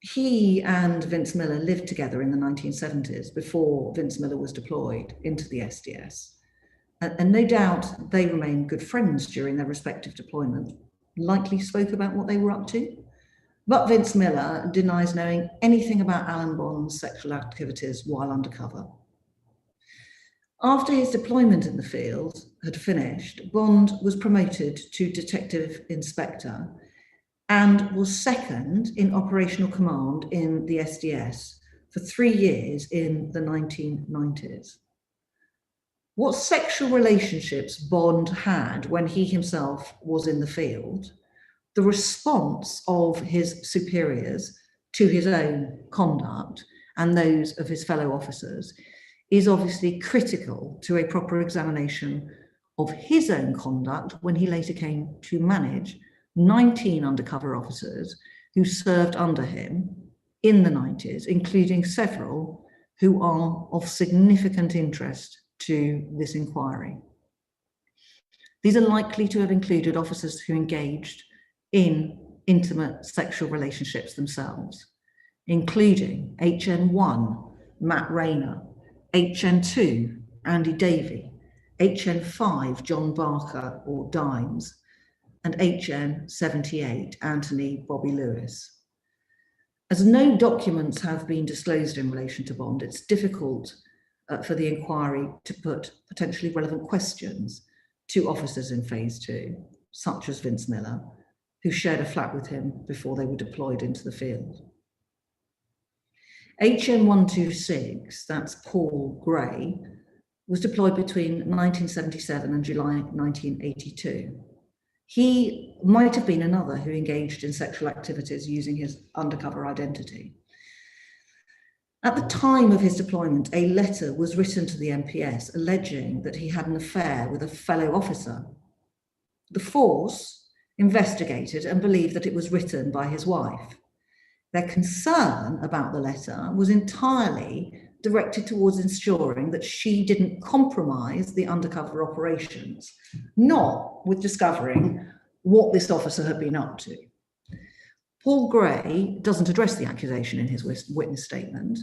S5: He and Vince Miller lived together in the 1970s before Vince Miller was deployed into the SDS. And no doubt they remained good friends during their respective deployment, likely spoke about what they were up to. But Vince Miller denies knowing anything about Alan Bond's sexual activities while undercover. After his deployment in the field had finished, Bond was promoted to Detective Inspector and was second in operational command in the SDS for 3 years in the 1990s. What sexual relationships Bond had when he himself was in the field, the response of his superiors to his own conduct and those of his fellow officers is obviously critical to a proper examination of his own conduct when he later came to manage 19 undercover officers who served under him in the 90s, including several who are of significant interest to this inquiry. These are likely to have included officers who engaged in intimate sexual relationships themselves, including HN1, Matt Rayner, HN2, Andy Davey, HN5, John Barker or Dimes, and HN78, Anthony Bobby Lewis. As no documents have been disclosed in relation to Bond, it's difficult for the inquiry to put potentially relevant questions to officers in phase 2, such as Vince Miller, who shared a flat with him before they were deployed into the field. HM 126, that's Paul Gray, was deployed between 1977 and July 1982. He might have been another who engaged in sexual activities using his undercover identity. At the time of his deployment, a letter was written to the MPS alleging that he had an affair with a fellow officer. The force investigated and believed that it was written by his wife. Their concern about the letter was entirely directed towards ensuring that she didn't compromise the undercover operations, not with discovering what this officer had been up to. Paul Gray doesn't address the accusation in his witness statement,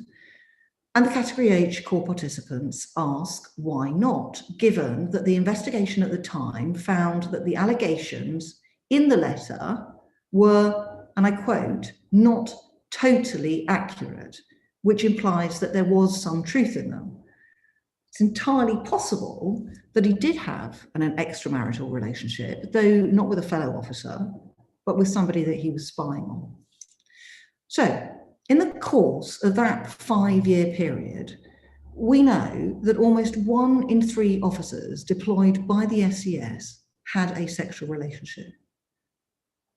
S5: and the Category H core participants ask why not, given that the investigation at the time found that the allegations in the letter were, and I quote, not totally accurate, which implies that there was some truth in them. It's entirely possible that he did have an extramarital relationship, though not with a fellow officer, but with somebody that he was spying on. So, in the course of that 5-year period, we know that almost 1 in 3 officers deployed by the SES had a sexual relationship.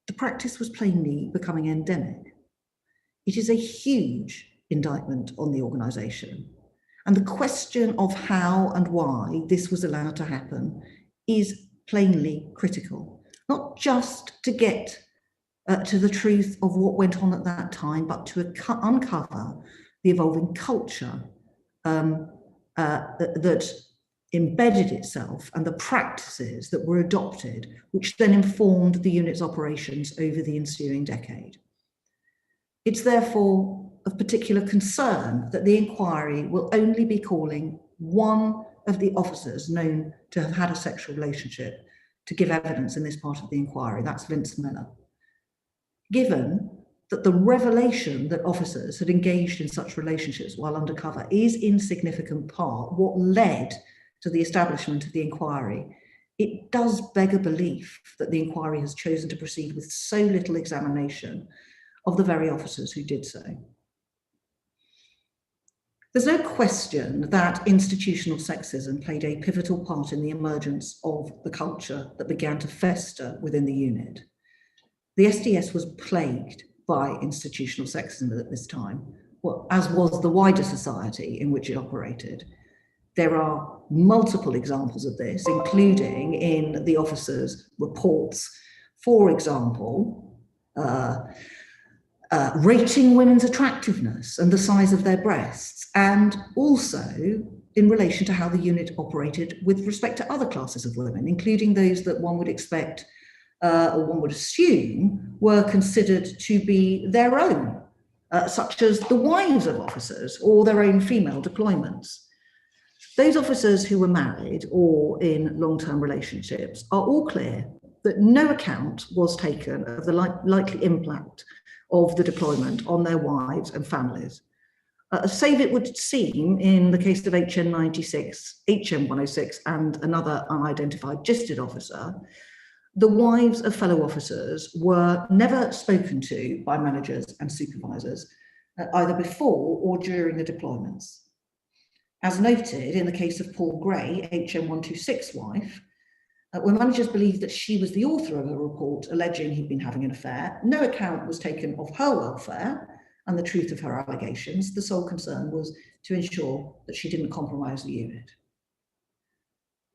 S5: The practice was plainly becoming endemic. It is a huge indictment on the organisation. And the question of how and why this was allowed to happen is plainly critical, not just to get to the truth of what went on at that time, but to uncover the evolving culture that embedded itself and the practices that were adopted, which then informed the unit's operations over the ensuing decade. It's therefore of particular concern that the inquiry will only be calling one of the officers known to have had a sexual relationship to give evidence in this part of the inquiry. That's Vince Miller. Given that the revelation that officers had engaged in such relationships while undercover is in significant part what led to the establishment of the inquiry, it does beg a belief that the inquiry has chosen to proceed with so little examination of the very officers who did so. There's no question that institutional sexism played a pivotal part in the emergence of the culture that began to fester within the unit. The SDS was plagued by institutional sexism at this time, as was the wider society in which it operated. There are multiple examples of this, including in the officers' reports. For example, rating women's attractiveness and the size of their breasts, and also in relation to how the unit operated with respect to other classes of women, including those that one would expect or one would assume were considered to be their own, such as the wives of officers or their own female deployments. Those officers who were married or in long-term relationships are all clear that no account was taken of the likely impact of the deployment on their wives and families. Save it would seem in the case of HM 106 and another unidentified gisted officer, the wives of fellow officers were never spoken to by managers and supervisors, either before or during the deployments. As noted in the case of Paul Gray, HM 126 wife, when managers believed that she was the author of a report alleging he'd been having an affair, no account was taken of her welfare and the truth of her allegations. The sole concern was to ensure that she didn't compromise the unit.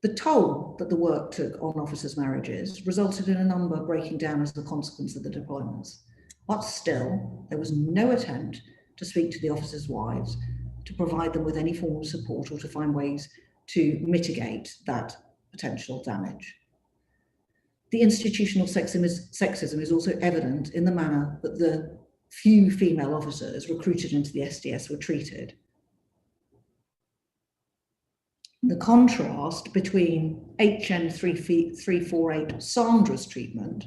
S5: The toll that the work took on officers' marriages resulted in a number breaking down as a consequence of the deployments. But still, there was no attempt to speak to the officers' wives, to provide them with any form of support or to find ways to mitigate that potential damage. The institutional sexism is also evident in the manner that the few female officers recruited into the SDS were treated. The contrast between HN 348 Sandra's treatment,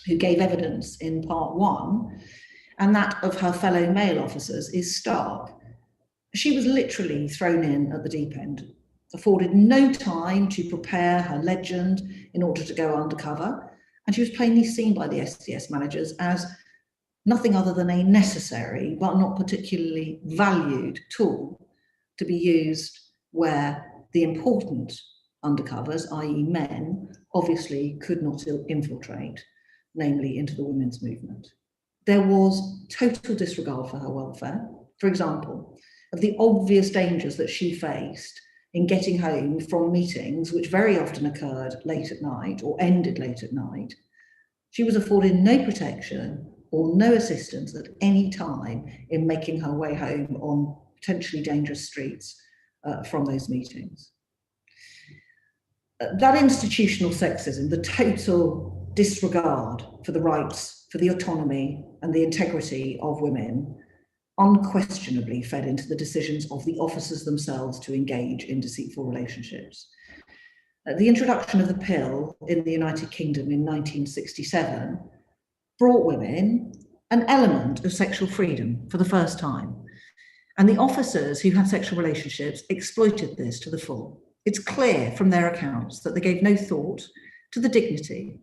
S5: who gave evidence in part 1, and that of her fellow male officers is stark. She was literally thrown in at the deep end, afforded no time to prepare her legend in order to go undercover, and she was plainly seen by the SDS managers as nothing other than a necessary but not particularly valued tool to be used where the important undercovers, i.e. men, obviously could not infiltrate, namely into the women's movement. There was total disregard for her welfare. For example, of the obvious dangers that she faced in getting home from meetings, which very often occurred late at night or ended late at night, she was afforded no protection or no assistance at any time in making her way home on potentially dangerous streets from those meetings. That institutional sexism, the total disregard for the rights, for the autonomy and the integrity of women, unquestionably fed into the decisions of the officers themselves to engage in deceitful relationships. The introduction of the pill in the United Kingdom in 1967 brought women an element of sexual freedom for the first time. And the officers who had sexual relationships exploited this to the full. It's clear from their accounts that they gave no thought to the dignity,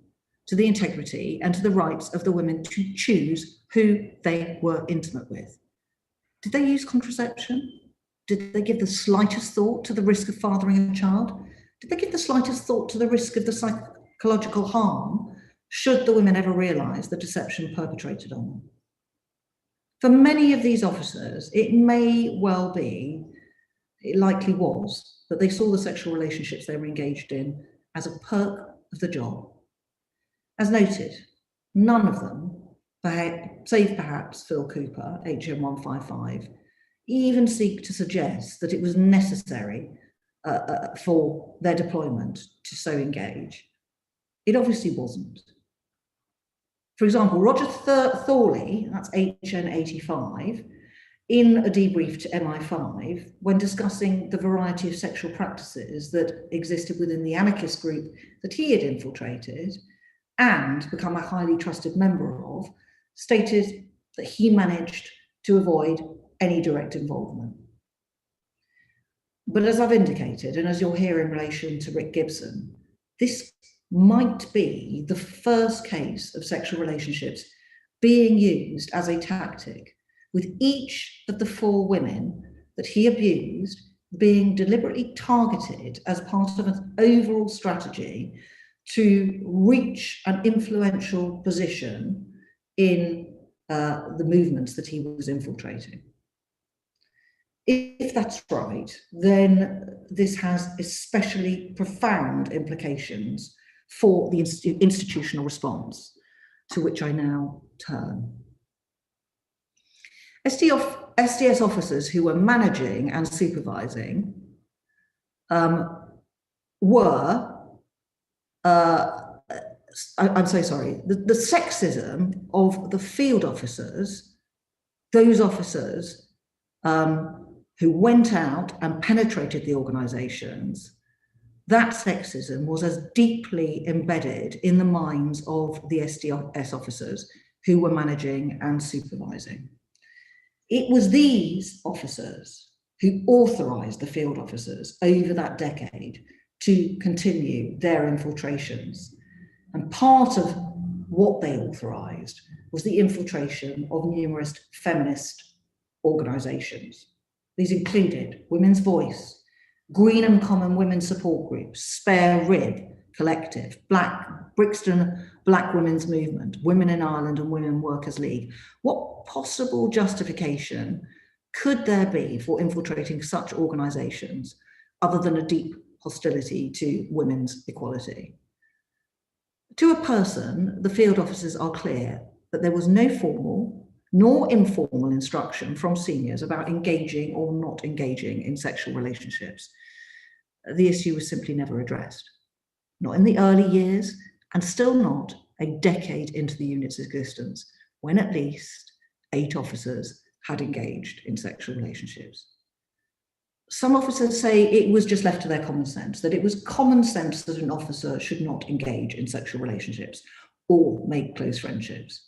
S5: to the integrity, and to the rights of the women to choose who they were intimate with. Did they use contraception? Did they give the slightest thought to the risk of fathering a child? Did they give the slightest thought to the risk of the psychological harm should the women ever realise the deception perpetrated on them? For many of these officers, it may well be, it likely was, that they saw the sexual relationships they were engaged in as a perk of the job. As noted, none of them, save perhaps Phil Cooper, HM 155, even seek to suggest that it was necessary for their deployment to so engage. It obviously wasn't. For example, Roger Thorley, that's HN 85, in a debrief to MI5, when discussing the variety of sexual practices that existed within the anarchist group that he had infiltrated and become a highly trusted member of, stated that he managed to avoid any direct involvement. But as I've indicated, and as you'll hear in relation to Rick Gibson, this might be the first case of sexual relationships being used as a tactic, with each of the 4 women that he abused being deliberately targeted as part of an overall strategy to reach an influential position in the movements that he was infiltrating. If that's right, then this has especially profound implications for the institutional response, to which I now turn. SDS officers who were managing and supervising were, I'm so sorry, the sexism of the field officers, those officers who went out and penetrated the organizations, that sexism was as deeply embedded in the minds of the SDS officers who were managing and supervising. It was these officers who authorized the field officers over that decade to continue their infiltrations. And part of what they authorized was the infiltration of numerous feminist organizations. These included Women's Voice, Green and Common Women's Support Groups, Spare Rib Collective, Brixton Black Women's Movement, Women in Ireland and Women Workers League. What possible justification could there be for infiltrating such organizations other than a deep hostility to women's equality? To a person, the field officers are clear that there was no formal nor informal instruction from seniors about engaging or not engaging in sexual relationships. The issue was simply never addressed, not in the early years, and still not a decade into the unit's existence, when at least 8 officers had engaged in sexual relationships. Some officers say it was just left to their common sense, that it was common sense that an officer should not engage in sexual relationships or make close friendships.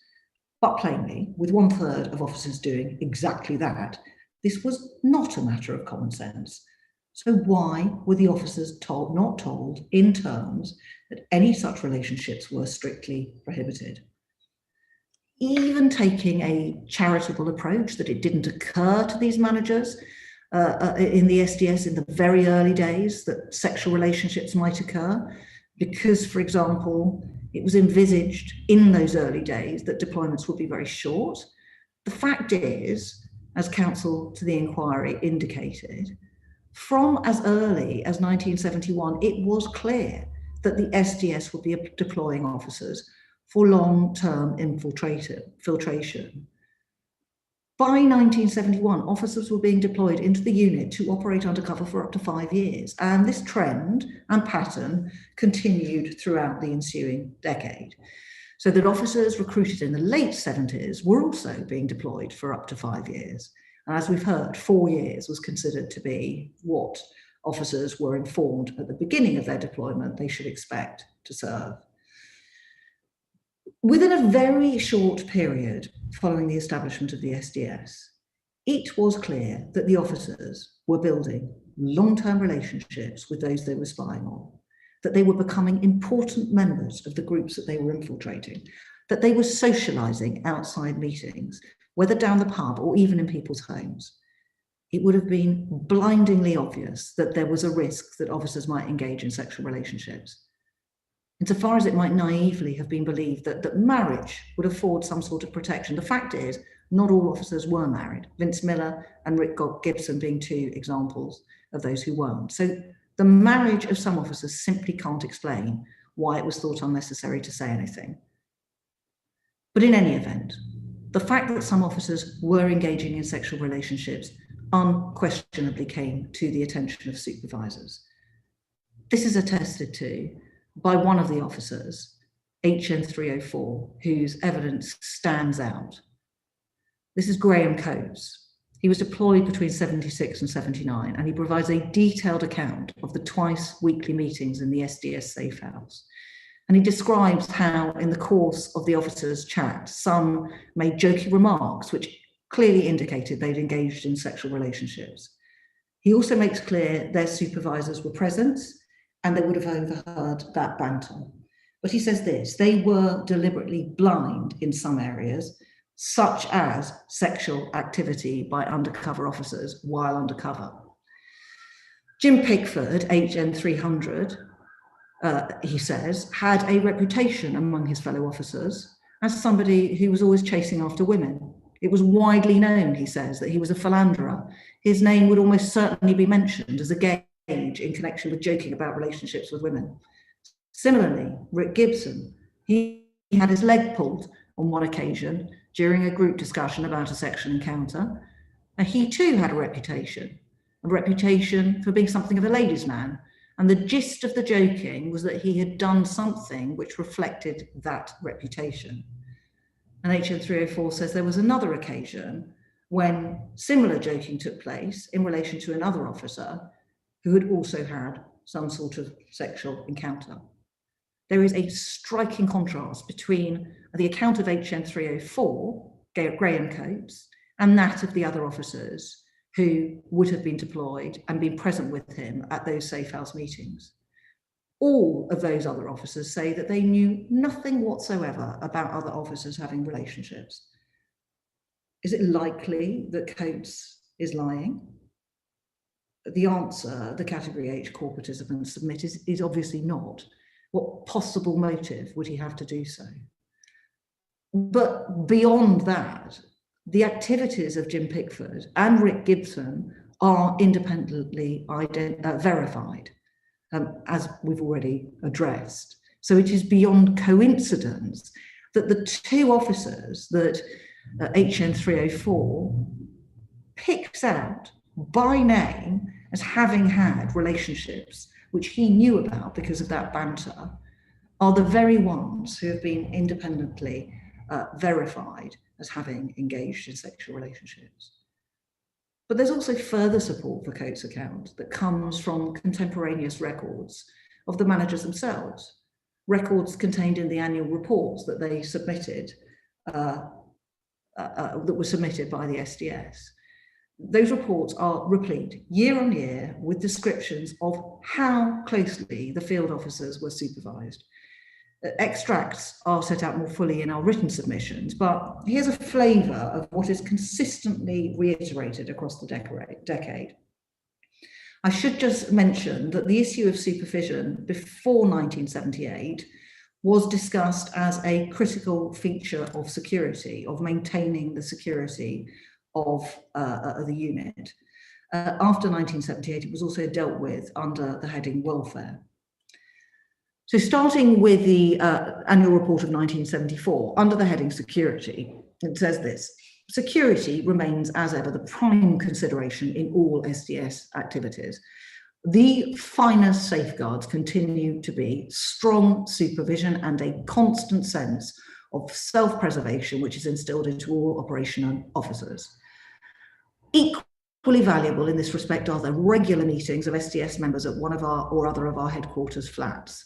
S5: But plainly, with 1/3 of officers doing exactly that, this was not a matter of common sense. So why were the officers not told in terms that any such relationships were strictly prohibited? Even taking a charitable approach that it didn't occur to these managers in the SDS in the very early days that sexual relationships might occur, because, for example, it was envisaged in those early days that deployments would be very short. The fact is, as counsel to the inquiry indicated, from as early as 1971, it was clear that the SDS would be deploying officers for long-term filtration. By 1971, officers were being deployed into the unit to operate undercover for up to 5 years, and this trend and pattern continued throughout the ensuing decade. So that officers recruited in the late 70s were also being deployed for up to 5 years. And as we've heard, 4 years was considered to be what officers were informed at the beginning of their deployment they should expect to serve. Within a very short period following the establishment of the SDS, it was clear that the officers were building long-term relationships with those they were spying on, that they were becoming important members of the groups that they were infiltrating, that they were socializing outside meetings, whether down the pub or even in people's homes. It would have been blindingly obvious that there was a risk that officers might engage in sexual relationships. Insofar as it might naively have been believed that marriage would afford some sort of protection, the fact is not all officers were married, Vince Miller and Rick Gibson being 2 examples of those who weren't. So the marriage of some officers simply can't explain why it was thought unnecessary to say anything. But in any event, the fact that some officers were engaging in sexual relationships unquestionably came to the attention of supervisors. This is attested to by one of the officers, HN 304, whose evidence stands out. This is Graham Coates. He was deployed between 76 and 79, and he provides a detailed account of the twice weekly meetings in the SDS safe house. And he describes how, in the course of the officers' chat, some made jokey remarks which clearly indicated they'd engaged in sexual relationships. He also makes clear their supervisors were present and they would have overheard that banter. But he says this: they were deliberately blind in some areas, such as sexual activity by undercover officers while undercover. Jim Pickford, HN 300, he says, had a reputation among his fellow officers as somebody who was always chasing after women. It was widely known, he says, that he was a philanderer. His name would almost certainly be mentioned as a gauge in connection with joking about relationships with women. Similarly, Rick Gibson, he had his leg pulled on one occasion during a group discussion about a sexual encounter, and he too had a reputation for being something of a ladies' man. And the gist of the joking was that he had done something which reflected that reputation. And HN 304 says there was another occasion when similar joking took place in relation to another officer who had also had some sort of sexual encounter. There is a striking contrast between the account of HN 304, Graham Coates, and that of the other officers who would have been deployed and been present with him at those safe house meetings. All of those other officers say that they knew nothing whatsoever about other officers having relationships. Is it likely that Coates is lying? The answer the Category H core participants submit is obviously not. What possible motive would he have to do so? But beyond that, the activities of Jim Pickford and Rick Gibson are independently verified, as we've already addressed. So it is beyond coincidence that the 2 officers that HN 304 picks out by name as having had relationships which he knew about because of that banter are the very ones who have been independently verified as having engaged in sexual relationships. But there's also further support for Coates' account that comes from contemporaneous records of the managers themselves, records contained in the annual reports that they submitted that were submitted by the SDS. Those reports are replete year on year with descriptions of how closely the field officers were supervised. Extracts are set out more fully in our written submissions, but here's a flavour of what is consistently reiterated across the decade. I should just mention that the issue of supervision before 1978 was discussed as a critical feature of security, of maintaining the security of the unit. After 1978, it was also dealt with under the heading welfare. So starting with the annual report of 1974, under the heading security, it says this: security remains as ever the prime consideration in all SDS activities. The finest safeguards continue to be strong supervision and a constant sense of self-preservation, which is instilled into all operational officers. Equally valuable in this respect are the regular meetings of SDS members at one of our or other of our headquarters flats,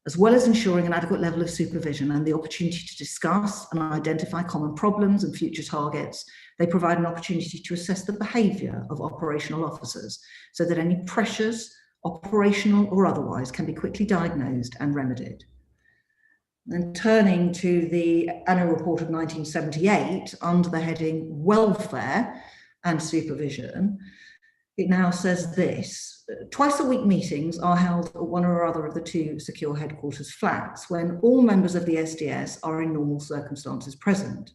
S5: as well as ensuring an adequate level of supervision and the opportunity to discuss and identify common problems and future targets. They provide an opportunity to assess the behaviour of operational officers so that any pressures, operational or otherwise, can be quickly diagnosed and remedied. Then turning to the annual report of 1978 under the heading welfare and supervision, it now says this: twice a week meetings are held at one or other of the two secure headquarters flats when all members of the SDS are in normal circumstances present.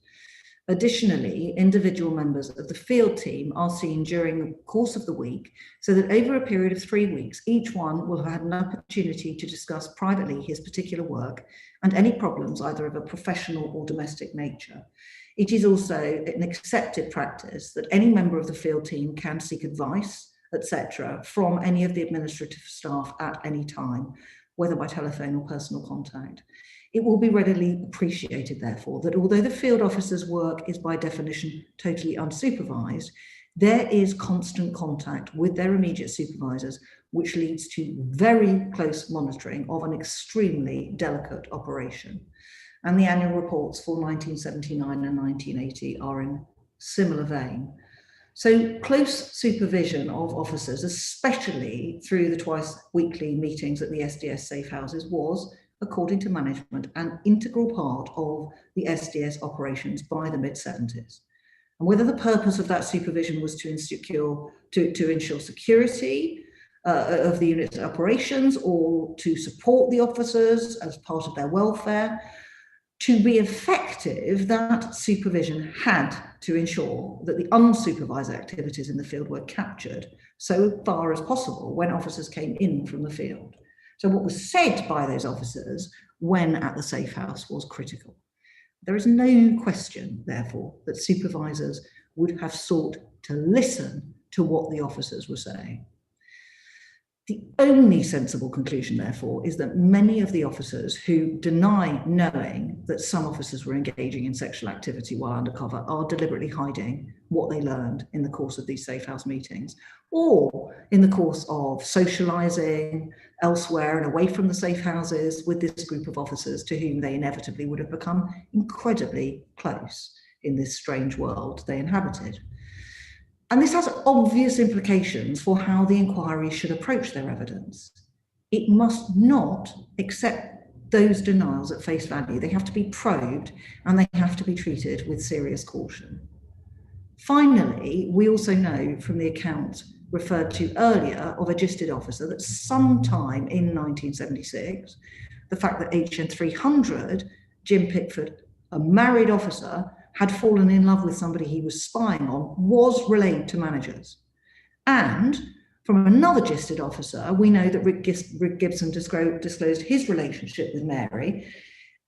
S5: Additionally, individual members of the field team are seen during the course of the week so that over a period of 3 weeks, each one will have had an opportunity to discuss privately his particular work and any problems either of a professional or domestic nature. It is also an accepted practice that any member of the field team can seek advice, etc., from any of the administrative staff at any time, whether by telephone or personal contact. It will be readily appreciated, therefore, that although the field officer's work is by definition totally unsupervised, there is constant contact with their immediate supervisors, which leads to very close monitoring of an extremely delicate operation. And the annual reports for 1979 and 1980 are in similar vein. So close supervision of officers, especially through the twice weekly meetings at the SDS safe houses, was, according to management, an integral part of the SDS operations by the mid-70s. And whether the purpose of that supervision was to ensure security of the unit's operations or to support the officers as part of their welfare, to be effective, that supervision had to ensure that the unsupervised activities in the field were captured so far as possible when officers came in from the field. So what was said by those officers when at the safe house was critical. There is no question, therefore, that supervisors would have sought to listen to what the officers were saying. The only sensible conclusion, therefore, is that many of the officers who deny knowing that some officers were engaging in sexual activity while undercover are deliberately hiding what they learned in the course of these safe house meetings, or in the course of socialising elsewhere and away from the safe houses with this group of officers to whom they inevitably would have become incredibly close in this strange world they inhabited. And this has obvious implications for how the inquiry should approach their evidence. It must not accept those denials at face value. They have to be probed and they have to be treated with serious caution. Finally, we also know from the account referred to earlier of a gisted officer that sometime in 1976, the fact that HN 300, Jim Pickford, a married officer, had fallen in love with somebody he was spying on, was relayed to managers. And from another gisted officer, we know that Rick Gibson disclosed his relationship with Mary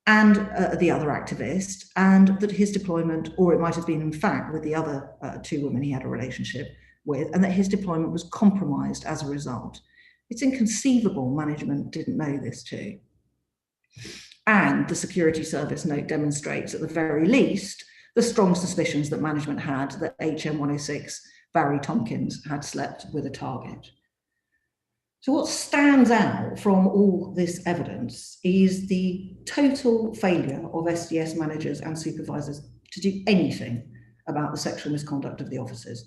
S5: and the other activist, and that his deployment, or it might have been in fact with the other two women he had a relationship with, and that his deployment was compromised as a result. It's inconceivable management didn't know this too. And the security service note demonstrates, at the very least, the strong suspicions that management had that HM 106 Barry Tompkins had slept with a target. So what stands out from all this evidence is the total failure of SDS managers and supervisors to do anything about the sexual misconduct of the officers.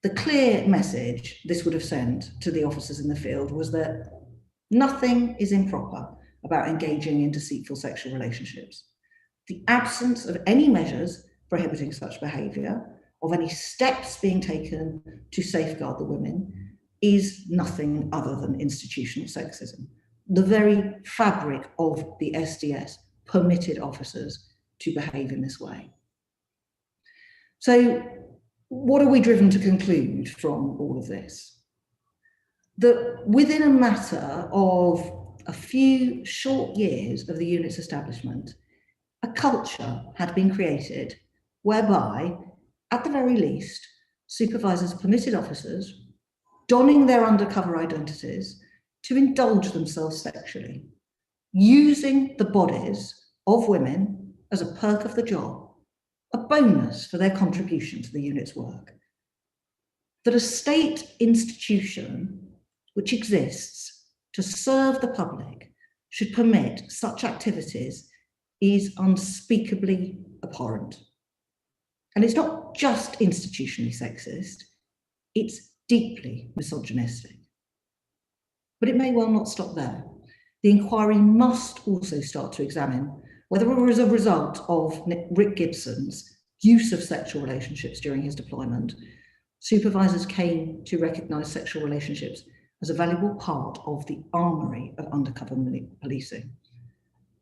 S5: The clear message this would have sent to the officers in the field was that nothing is improper about engaging in deceitful sexual relationships. The absence of any measures prohibiting such behaviour, of any steps being taken to safeguard the women, is nothing other than institutional sexism. The very fabric of the SDS permitted officers to behave in this way. So, what are we driven to conclude from all of this? That within a matter of a few short years of the unit's establishment, a culture had been created whereby, at the very least, supervisors permitted officers, donning their undercover identities, to indulge themselves sexually, using the bodies of women as a perk of the job, a bonus for their contribution to the unit's work. That a state institution which exists to serve the public should permit such activities is unspeakably abhorrent. And it's not just institutionally sexist, it's deeply misogynistic. But it may well not stop there. The inquiry must also start to examine whether as a result of Rick Gibson's use of sexual relationships during his deployment, supervisors came to recognise sexual relationships as a valuable part of the armoury of undercover policing.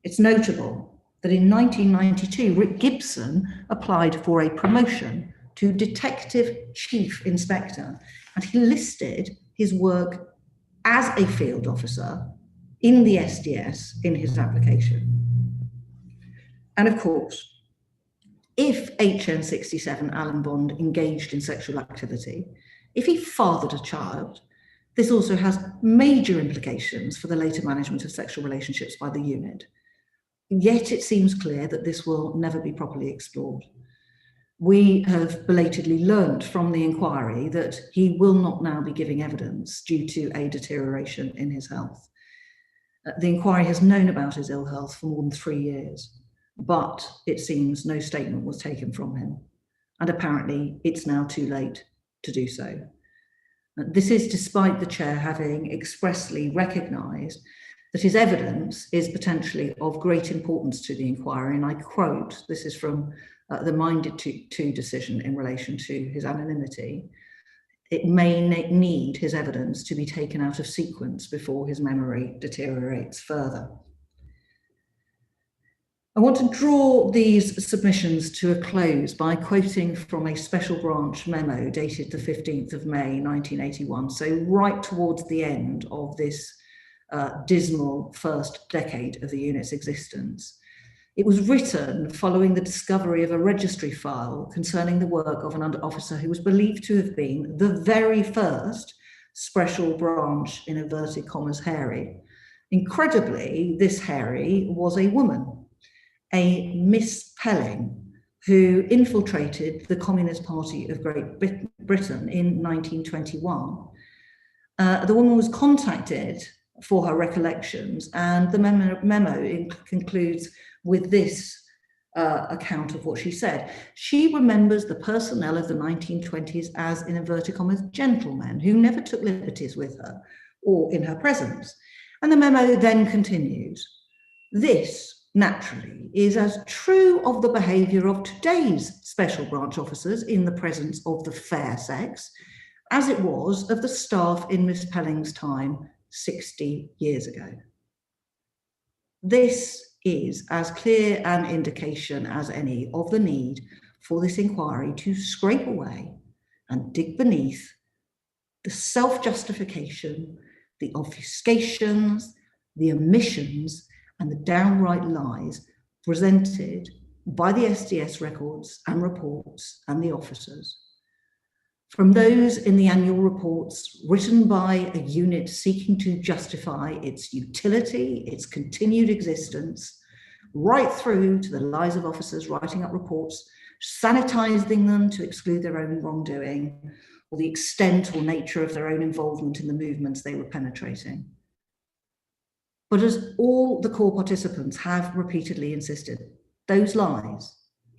S5: It's notable that in 1992, Rick Gibson applied for a promotion to Detective Chief Inspector, and he listed his work as a field officer in the SDS in his application. And of course, if HN67 Alan Bond engaged in sexual activity, if he fathered a child, this also has major implications for the later management of sexual relationships by the unit. Yet it seems clear that this will never be properly explored. We have belatedly learned from the inquiry that he will not now be giving evidence due to a deterioration in his health. The inquiry has known about his ill health for more than 3 years, but it seems no statement was taken from him. And apparently it's now too late to do so. This is despite the chair having expressly recognised that his evidence is potentially of great importance to the inquiry. And I quote, this is from the Minded to decision in relation to his anonymity. It may need his evidence to be taken out of sequence before his memory deteriorates further. I want to draw these submissions to a close by quoting from a special branch memo dated the 15th of May, 1981. So right towards the end of this dismal first decade of the unit's existence. It was written following the discovery of a registry file concerning the work of an under-officer who was believed to have been the very first special branch, in inverted commas, Harry. Incredibly, this Harry was a woman, a Miss Pelling, who infiltrated the Communist Party of Great Britain in 1921. The woman was contacted for her recollections, and the memo concludes with this account of what she said. She remembers the personnel of the 1920s as, in inverted commas, gentlemen who never took liberties with her or in her presence. And the memo then continues. This, naturally, is as true of the behaviour of today's special branch officers in the presence of the fair sex as it was of the staff in Miss Pelling's time 60 years ago. This is as clear an indication as any of the need for this inquiry to scrape away and dig beneath the self-justification, the obfuscations, the omissions, and the downright lies presented by the SDS records and reports and the officers. From those in the annual reports written by a unit seeking to justify its utility, its continued existence, right through to the lies of officers writing up reports, sanitizing them to exclude their own wrongdoing, or the extent or nature of their own involvement in the movements they were penetrating. But as all the core participants have repeatedly insisted, those lies,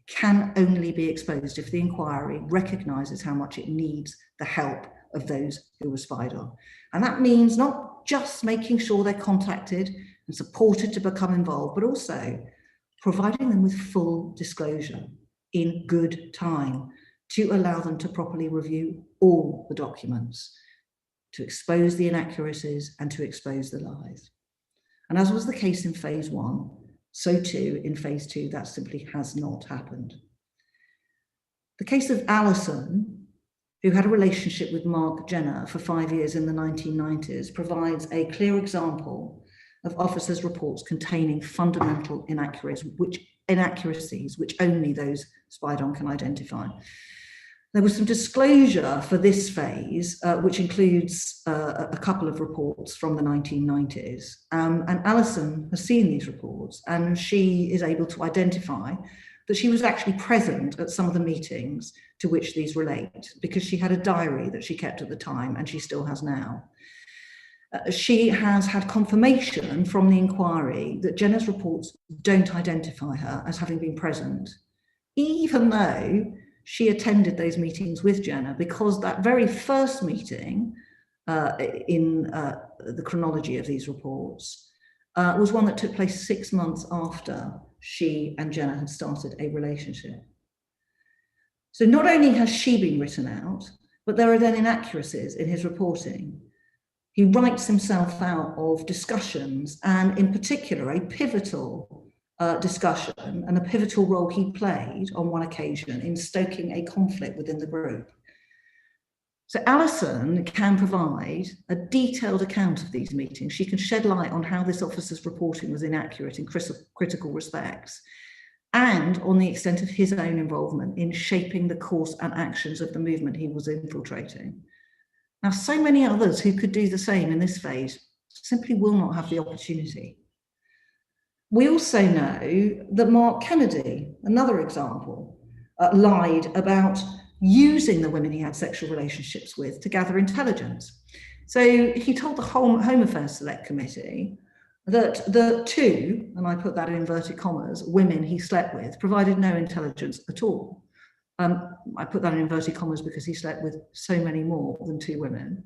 S5: can only be exposed if the inquiry recognises how much it needs the help of those who were spied on. And that means not just making sure they're contacted and supported to become involved, but also providing them with full disclosure in good time to allow them to properly review all the documents, to expose the inaccuracies and to expose the lies. And as was the case in phase 1, so too in phase 2, that simply has not happened. The case of Alison, who had a relationship with Mark Jenner for 5 years in the 1990s, provides a clear example of officers' reports containing fundamental inaccuracies which only those spied on can identify. There was some disclosure for this phase, which includes a couple of reports from the 1990s. And Alison has seen these reports, and she is able to identify that she was actually present at some of the meetings to which these relate, because she had a diary that she kept at the time, and she still has now. She has had confirmation from the inquiry that Jenner's reports don't identify her as having been present, even though she attended those meetings with Jenner, because that very first meeting in the chronology of these reports was one that took place 6 months after she and Jenner had started a relationship. So not only has she been written out, but there are then inaccuracies in his reporting. He writes himself out of discussions, and in particular, a pivotal discussion and a pivotal role he played on one occasion in stoking a conflict within the group. So Alison can provide a detailed account of these meetings. She can shed light on how this officer's reporting was inaccurate in critical respects, and on the extent of his own involvement in shaping the course and actions of the movement he was infiltrating. Now, so many others who could do the same in this phase simply will not have the opportunity. We also know that Mark Kennedy, another example, lied about using the women he had sexual relationships with to gather intelligence. So he told the Home Affairs Select Committee that the 2, and I put that in inverted commas, women he slept with provided no intelligence at all. I put that in inverted commas because he slept with so many more than 2 women.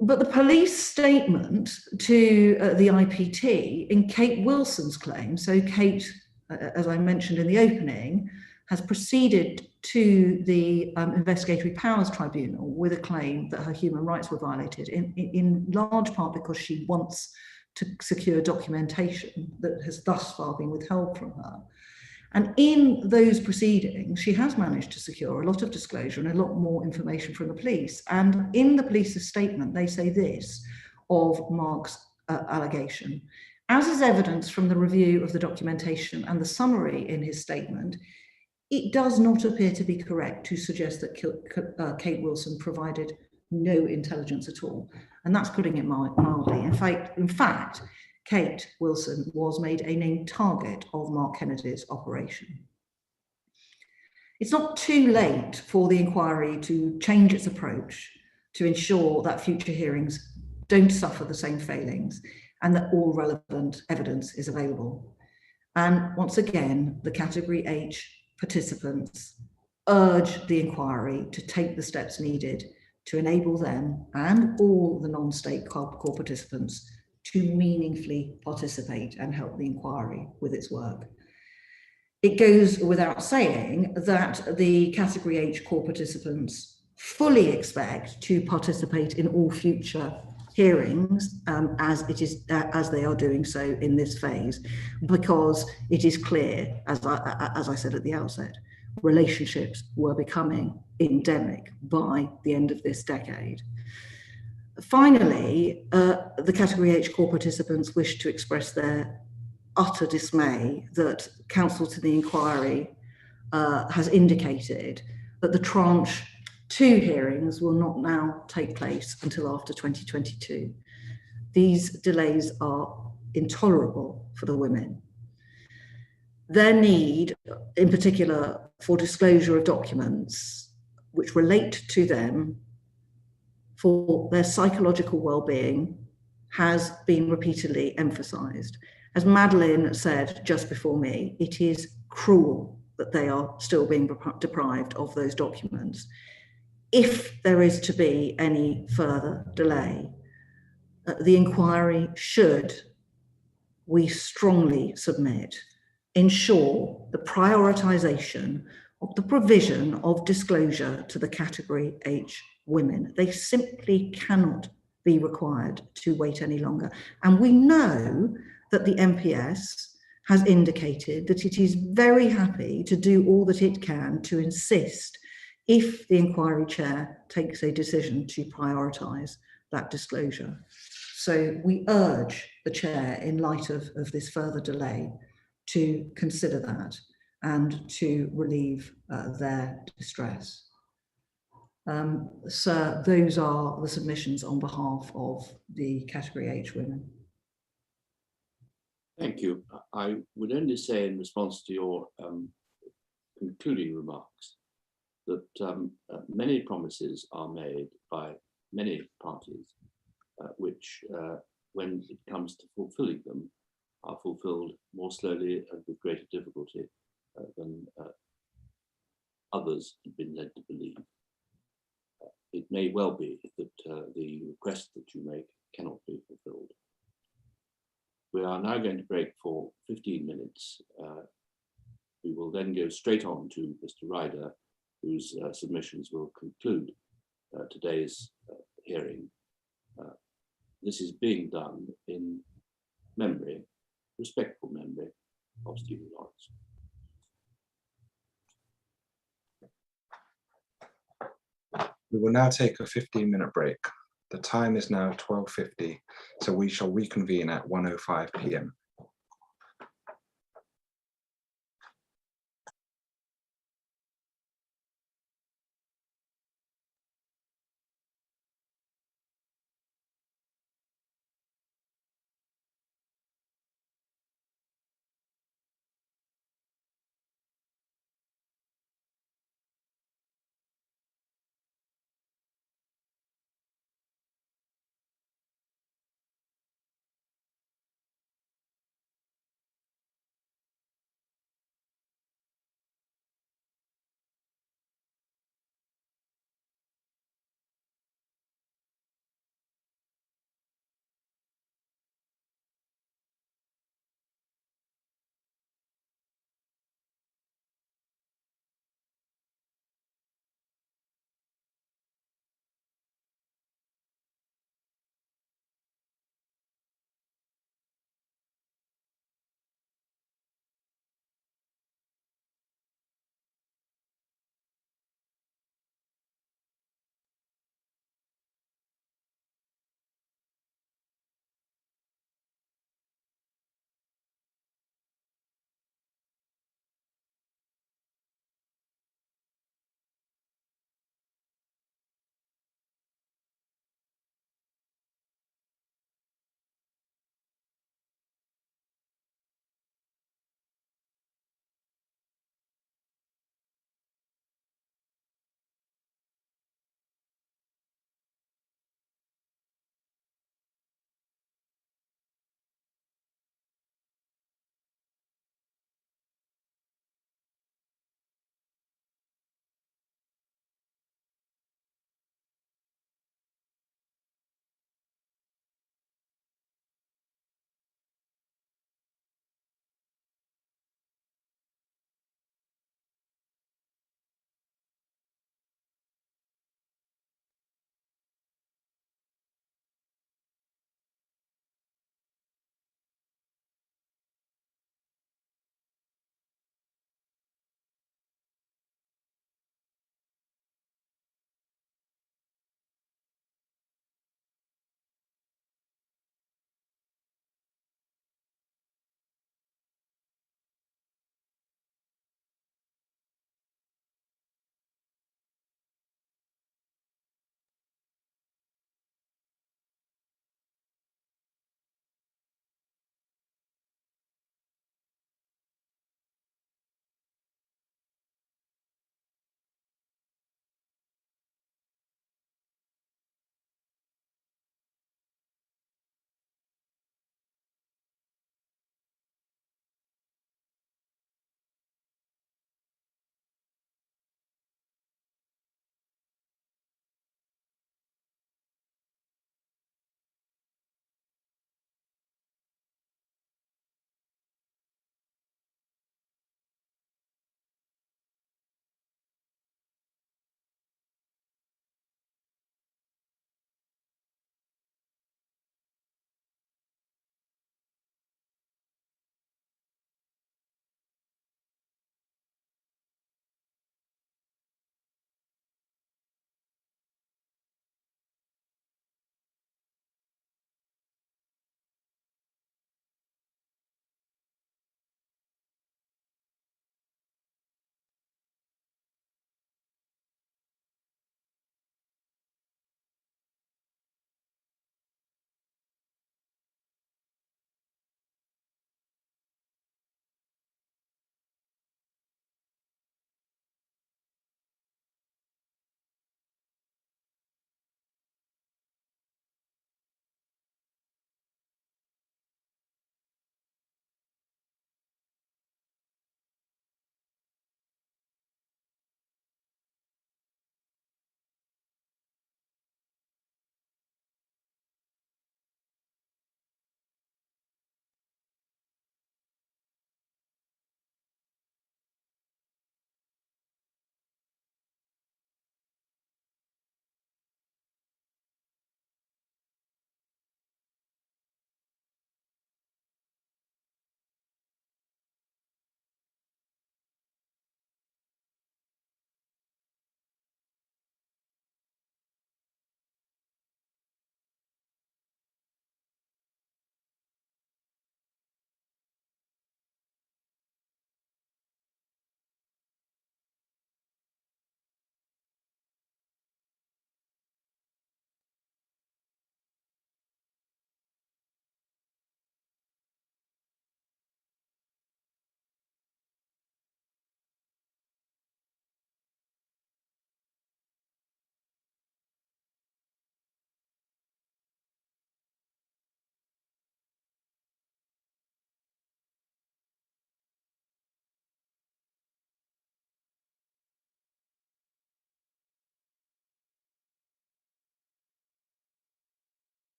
S5: But the police statement to the IPT in Kate Wilson's claim, so Kate, as I mentioned in the opening, has proceeded to the Investigatory Powers Tribunal with a claim that her human rights were violated, in large part because she wants to secure documentation that has thus far been withheld from her. And in those proceedings, she has managed to secure a lot of disclosure and a lot more information from the police. And in the police's statement, they say this of Mark's allegation. As is evidence from the review of the documentation and the summary in his statement, it does not appear to be correct to suggest that Kate Wilson provided no intelligence at all. And that's putting it mildly. In fact, Kate Wilson was made a named target of Mark Kennedy's operation. It's not too late for the inquiry to change its approach to ensure that future hearings don't suffer the same failings and that all relevant evidence is available. And once again, the Category H participants urge the inquiry to take the steps needed to enable them and all the non-state core participants to meaningfully participate and help the inquiry with its work. It goes without saying that the Category H core participants fully expect to participate in all future hearings as they are doing so in this phase, because it is clear, as I said at the outset, relationships were becoming endemic by the end of this decade. Finally, the Category H core participants wish to express their utter dismay that counsel to the inquiry has indicated that the Tranche 2 hearings will not now take place until after 2022. These delays are intolerable for the women. Their need, in particular, for disclosure of documents which relate to them for their psychological well-being has been repeatedly emphasised. As Madeleine said just before me, it is cruel that they are still being deprived of those documents. If there is to be any further delay, the inquiry should, we strongly submit, ensure the prioritisation of the provision of disclosure to the Category H women. They simply cannot be required to wait any longer. And we know that the MPS has indicated that it is very happy to do all that it can to insist if the inquiry chair takes a decision to prioritise that disclosure. So we urge the chair, in light of this further delay, to consider that and to relieve their distress. Sir, those are the submissions on behalf of the Category H women.
S2: Thank you. I would only say in response to your concluding remarks that many promises are made by many parties, which when it comes to fulfilling them, are fulfilled more slowly and with greater difficulty than others have been led to believe. It may well be that the request that you make cannot be fulfilled. We are now going to break for 15 minutes. We will then go straight on to Mr. Ryder, whose submissions will conclude today's hearing. This is being done in memory, respectful memory of Stephen Lawrence.
S1: We will now take a 15-minute break. The time is now 12:50, so we shall reconvene at 1:05 p.m.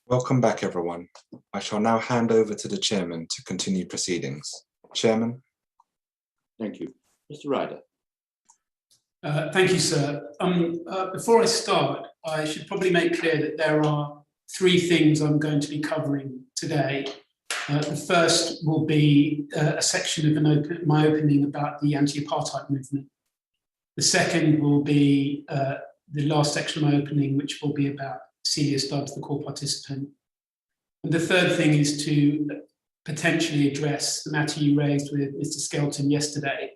S1: Welcome back, everyone. I shall now hand over to the chairman to continue proceedings. Chairman.
S2: Thank you. Mr. Ryder.
S6: Thank you, sir. Before I start, I should probably make clear that there are three things I'm going to be covering today. The first will be a section of my opening about the anti-apartheid movement. The second will be the last section of my opening, which will be about Celia Stubbs, the core participant. And the third thing is to potentially address the matter you raised with Mr. Skelton yesterday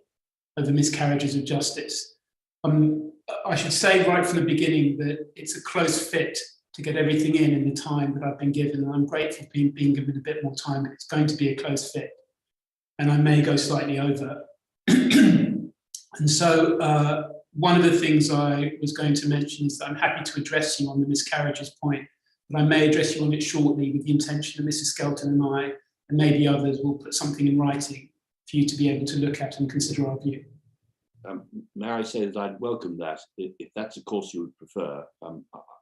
S6: over miscarriages of justice. I should say right from the beginning that it's a close fit to get everything in the time that I've been given, and I'm grateful for being given a bit more time, but it's going to be a close fit, and I may go slightly over. And so one of the things I was going to mention is that I'm happy to address you on the miscarriages point, but I may address you on it shortly with the intention that Mrs. Skelton and I, and maybe others, will put something in writing for you to be able to look at and consider our view.
S2: May I say that I'd welcome that, if that's a course you would prefer,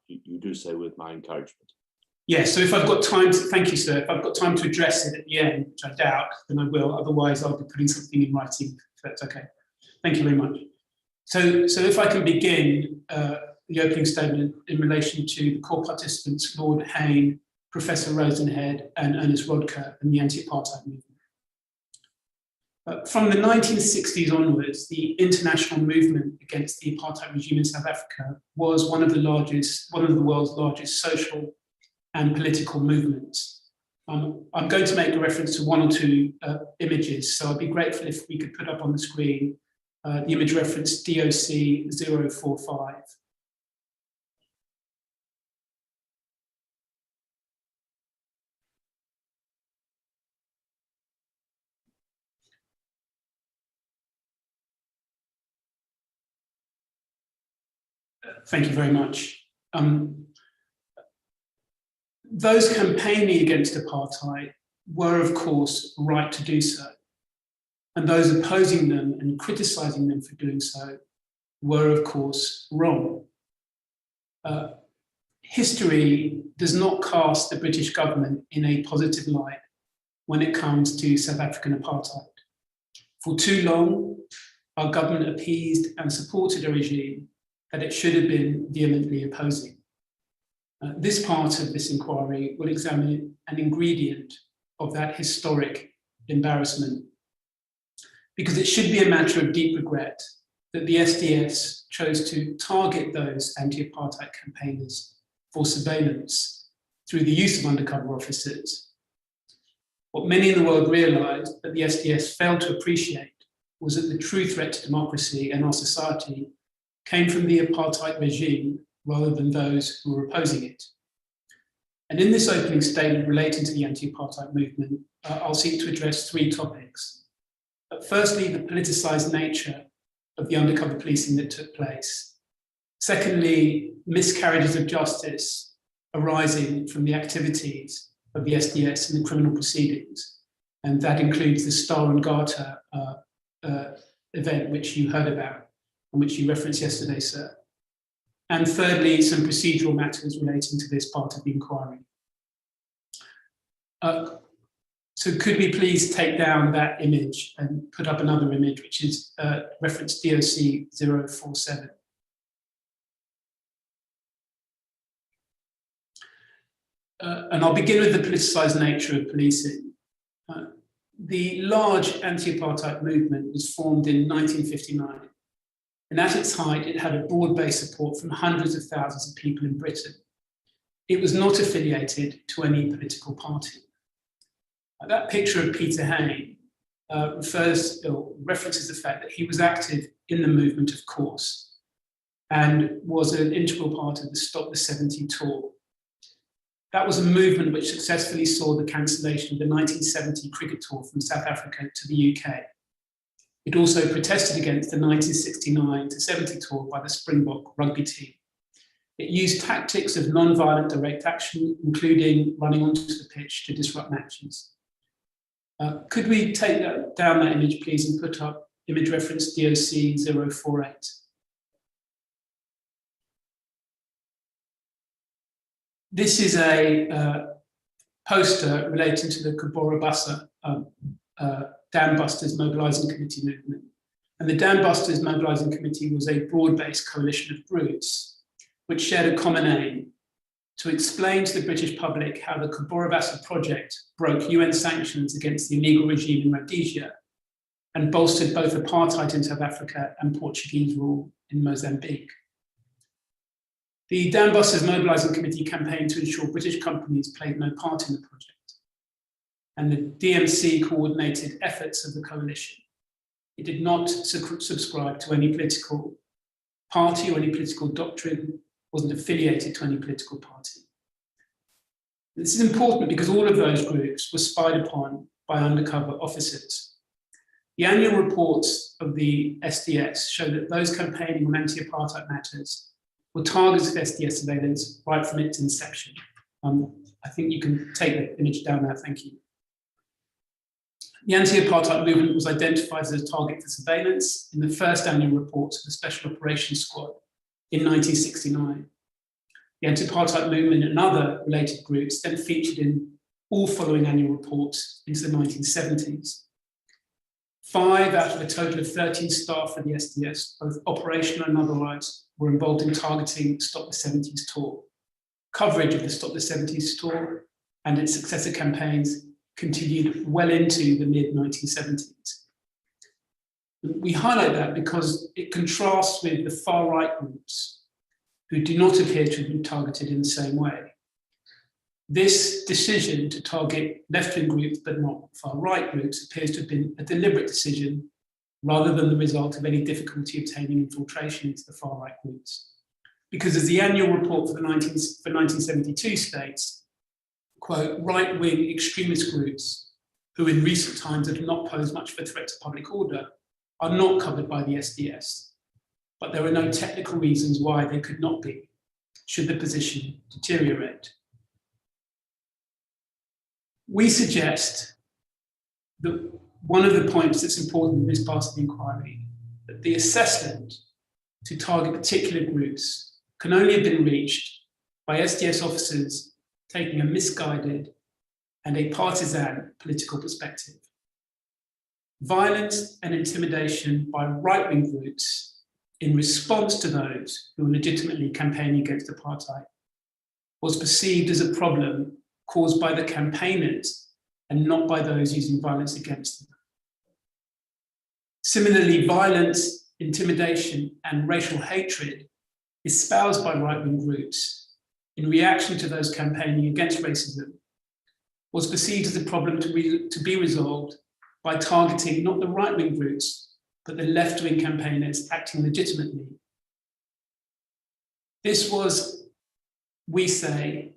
S2: you do so with my encouragement.
S6: Yes, so if I've got time to, thank you, sir, if I've got time to address it at the end, which I doubt, then I will, otherwise I'll be putting something in writing, if that's okay. Thank you very much. So if I can begin the opening statement in relation to the core participants, Lord Hain, Professor Rosenhead, and Ernest Rodker, and the anti-apartheid movement. From the 1960s onwards, the international movement against the apartheid regime in South Africa was one of the world's largest social and political movements. I'm going to make a reference to one or two images, so I'd be grateful if we could put up on the screen the image reference DOC 045. Thank you very much. Those campaigning against apartheid were, of course, right to do so. And those opposing them and criticizing them for doing so were, of course, wrong. History does not cast the British government in a positive light when it comes to South African apartheid. For too long, our government appeased and supported a regime that it should have been vehemently opposing. This part of this inquiry will examine an ingredient of that historic embarrassment, because it should be a matter of deep regret that the SDS chose to target those anti-apartheid campaigners for surveillance through the use of undercover officers. What many in the world realized that the SDS failed to appreciate was that the true threat to democracy and our society came from the apartheid regime rather than those who were opposing it. And in this opening statement relating to the anti-apartheid movement, I'll seek to address three topics. Firstly, the politicized nature of the undercover policing that took place. Secondly, miscarriages of justice arising from the activities of the SDS in the criminal proceedings. And that includes the Star and Garter event, which you heard about, and which you referenced yesterday, sir. And thirdly, some procedural matters relating to this part of the inquiry. So could we please take down that image and put up another image, which is reference DOC 047. And I'll begin with the politicized nature of policing. The large anti-apartheid movement was formed in 1959. And at its height, it had a broad-based support from hundreds of thousands of people in Britain. It was not affiliated to any political party. That picture of Peter Hain references the fact that he was active in the movement, of course, and was an integral part of the Stop the 70 tour. That was a movement which successfully saw the cancellation of the 1970 cricket tour from South Africa to the UK. It also protested against the 1969 to 70 tour by the Springbok rugby team. It used tactics of non-violent direct action, including running onto the pitch to disrupt matches. Could we take down that image, please, and put up image reference DOC 048? This is a poster relating to the Cabora Bassa Dam Busters Mobilising Committee movement. And the Dam Busters Mobilising Committee was a broad-based coalition of groups which shared a common aim to explain to the British public how the Cabora Bassa project broke UN sanctions against the illegal regime in Rhodesia and bolstered both apartheid in South Africa and Portuguese rule in Mozambique. The Dam Busters Mobilising Committee campaigned to ensure British companies played no part in the project, and the DMC coordinated efforts of the coalition. It did not subscribe to any political party or any political doctrine, wasn't affiliated to any political party. This is important because all of those groups were spied upon by undercover officers. The annual reports of the SDS show that those campaigning on anti-apartheid matters were targets of SDS surveillance right from its inception. I think you can take the image down there, thank you. The anti-apartheid movement was identified as a target for surveillance in the first annual reports of the Special Operations Squad in 1969. The anti-apartheid movement and other related groups then featured in all following annual reports into the 1970s. 5 out of a total of 13 staff for the SDS, both operational and otherwise, were involved in targeting Stop the 70s tour. Coverage of the Stop the 70s tour and its successor campaigns continued well into the mid-1970s. We highlight that because it contrasts with the far-right groups who do not appear to have been targeted in the same way. This decision to target left-wing groups but not far-right groups appears to have been a deliberate decision rather than the result of any difficulty obtaining infiltration into the far-right groups. Because as the annual report for 1972 states, quote, right-wing extremist groups who in recent times have not posed much of a threat to public order are not covered by the SDS, but there are no technical reasons why they could not be, should the position deteriorate. We suggest that one of the points that's important in this part of the inquiry, that the assessment to target particular groups can only have been reached by SDS officers taking a misguided and a partisan political perspective. Violence and intimidation by right-wing groups in response to those who were legitimately campaigning against apartheid was perceived as a problem caused by the campaigners and not by those using violence against them. Similarly, violence, intimidation, and racial hatred espoused by right-wing groups in reaction to those campaigning against racism was perceived as a problem to be resolved by targeting not the right-wing groups, but the left-wing campaigners acting legitimately. This was, we say,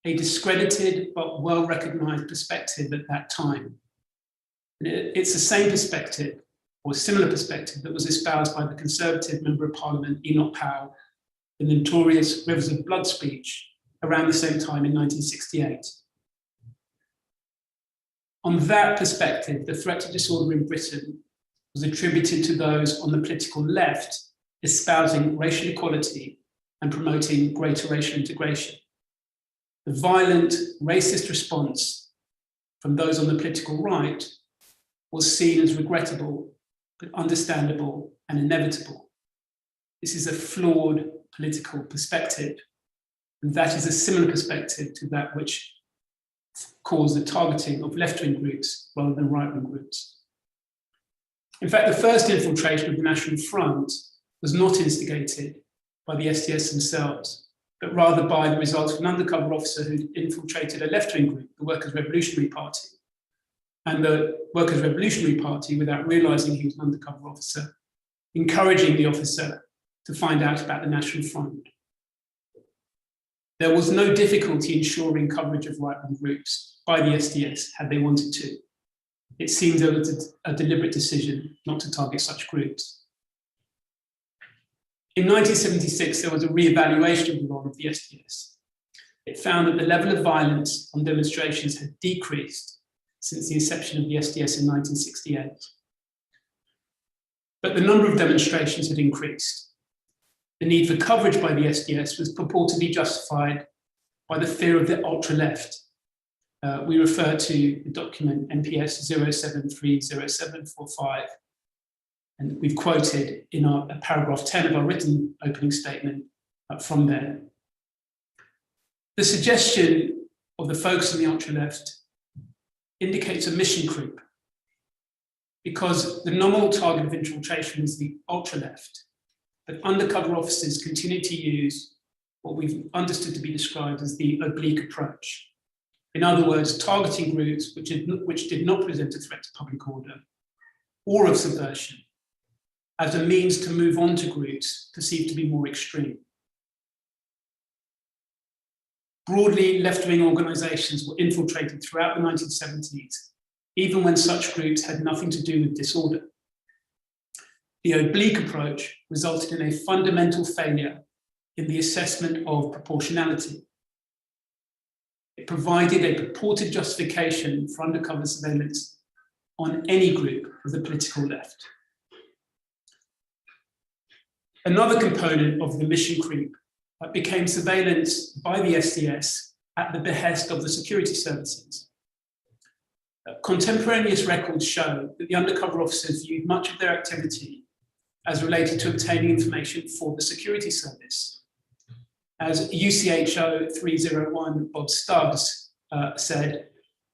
S6: a discredited but well-recognized perspective at that time. And it's the same perspective, or similar perspective, that was espoused by the Conservative Member of Parliament, Enoch Powell, in the notorious Rivers of Blood speech around the same time in 1968. On that perspective, the threat to disorder in Britain was attributed to those on the political left espousing racial equality and promoting greater racial integration. The violent, racist response from those on the political right was seen as regrettable, but understandable and inevitable. This is a flawed political perspective, and that is a similar perspective to that which caused the targeting of left-wing groups rather than right-wing groups. In fact, the first infiltration of the National Front was not instigated by the SDS themselves, but rather by the results of an undercover officer who infiltrated a left-wing group, the Workers' Revolutionary Party. And the Workers' Revolutionary Party, without realizing he was an undercover officer, encouraging the officer to find out about the National Front. There was no difficulty ensuring coverage of right-wing groups by the SDS had they wanted to. It seems there was a deliberate decision not to target such groups. In 1976, there was a re-evaluation of the role of the SDS. It found that the level of violence on demonstrations had decreased since the inception of the SDS in 1968. But the number of demonstrations had increased. The need for coverage by the SDS was purportedly justified by the fear of the ultra-left. We refer to the document NPS 0730745, and we've quoted in our paragraph 10 of our written opening statement from there. The suggestion of the focus on the ultra-left indicates a mission creep, because the nominal target of infiltration is the ultra-left, but undercover officers continue to use what we've understood to be described as the oblique approach. In other words, targeting groups which did not present a threat to public order or of subversion as a means to move on to groups perceived to be more extreme. Broadly, left-wing organisations were infiltrated throughout the 1970s, even when such groups had nothing to do with disorder. The oblique approach resulted in a fundamental failure in the assessment of proportionality. It provided a purported justification for undercover surveillance on any group of the political left. Another component of the mission creep became surveillance by the SDS at the behest of the security services. Contemporaneous records show that the undercover officers viewed much of their activity as related to obtaining information for the security service. As UCHO 301 Bob Stubbs said,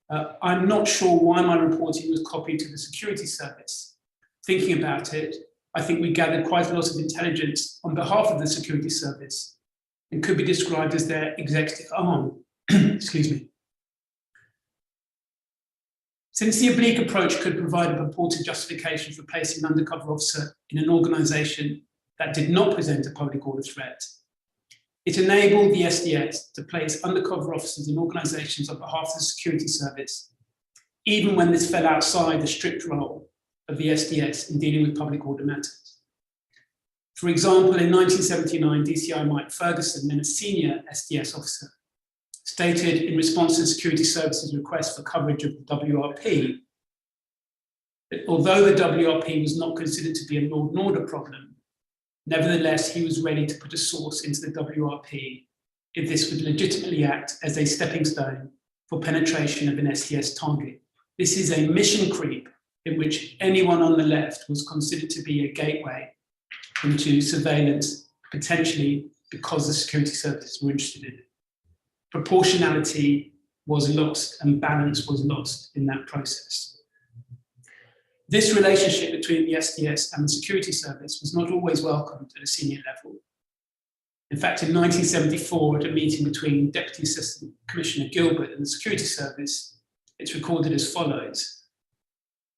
S6: "I'm not sure why my reporting was copied to the security service. Thinking about it, I think we gathered quite a lot of intelligence on behalf of the security service and could be described as their executive arm." Excuse me. Since the oblique approach could provide a purported justification for placing an undercover officer in an organisation that did not present a public order threat, it enabled the SDS to place undercover officers in organisations on behalf of the security service, even when this fell outside the strict role of the SDS in dealing with public order matters. For example, in 1979, DCI Mike Ferguson, then a senior SDS officer, stated in response to the security services request for coverage of the WRP that although the WRP was not considered to be a law and order problem, nevertheless, he was ready to put a source into the WRP if this would legitimately act as a stepping stone for penetration of an SDS target. This is a mission creep in which anyone on the left was considered to be a gateway into surveillance, potentially because the security services were interested in it. Proportionality was lost and balance was lost in that process. This relationship between the SDS and the security service was not always welcomed at a senior level. In fact, in 1974, at a meeting between Deputy Assistant Commissioner Gilbert and the security service, it's recorded as follows.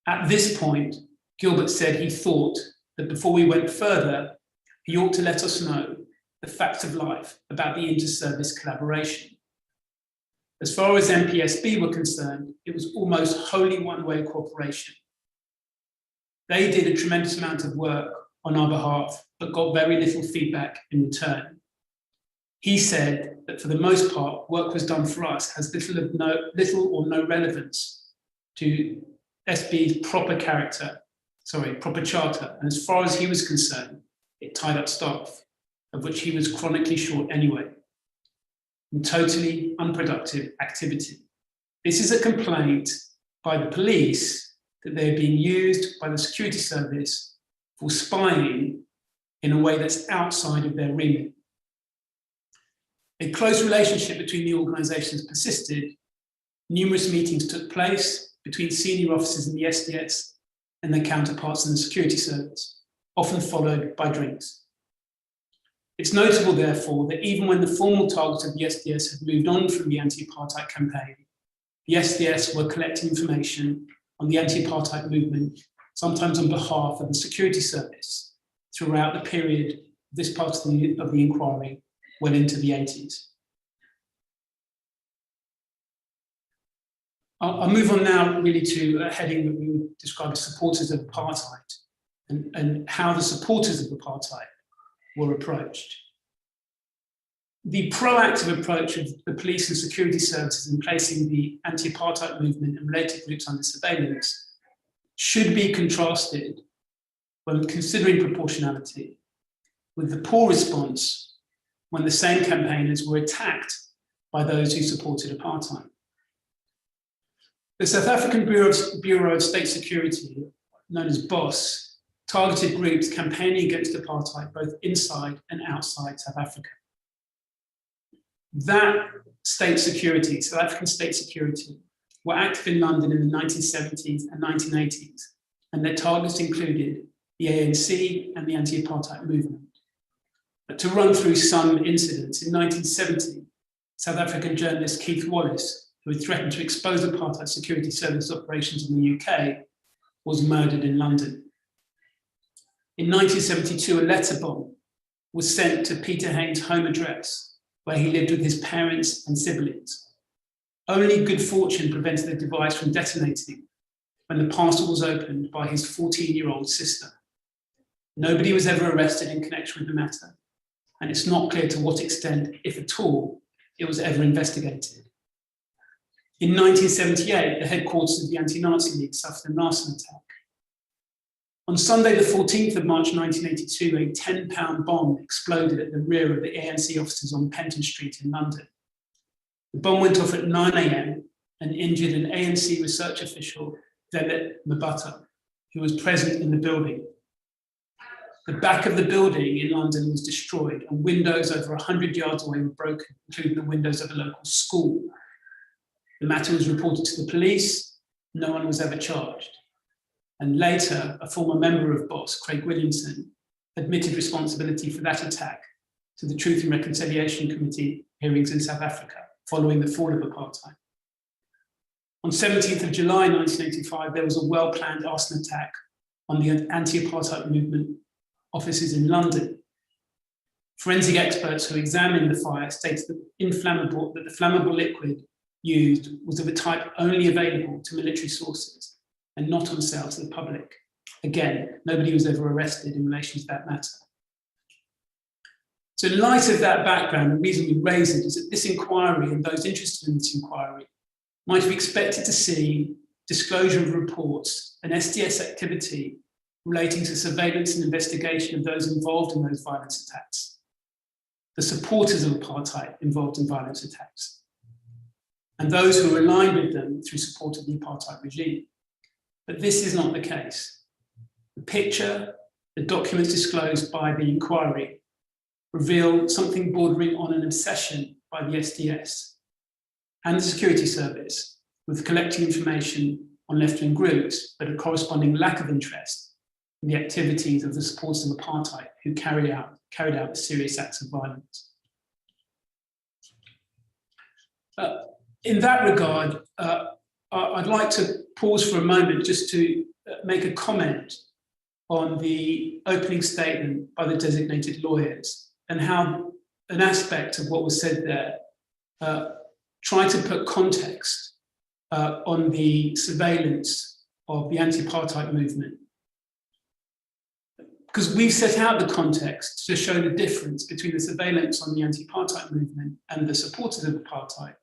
S6: At this point, Gilbert said he thought that before we went further, he ought to let us know the facts of life about the inter-service collaboration. As far as MPSB were concerned, it was almost wholly one-way cooperation. They did a tremendous amount of work on our behalf, but got very little feedback in return. He said that for the most part, work was done for us has little or no relevance to SB's proper charter, and as far as he was concerned, it tied up staff, of which he was chronically short anyway, and totally unproductive activity. This is a complaint by the police that they're being used by the security service for spying in a way that's outside of their remit. A close relationship between the organisations persisted. Numerous meetings took place between senior officers in the SDS and their counterparts in the security service, often followed by drinks. It's notable, therefore, that even when the formal targets of the SDS had moved on from the anti-apartheid campaign, the SDS were collecting information on the anti-apartheid movement, sometimes on behalf of the security service, throughout the period of this part of the inquiry, well into the 80s. I'll move on now really to a heading that we would describe as supporters of apartheid and how the supporters of apartheid were approached. The proactive approach of the police and security services in placing the anti-apartheid movement and related groups under surveillance should be contrasted when considering proportionality with the poor response when the same campaigners were attacked by those who supported apartheid. The South African Bureau of State Security, known as BOSS, targeted groups campaigning against apartheid both inside and outside South Africa. That state security, South African state security, were active in London in the 1970s and 1980s, and their targets included the ANC and the anti-apartheid movement. But to run through some incidents, in 1970, South African journalist Keith Wallace, who had threatened to expose apartheid security service operations in the UK, was murdered in London. In 1972, a letter bomb was sent to Peter Hain's home address, where he lived with his parents and siblings. Only good fortune prevented the device from detonating when the parcel was opened by his 14-year-old sister. Nobody was ever arrested in connection with the matter, and it's not clear to what extent, if at all, it was ever investigated. In 1978, the headquarters of the Anti-Nazi League suffered an arson attack. On Sunday, the 14th of March 1982, a 10-pound bomb exploded at the rear of the ANC offices on Penton Street in London. The bomb went off at 9 a.m. and injured an ANC research official, Velet Mabata, who was present in the building. The back of the building in London was destroyed, and windows over 100 yards away were broken, including the windows of a local school. The matter was reported to the police. No one was ever charged. And later, a former member of BOSS, Craig Williamson, admitted responsibility for that attack to the Truth and Reconciliation Committee hearings in South Africa following the fall of apartheid. On 17th of July 1985, there was a well-planned arson attack on the anti-apartheid movement offices in London. Forensic experts who examined the fire stated that the flammable liquid used was of a type only available to military sources and not on sale to the public. Again, nobody was ever arrested in relation to that matter. So in light of that background, the reason we raise it is that this inquiry and those interested in this inquiry might have expected to see disclosure of reports and SDS activity relating to surveillance and investigation of those involved in those violence attacks, the supporters of apartheid involved in violence attacks, and those who were aligned with them through support of the apartheid regime. But this is not the case. The picture, the documents disclosed by the inquiry reveal something bordering on an obsession by the SDS and the security service with collecting information on left-wing groups, but a corresponding lack of interest in the activities of the supporters of apartheid who carried out the serious acts of violence. In that regard, I'd like to pause for a moment just to make a comment on the opening statement by the designated lawyers and how an aspect of what was said there tried to put context on the surveillance of the anti-apartheid movement. Because we've set out the context to show the difference between the surveillance on the anti-apartheid movement and the supporters of apartheid,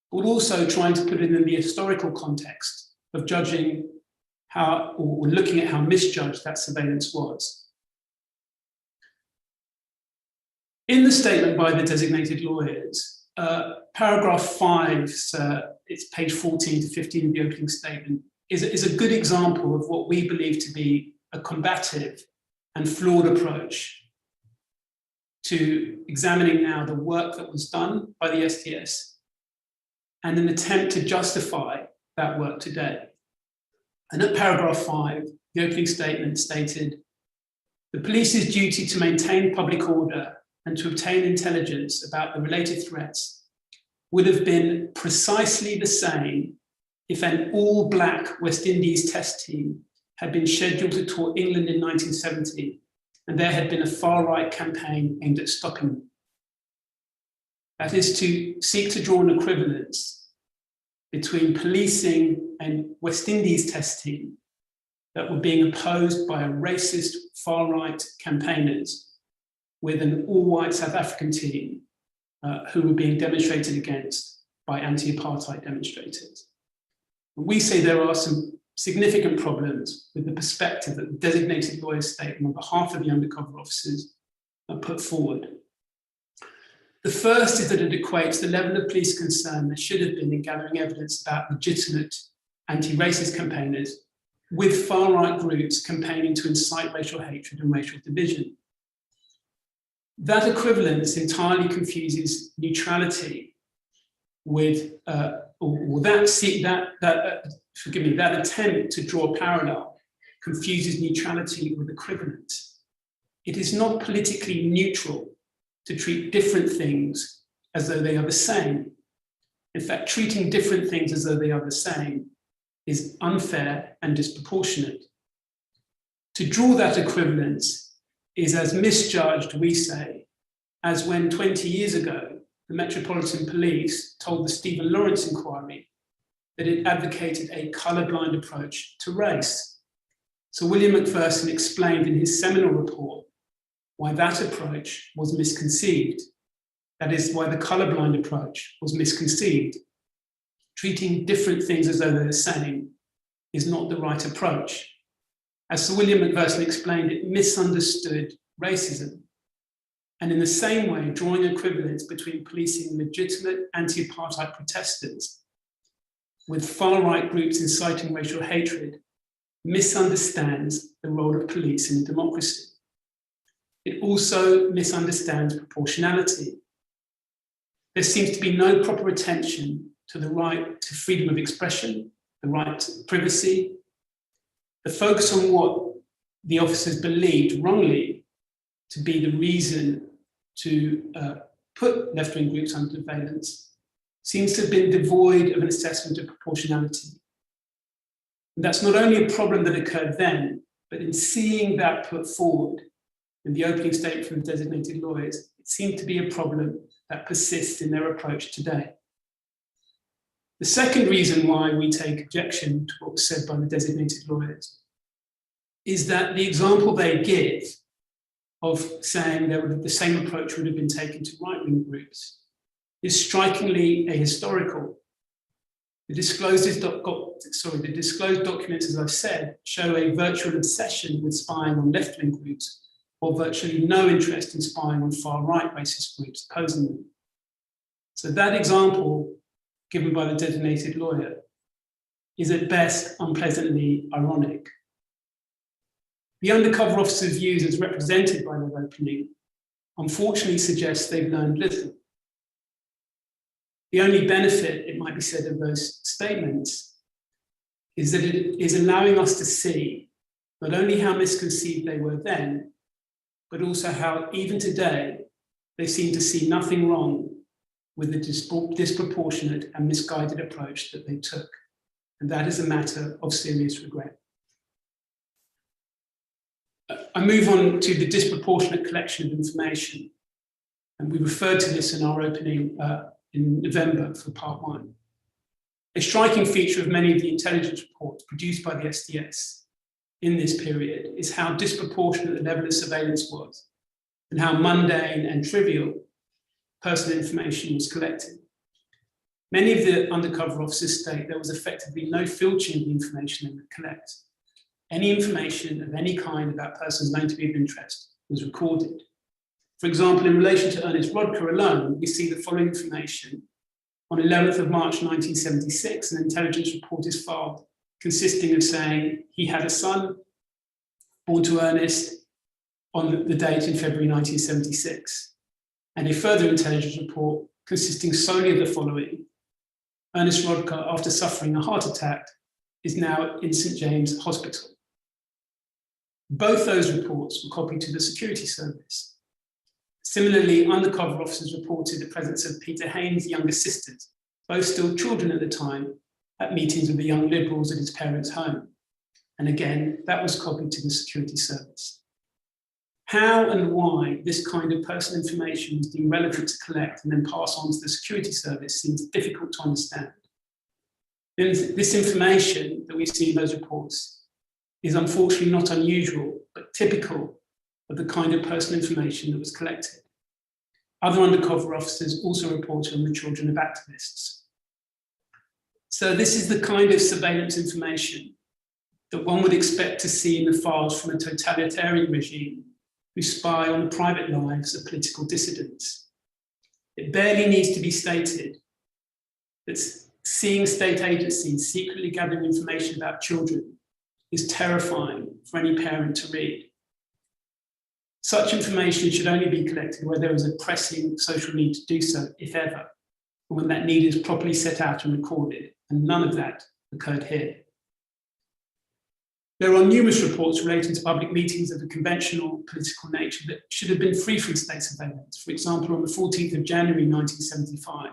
S6: but also trying to put it in the historical context of judging how, or looking at how misjudged that surveillance was. In the statement by the designated lawyers, paragraph 5, it's page 14 to 15 of the opening statement, is a good example of what we believe to be a combative and flawed approach to examining now the work that was done by the SDS and an attempt to justify that work today. And at paragraph 5, the opening statement stated, "The police's duty to maintain public order and to obtain intelligence about the related threats would have been precisely the same if an all-black West Indies test team had been scheduled to tour England in 1970 and there had been a far-right campaign aimed at stopping them." That is to seek to draw an equivalence between policing and West Indies test team that were being opposed by a racist far-right campaigners with an all-white South African team who were being demonstrated against by anti-apartheid demonstrators. And we say there are some significant problems with the perspective that the designated lawyer's statement on behalf of the undercover officers put forward. The first is that it equates the level of police concern there should have been in gathering evidence about legitimate anti-racist campaigners with far-right groups campaigning to incite racial hatred and racial division. That equivalence entirely confuses neutrality with, that attempt to draw a parallel confuses neutrality with equivalence. It is not politically neutral to treat different things as though they are the same. In fact, treating different things as though they are the same is unfair and disproportionate. To draw that equivalence is as misjudged, we say, as when 20 years ago, the Metropolitan Police told the Stephen Lawrence inquiry that it advocated a colourblind approach to race. So William Macpherson explained in his seminal report why that approach was misconceived. That is, why the colourblind approach was misconceived. Treating different things as though they're the same is not the right approach. As Sir William Macpherson explained, it misunderstood racism. And in the same way, drawing equivalence between policing legitimate anti-apartheid protesters with far-right groups inciting racial hatred misunderstands the role of police in a democracy. It also misunderstands proportionality. There seems to be no proper attention to the right to freedom of expression, the right to privacy. The focus on what the officers believed wrongly to be the reason to put left-wing groups under surveillance seems to have been devoid of an assessment of proportionality. And that's not only a problem that occurred then, but in seeing that put forward in the opening statement from the designated lawyers, it seemed to be a problem that persists in their approach today. The second reason why we take objection to what was said by the designated lawyers is that the example they give of saying that the same approach would have been taken to right-wing groups is strikingly ahistorical. The disclosed documents, as I've said, show a virtual obsession with spying on left-wing groups or virtually no interest in spying on far-right racist groups opposing them. So that example given by the designated lawyer is at best unpleasantly ironic. The undercover officer's views as represented by their opening unfortunately suggests they've learned little. The only benefit, it might be said, of those statements is that it is allowing us to see not only how misconceived they were then, but also how even today they seem to see nothing wrong with the disproportionate and misguided approach that they took. And that is a matter of serious regret. I move on to the disproportionate collection of information. And we referred to this in our opening in November for part 1. A striking feature of many of the intelligence reports produced by the STS in this period is how disproportionate the level of surveillance was and how mundane and trivial personal information was collected. Many of the undercover officers state there was effectively no filtering of the information they would collect. Any information of any kind about persons known to be of interest was recorded. For example, in relation to Ernest Rodker alone, we see the following information. On 11th of March 1976, an intelligence report is filed consisting of saying he had a son born to Ernest on the date in February 1976. And a further intelligence report consisting solely of the following. Ernest Rodker, after suffering a heart attack, is now in St. James Hospital. Both those reports were copied to the security service. Similarly, undercover officers reported the presence of Peter Hain's younger sisters, both still children at the time, at meetings with the Young Liberals at his parents' home. And again, that was copied to the security service. How and why this kind of personal information was deemed relevant to collect and then pass on to the security service seems difficult to understand. This information that we see in those reports is unfortunately not unusual, but typical of the kind of personal information that was collected. Other undercover officers also reported on the children of activists. So this is the kind of surveillance information that one would expect to see in the files from a totalitarian regime who spy on the private lives of political dissidents. It barely needs to be stated that seeing state agencies secretly gathering information about children is terrifying for any parent to read. Such information should only be collected where there is a pressing social need to do so, if ever, or when that need is properly set out and recorded, and none of that occurred here. There are numerous reports relating to public meetings of a conventional political nature that should have been free from state surveillance. For example, on the 14th of January 1975,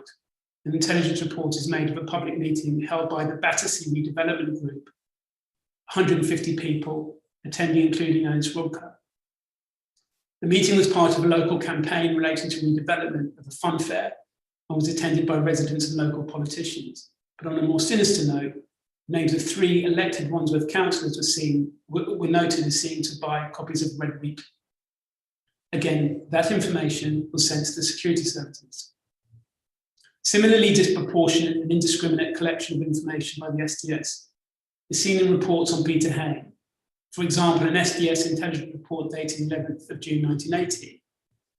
S6: an intelligence report is made of a public meeting held by the Battersea Redevelopment Group, 150 people attending, including Ernest Rodker. The meeting was part of a local campaign relating to redevelopment of a fun fair and was attended by residents and local politicians. But on a more sinister note, names of 3 elected Wandsworth councillors were noted as seeking to buy copies of Red Week. Again, that information was sent to the security services. Similarly disproportionate and indiscriminate collection of information by the SDS is seen in reports on Peter Hain. For example, an SDS intelligence report dating 11th of June 1980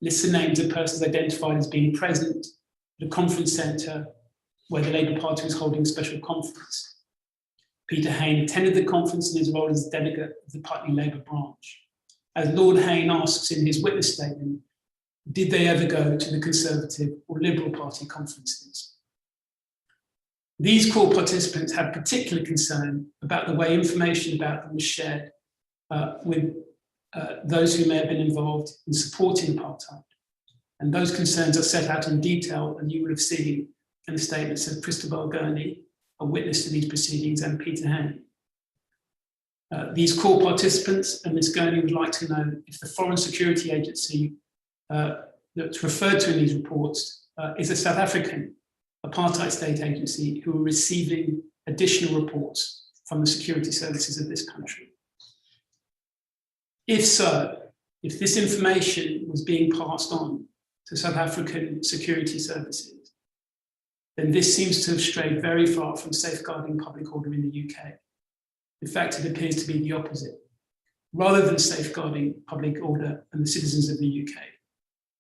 S6: lists the names of persons identified as being present at a conference centre where the Labour Party was holding a special conference. Peter Hain attended the conference in his role as delegate of the Putney Labour branch. As Lord Hain asks in his witness statement, did they ever go to the Conservative or Liberal Party conferences? These core participants had particular concern about the way information about them was shared with those who may have been involved in supporting apartheid. And those concerns are set out in detail, and you will have seen in the statements of Christabel Gurney, a witness to these proceedings, and Peter Hain. These core participants, and Ms. Gurney would like to know if the Foreign Security Agency that's referred to in these reports is a South African apartheid state agency who are receiving additional reports from the security services of this country. If so, if this information was being passed on to South African security services, then this seems to have strayed very far from safeguarding public order in the UK. In fact, it appears to be the opposite. Rather than safeguarding public order and the citizens of the UK,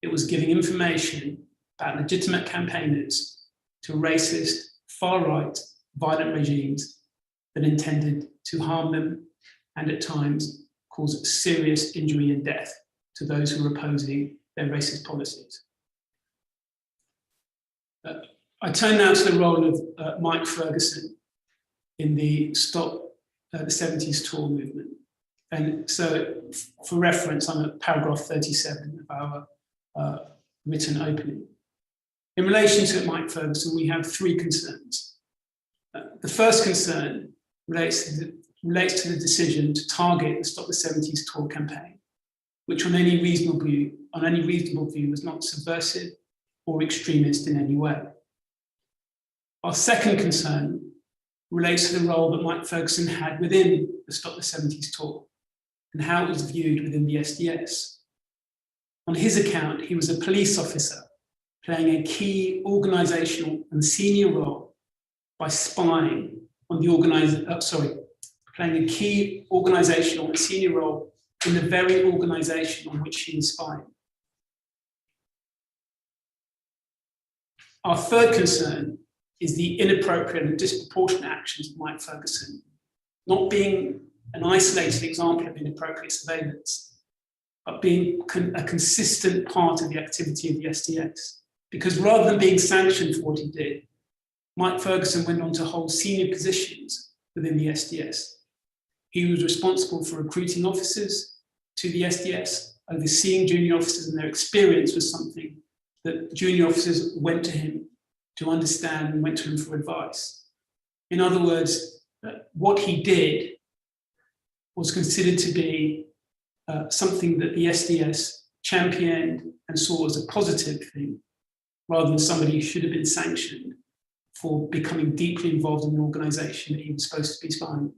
S6: it was giving information about legitimate campaigners to racist, far-right, violent regimes that intended to harm them and at times cause serious injury and death to those who were opposing their racist policies. I turn now to the role of Mike Ferguson in the Stop the 70s tour movement. And so for reference, I'm at paragraph 37 of our written opening. In relation to Mike Ferguson, we have 3 concerns. The first concern relates to the decision to target the Stop the 70s tour campaign, which on any reasonable view was not subversive or extremist in any way. Our second concern relates to the role that Mike Ferguson had within the Stop the 70s tour and how it was viewed within the SDS. On his account, he was a police officer playing a key organisational and senior role by spying on the playing a key organisational and senior role in the very organisation on which he was spying. Our third concern is the inappropriate and disproportionate actions of Mike Ferguson, not being an isolated example of inappropriate surveillance, but being a consistent part of the activity of the SDS. Because rather than being sanctioned for what he did, Mike Ferguson went on to hold senior positions within the SDS. He was responsible for recruiting officers to the SDS, overseeing junior officers, and their experience was something that junior officers went to him to understand and went to him for advice. In other words, what he did was considered to be something that the SDS championed and saw as a positive thing, rather than somebody who should have been sanctioned for becoming deeply involved in an organisation that he was supposed to be spying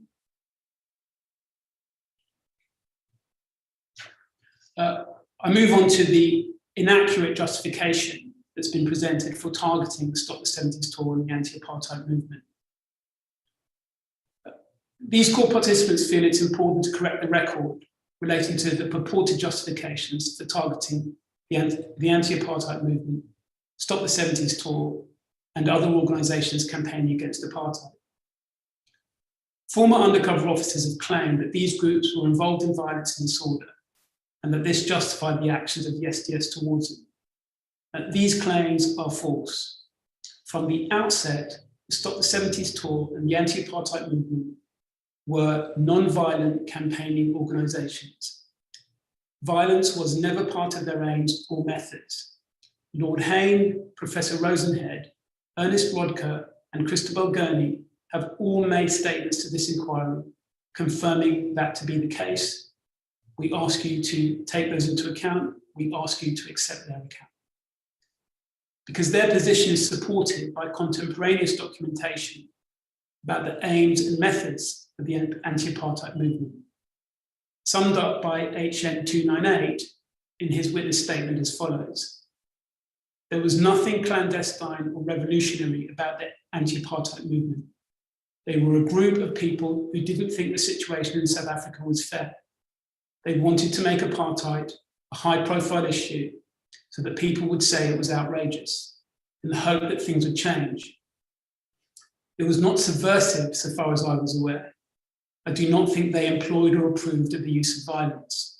S6: on. I move on to the inaccurate justification that's been presented for targeting the Stop the 70s tour and the anti-apartheid movement. These core participants feel it's important to correct the record relating to the purported justifications for targeting the anti-apartheid movement, Stop the 70s Tour, and other organisations campaigning against apartheid. Former undercover officers have claimed that these groups were involved in violence and disorder, and that this justified the actions of the SDS towards them. These claims are false. From the outset, the Stop the 70s Tour and the anti-apartheid movement were non-violent campaigning organisations. Violence was never part of their aims or methods. Lord Hain, Professor Rosenhead, Ernest Rodker, and Christabel Gurney have all made statements to this inquiry confirming that to be the case. We ask you to take those into account. We ask you to accept their account. Because their position is supported by contemporaneous documentation about the aims and methods of the anti-apartheid movement, summed up by HN 298 in his witness statement as follows. There was nothing clandestine or revolutionary about the anti-apartheid movement. They were a group of people who didn't think the situation in South Africa was fair. They wanted to make apartheid a high-profile issue so that people would say it was outrageous, in the hope that things would change. It was not subversive, so far as I was aware. I do not think they employed or approved of the use of violence.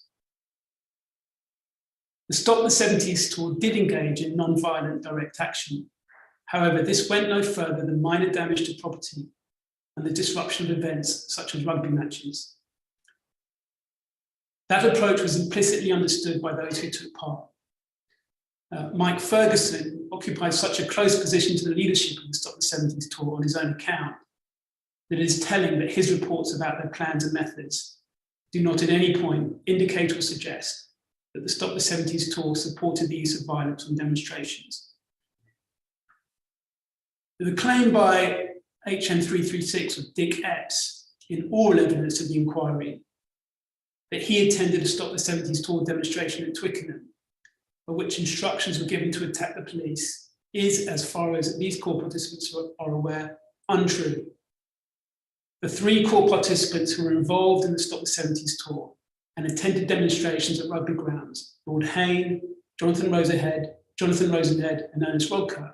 S6: The Stop the 70s Tour did engage in non-violent direct action. However, this went no further than minor damage to property and the disruption of events such as rugby matches. That approach was implicitly understood by those who took part. Mike Ferguson occupied such a close position to the leadership of the Stop the 70s Tour on his own account that it is telling that his reports about their plans and methods do not at any point indicate or suggest that the Stop the 70s Tour supported the use of violence on demonstrations. The claim by HN 336 of Dick Epps in oral evidence of the inquiry that he attended a Stop the 70s Tour demonstration at Twickenham, for which instructions were given to attack the police, is, as far as these core participants are aware, untrue. The three core participants who were involved in the Stop the 70s Tour and attended demonstrations at rugby grounds, Lord Hain, Jonathan Rosenhead, and Ernest Rodker,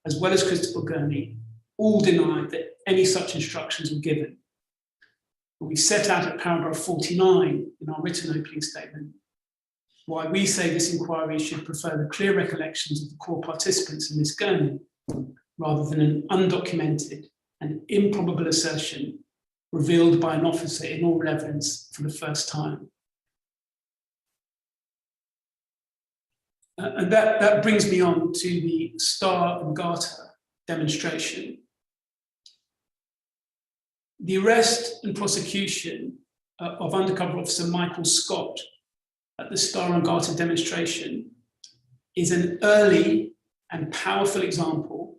S6: as well as Christabel Gurney, all denied that any such instructions were given. But we set out at paragraph 49 in our written opening statement why we say this inquiry should prefer the clear recollections of the core participants in Miss Gurney rather than an undocumented and improbable assertion revealed by an officer in oral evidence for the first time. And that brings me on to the Star and Garter demonstration. The arrest and prosecution of undercover officer Michael Scott at the Star and Garter demonstration is an early and powerful example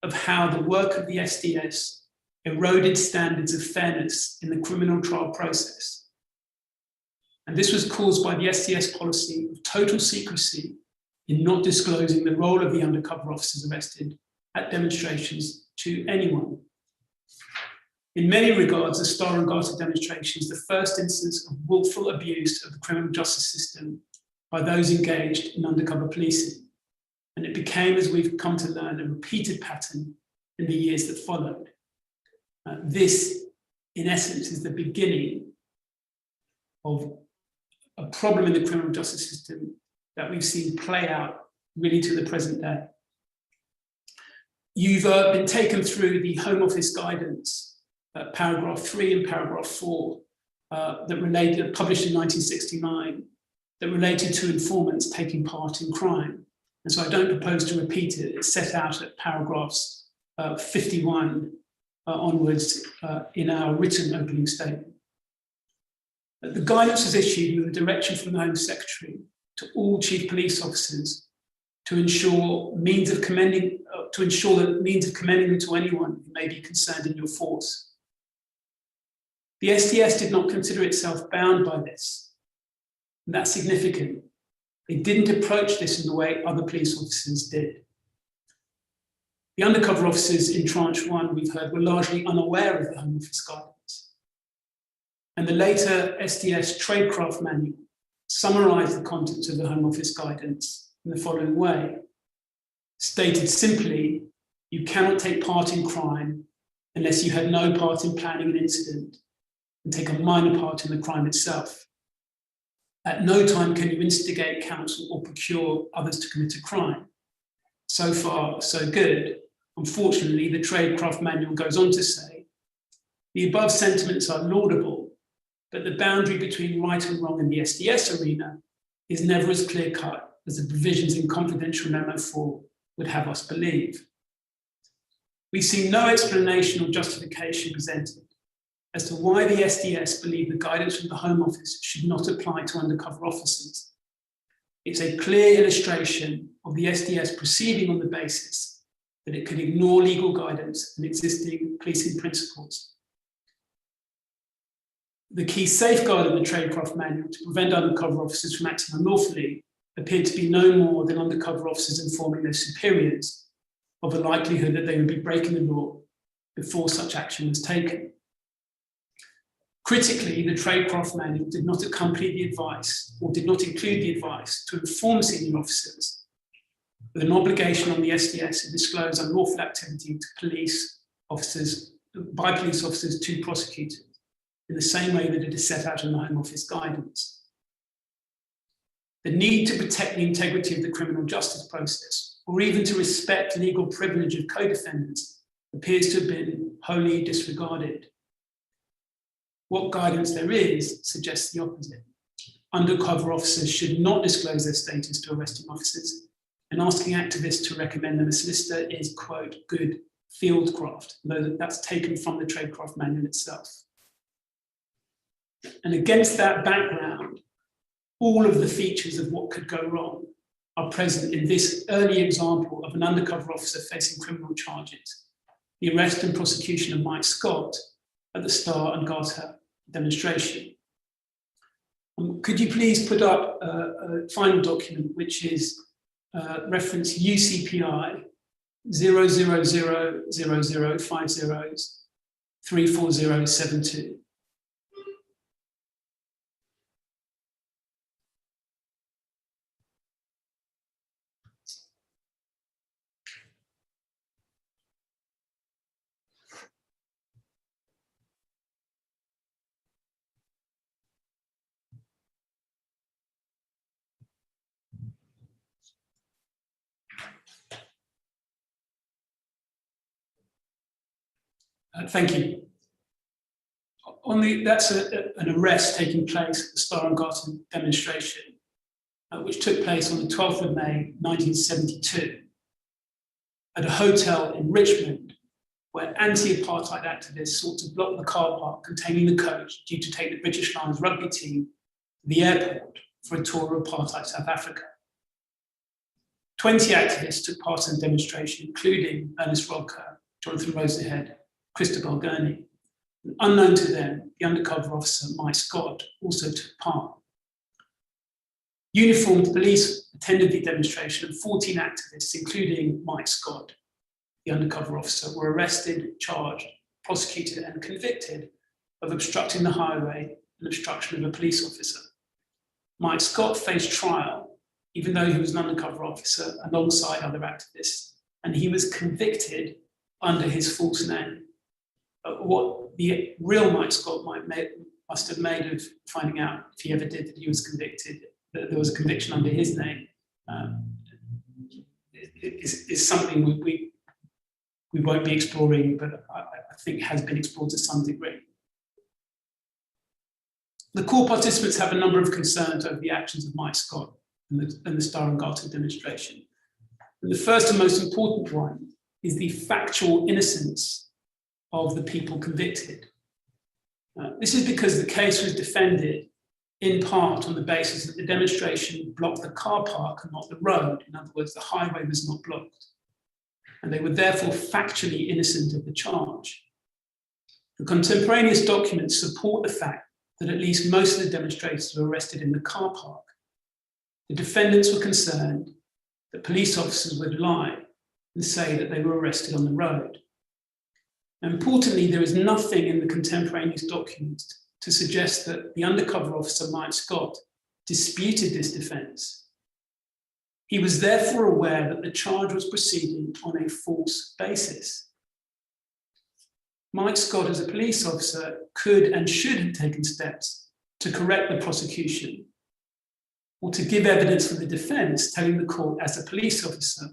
S6: of how the work of the SDS eroded standards of fairness in the criminal trial process. And this was caused by the SDS policy of total secrecy in not disclosing the role of the undercover officers arrested at demonstrations to anyone. In many regards, the Star and Garter demonstration is the first instance of willful abuse of the criminal justice system by those engaged in undercover policing. And it became, as we've come to learn, a repeated pattern in the years that followed. This, in essence, is the beginning of a problem in the criminal justice system that we've seen play out really to the present day. You've been taken through the Home Office guidance, paragraph 3 and paragraph 4, that related, published in 1969, that related to informants taking part in crime. And so I don't propose to repeat it. It's set out at paragraphs 51 onwards in our written opening statement. The guidance was issued with a direction from the Home Secretary to all chief police officers to ensure that means of commending them to anyone who may be concerned in your force. The SDS did not consider itself bound by this. And that's significant. They didn't approach this in the way other police officers did. The undercover officers in Tranche 1, we've heard, were largely unaware of the Home Office guidance. And the later SDS Tradecraft Manual summarised the contents of the Home Office guidance in the following way. Stated simply, you cannot take part in crime unless you had no part in planning an incident and take a minor part in the crime itself. At no time can you instigate, counsel, or procure others to commit a crime. So far, so good. Unfortunately, the Tradecraft Manual goes on to say, the above sentiments are laudable, but the boundary between right and wrong in the SDS arena is never as clear-cut as the provisions in Confidential Memo 4 would have us believe. We see no explanation or justification presented as to why the SDS believe the guidance from the Home Office should not apply to undercover officers. It's a clear illustration of the SDS proceeding on the basis that it could ignore legal guidance and existing policing principles. The key safeguard of the Tradecraft Manual to prevent undercover officers from acting unlawfully appeared to be no more than undercover officers informing their superiors of a likelihood that they would be breaking the law before such action was taken. Critically, the Tradecraft Manual did not accompany the advice or did not include the advice to inform senior officers with an obligation on the SDS to disclose unlawful activity to police officers, by police officers to prosecutors, in the same way that it is set out in the Home Office guidance. The need to protect the integrity of the criminal justice process, or even to respect legal privilege of co-defendants, appears to have been wholly disregarded. What guidance there is suggests the opposite. Undercover officers should not disclose their status to arresting officers, and asking activists to recommend them a solicitor is, quote, good fieldcraft, though that's taken from the Tradecraft Manual itself. And against that background, all of the features of what could go wrong are present in this early example of an undercover officer facing criminal charges, the arrest and prosecution of Mike Scott at the Star and Garter demonstration. Could you please put up a final document, which is reference UCPI 0000050 34072. Thank you. That's an arrest taking place at the Star and Garter demonstration, which took place on the 12th of May, 1972, at a hotel in Richmond, where anti-apartheid activists sought to block the car park containing the coach due to take the British Lions rugby team to the airport for a tour of apartheid South Africa. 20 activists took part in the demonstration, including Ernest Rodker, Jonathan Rosenhead, Christabel Gurney. And unknown to them, the undercover officer, Mike Scott, also took part. Uniformed police attended the demonstration, and 14 activists, including Mike Scott, the undercover officer, were arrested, charged, prosecuted, and convicted of obstructing the highway and obstruction of a police officer. Mike Scott faced trial, even though he was an undercover officer, alongside other activists, and he was convicted under his false name. What the real Mike Scott must have made of finding out, if he ever did, that he was convicted, that there was a conviction under his name, is something we won't be exploring, but I think has been explored to some degree. The core participants have a number of concerns over the actions of Mike Scott and the Star and Garter demonstration. And the first and most important one is the factual innocence of the people convicted. This is because the case was defended in part on the basis that the demonstration blocked the car park and not the road. In other words, the highway was not blocked. And they were therefore factually innocent of the charge. The contemporaneous documents support the fact that at least most of the demonstrators were arrested in the car park. The defendants were concerned that police officers would lie and say that they were arrested on the road. And importantly, there is nothing in the contemporaneous documents to suggest that the undercover officer, Mike Scott, disputed this defense. He was therefore aware that the charge was proceeding on a false basis. Mike Scott, as a police officer, could and should have taken steps to correct the prosecution or to give evidence for the defense, telling the court as a police officer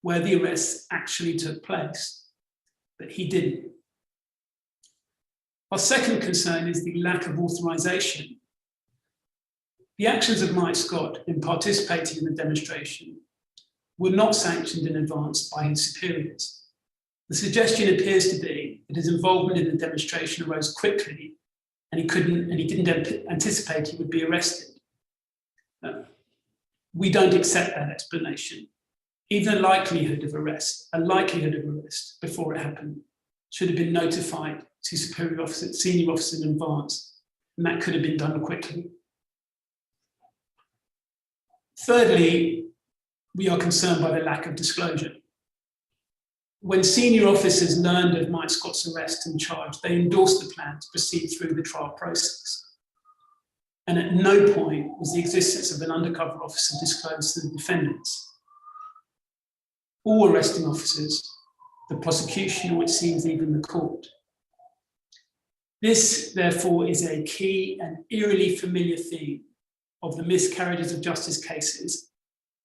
S6: where the arrests actually took place, but he didn't. Our second concern is the lack of authorization. The actions of Mike Scott in participating in the demonstration were not sanctioned in advance by his superiors. The suggestion appears to be that his involvement in the demonstration arose quickly and he didn't anticipate he would be arrested. We don't accept that explanation. Even a likelihood of arrest before it happened should have been notified to senior officers in advance, and that could have been done quickly. Thirdly, we are concerned by the lack of disclosure. When senior officers learned of Mike Scott's arrest and charge, they endorsed the plan to proceed through the trial process. And at no point was the existence of an undercover officer disclosed to the defendants. All arresting officers, the prosecution, or it seems even the court. This, therefore, is a key and eerily familiar theme of the miscarriages of justice cases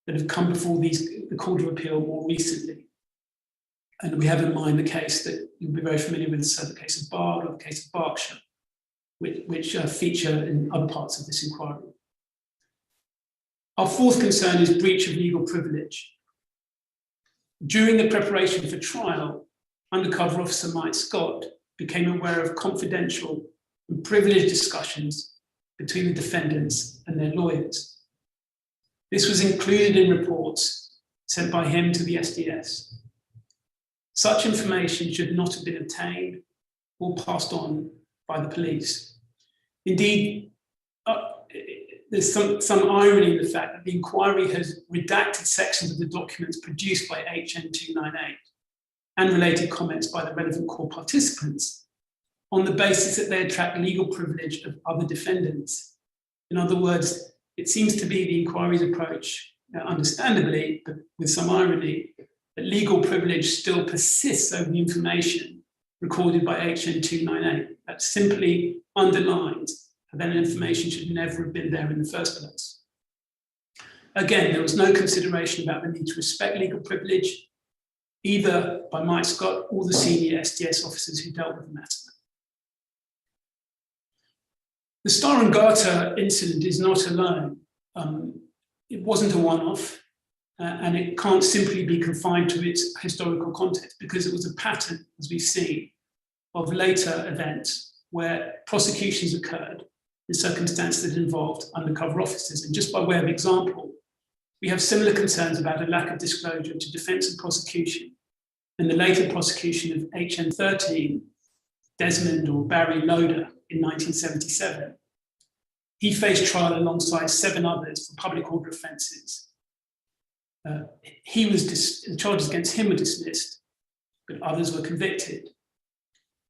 S6: that have come before the Court of Appeal more recently. And we have in mind the case that you'll be very familiar with, so the case of Bard or the case of Berkshire, which feature in other parts of this inquiry. Our fourth concern is breach of legal privilege. During the preparation for trial, undercover officer Mike Scott became aware of confidential and privileged discussions between the defendants and their lawyers. This was included in reports sent by him to the SDS. Such information should not have been obtained or passed on by the police. Indeed, there's some irony in the fact that the inquiry has redacted sections of the documents produced by HN 298 and related comments by the relevant court participants on the basis that they attract legal privilege of other defendants. In other words, it seems to be the inquiry's approach, understandably, but with some irony, that legal privilege still persists over the information recorded by HN 298. That simply underlines that information should never have been there in the first place. Again, there was no consideration about the need to respect legal privilege, either by Mike Scott or the senior SDS officers who dealt with the matter. The Star and Garter incident is not alone. It wasn't a one-off, and it can't simply be confined to its historical context, because it was a pattern, as we've seen, of later events where prosecutions occurred in circumstances that involved undercover officers. And just by way of example, we have similar concerns about a lack of disclosure to defense and prosecution in the later prosecution of HN 13, Desmond or Barry Loader in 1977. He faced trial alongside 7 others for public order offences. The charges against him were dismissed, but others were convicted.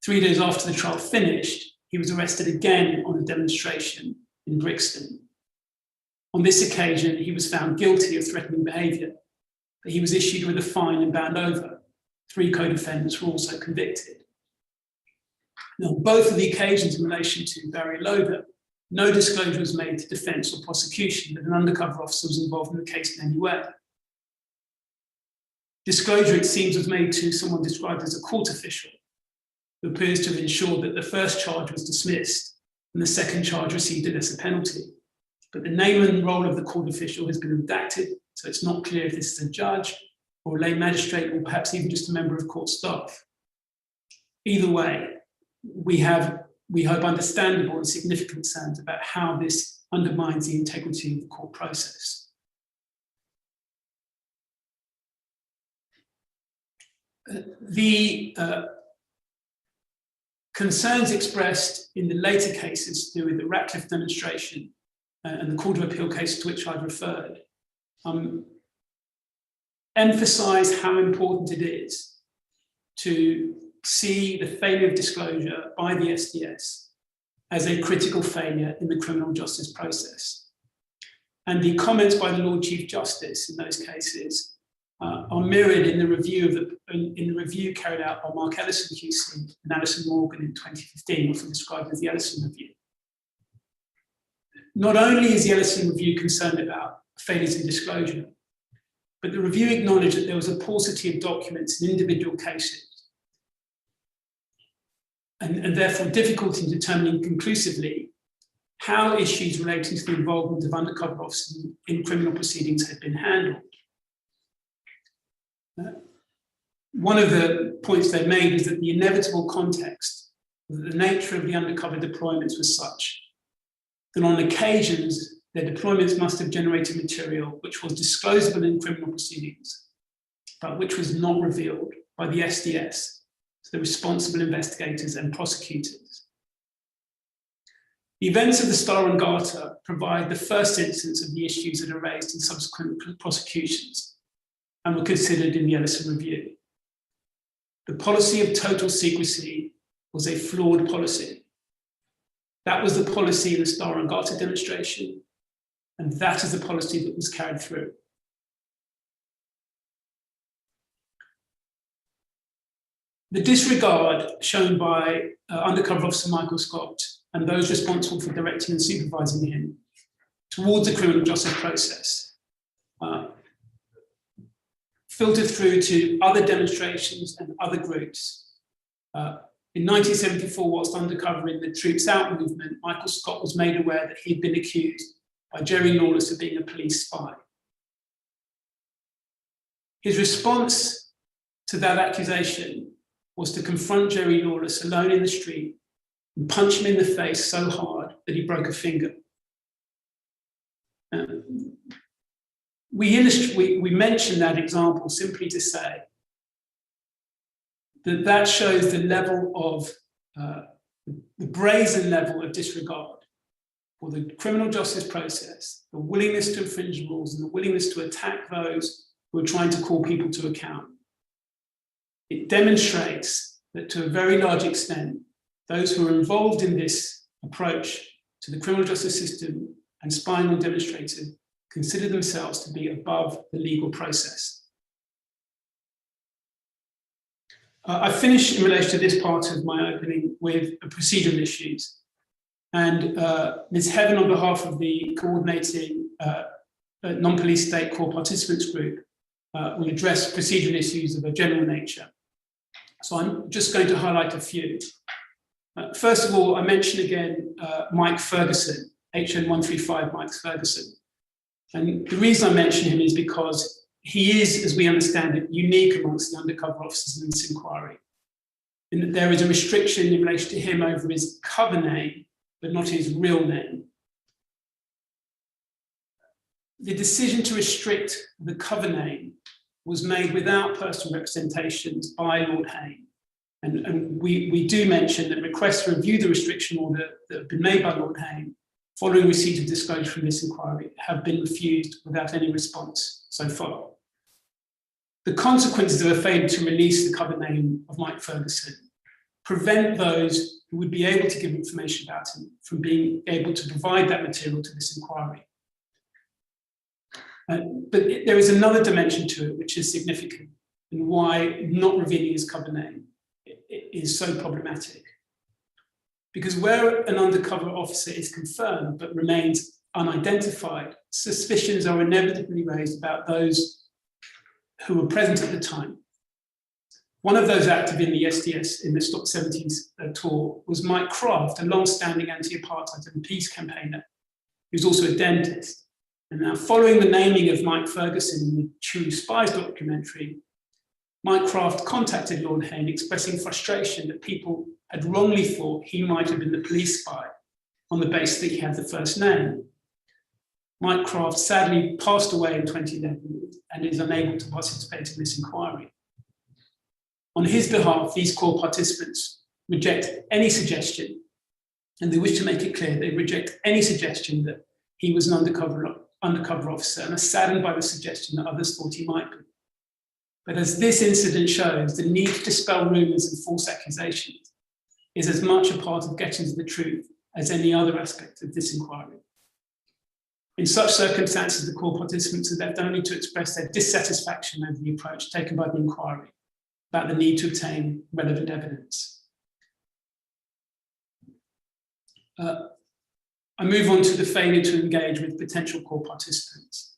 S6: 3 days after the trial finished, he was arrested again on a demonstration in Brixton. On this occasion, he was found guilty of threatening behaviour, but he was issued with a fine and bound over. 3 co-defendants were also convicted. Now, on both of the occasions in relation to Barry Loader, no disclosure was made to defence or prosecution that an undercover officer was involved in the case in any way. Disclosure, it seems, was made to someone described as a court official, who appears to have ensured that the first charge was dismissed and the second charge received a lesser penalty. But the name and role of the court official has been redacted, so it's not clear if this is a judge or a lay magistrate or perhaps even just a member of court staff. Either way, we hope, understandable and significant concerns about how this undermines the integrity of the court process. The concerns expressed in the later cases to do with the Ratcliffe demonstration and the Court of Appeal case to which I've referred emphasise how important it is to see the failure of disclosure by the SDS as a critical failure in the criminal justice process. And the comments by the Lord Chief Justice in those cases are mirrored in the review carried out by Mark Ellison QC and Alison Morgan in 2015, often described as the Ellison Review. Not only is the Ellison Review concerned about failures in disclosure, but the review acknowledged that there was a paucity of documents in individual cases, and therefore difficulty in determining conclusively how issues relating to the involvement of undercover officers in criminal proceedings had been handled. One of the points they made is that the inevitable context, the nature of the undercover deployments was such that on occasions, their deployments must have generated material which was disclosable in criminal proceedings, but which was not revealed by the SDS, so the responsible investigators and prosecutors. The events of the Star and Garter provide the first instance of the issues that are raised in subsequent prosecutions and were considered in the Ellison Review. The policy of total secrecy was a flawed policy. That was the policy in the Star and Garter demonstration, and that is the policy that was carried through. The disregard shown by Undercover Officer Michael Scott and those responsible for directing and supervising him towards the criminal justice process filtered through to other demonstrations and other groups. In 1974, whilst undercover in the Troops Out movement, Michael Scott was made aware that he'd been accused by Jerry Lawless of being a police spy. His response to that accusation was to confront Jerry Lawless alone in the street and punch him in the face so hard that he broke a finger. We mention that example simply to say that shows the level of, the brazen level of disregard for the criminal justice process, the willingness to infringe rules and the willingness to attack those who are trying to call people to account. It demonstrates that to a very large extent, those who are involved in this approach to the criminal justice system and spying on demonstrators consider themselves to be above the legal process. I finished in relation to this part of my opening with procedural issues. And Ms. Heaven, on behalf of the coordinating non-police state core participants group, will address procedural issues of a general nature. So I'm just going to highlight a few. First of all, I mention again Mike Ferguson, HN135 Mike Ferguson. And the reason I mention him is because he is, as we understand it, unique amongst the undercover officers in this inquiry, in that there is a restriction in relation to him over his cover name, but not his real name. The decision to restrict the cover name was made without personal representations by Lord Hain. And we do mention that requests to review the restriction order that have been made by Lord Hain following receipt of disclosure from this inquiry have been refused without any response so far. The consequences of a failure to release the cover name of Mike Ferguson prevent those who would be able to give information about him from being able to provide that material to this inquiry. But there is another dimension to it which is significant and why not revealing his cover name is so problematic. Because where an undercover officer is confirmed but remains unidentified, suspicions are inevitably raised about those who were present at the time. One of those active in the SDS in the Stop 70s tour was Mike Kraft, a long-standing anti-apartheid and peace campaigner, who's also a dentist. And now, following the naming of Mike Ferguson in the True Spies documentary, Mike Kraft contacted Lord Hain expressing frustration that people had wrongly thought he might have been the police spy on the basis that he had the first name. Mike Kraft sadly passed away in 2011 and is unable to participate in this inquiry. On his behalf, these core participants reject any suggestion, and they wish to make it clear they reject any suggestion that he was an undercover officer and are saddened by the suggestion that others thought he might be. But as this incident shows, the need to dispel rumours and false accusations is as much a part of getting to the truth as any other aspect of this inquiry. In such circumstances, the core participants are left only to express their dissatisfaction over the approach taken by the inquiry about the need to obtain relevant evidence. I move on to the failure to engage with potential core participants.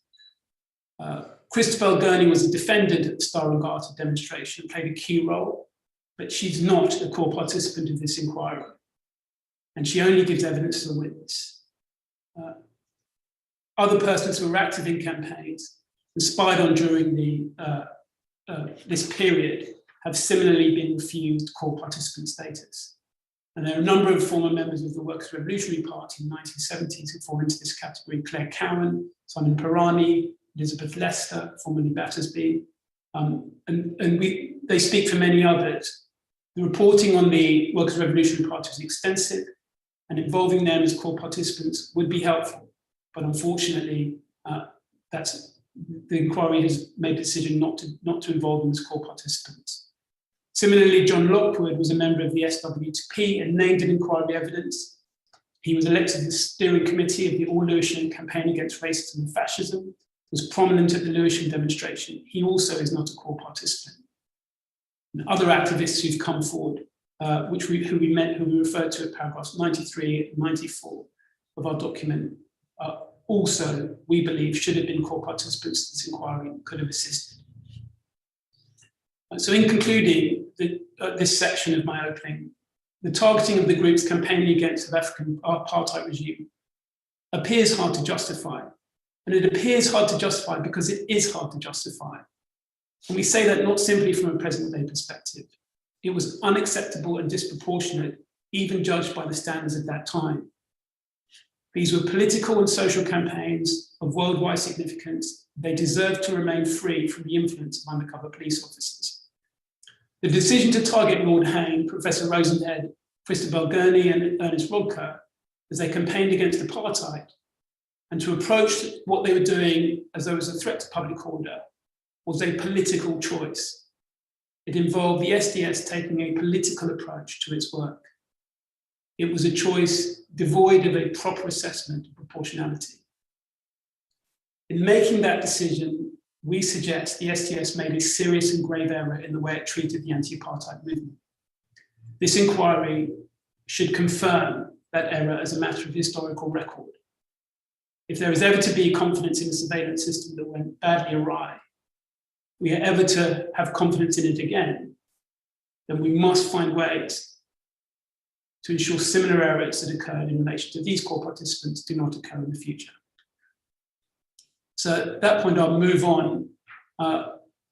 S6: Christabel Gurney was a defendant at the Star and Garter demonstration, played a key role, but she's not a core participant of this inquiry, and she only gives evidence as a witness. Other persons who were active in campaigns and spied on during this period have similarly been refused core participant status. And there are a number of former members of the Workers' Revolutionary Party in the 1970s who fall into this category: Claire Cowan, Simon Pirani, Elizabeth Lester, formerly Battersby, they speak for many others. The reporting on the Workers' Revolutionary Party is extensive, and involving them as core participants would be helpful. But unfortunately, the inquiry has made a decision not to involve them as core participants. Similarly, John Lockwood was a member of the SWP and named in inquiry evidence. He was elected to the steering committee of the All Lewisham Campaign Against Racism and Fascism, was prominent at the Lewisham demonstration. He also is not a core participant. And other activists who've come forward, who we referred to at paragraphs 93 and 94 of our document, also, we believe, should have been core participants in this inquiry and could have assisted. So in concluding this section of my opening, the targeting of the groups campaigning against the African apartheid regime appears hard to justify. And it appears hard to justify because it is hard to justify. And we say that not simply from a present-day perspective. It was unacceptable and disproportionate, even judged by the standards of that time. These were political and social campaigns of worldwide significance. They deserve to remain free from the influence of undercover police officers. The decision to target Lord Hain, Professor Rosenhead, Christabel Gurney, and Ernest Rodker as they campaigned against apartheid, and to approach what they were doing as though it was a threat to public order, was a political choice. It involved the SDS taking a political approach to its work. It was a choice devoid of a proper assessment of proportionality. In making that decision, we suggest the SDS made a serious and grave error in the way it treated the anti-apartheid movement. This inquiry should confirm that error as a matter of historical record. If there is ever to be confidence in a surveillance system that went badly awry, we are ever to have confidence in it again, then we must find ways to ensure similar errors that occurred in relation to these core participants do not occur in the future. So at that point, I'll move on,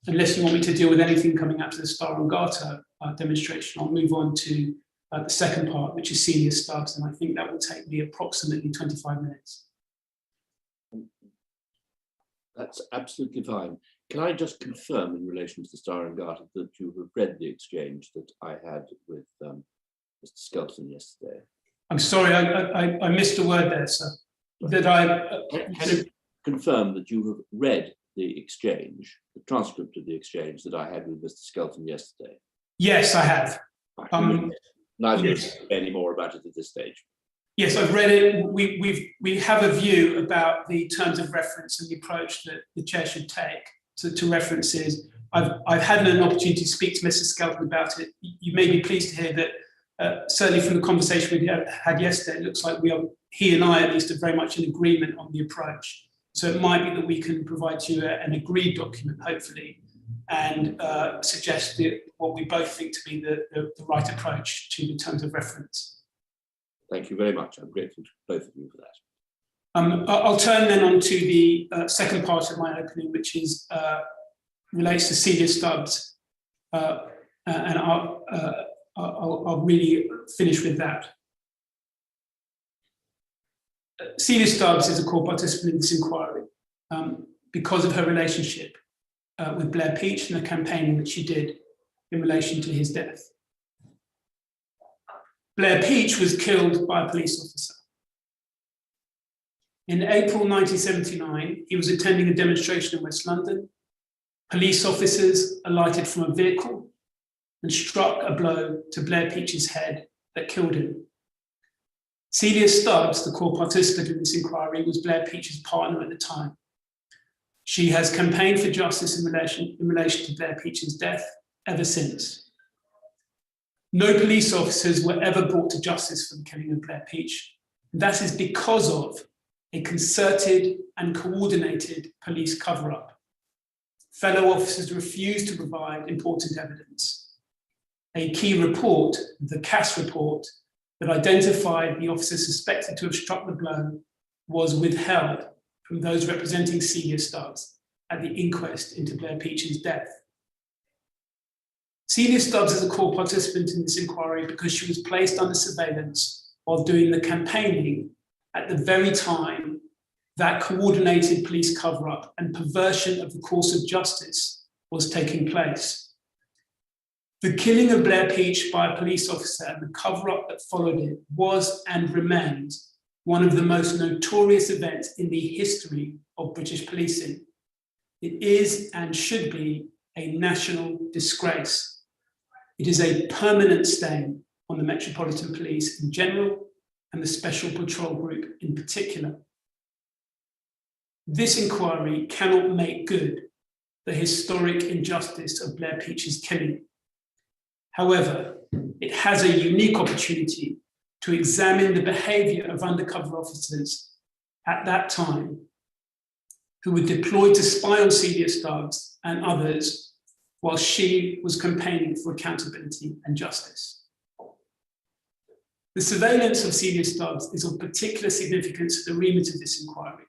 S6: unless you want me to deal with anything coming out of the Star and Garter demonstration, I'll move on to the second part, which is Celia Stubbs, and I think that will take me approximately 25 minutes.
S2: That's absolutely fine. Can I just confirm in relation to the Star and Garter that you have read the exchange that I had with Mr. Skelton yesterday?
S6: I'm sorry, I missed a word there, sir.
S2: Can you confirm that you have read the exchange, the transcript of the exchange that I had with Mr. Skelton yesterday?
S6: Yes, I have.
S2: Neither of us say any more about it at this stage.
S6: Yes, I've read it. We have a view about the terms of reference and the approach that the chair should take to references. I've had an opportunity to speak to Mr. Skelton about it. You may be pleased to hear that certainly from the conversation we had yesterday, it looks like he and I at least are very much in agreement on the approach. So it might be that we can provide you an agreed document, hopefully, and suggest what we both think to be the right approach to the terms of reference.
S2: Thank you very much. I'm grateful to both of you for that.
S6: I'll turn then on to the second part of my opening, which is relates to Celia Stubbs, and I'll really finish with that. Celia Stubbs is a core participant in this inquiry because of her relationship with Blair Peach and the campaigning that she did in relation to his death. Blair Peach was killed by a police officer. In April 1979, he was attending a demonstration in West London. Police officers alighted from a vehicle and struck a blow to Blair Peach's head that killed him. Celia Stubbs, the core participant in this inquiry, was Blair Peach's partner at the time. She has campaigned for justice in relation to Blair Peach's death ever since. No police officers were ever brought to justice for the killing of Blair Peach. That is because of a concerted and coordinated police cover-up. Fellow officers refused to provide important evidence. A key report, the Cass report, that identified the officer suspected to have struck the blow was withheld from those representing Celia Stubbs at the inquest into Blair Peach's death. Celia Stubbs is a core participant in this inquiry because she was placed under surveillance while doing the campaigning at the very time that coordinated police cover-up and perversion of the course of justice was taking place. The killing of Blair Peach by a police officer and the cover-up that followed it was and remains one of the most notorious events in the history of British policing. It is and should be a national disgrace. It is a permanent stain on the Metropolitan Police in general and the Special Patrol Group in particular. This inquiry cannot make good the historic injustice of Blair Peach's killing. However, it has a unique opportunity to examine the behaviour of undercover officers at that time who were deployed to spy on Celia Stubbs and others while she was campaigning for accountability and justice. The surveillance of Celia Stubbs is of particular significance to the remit of this inquiry.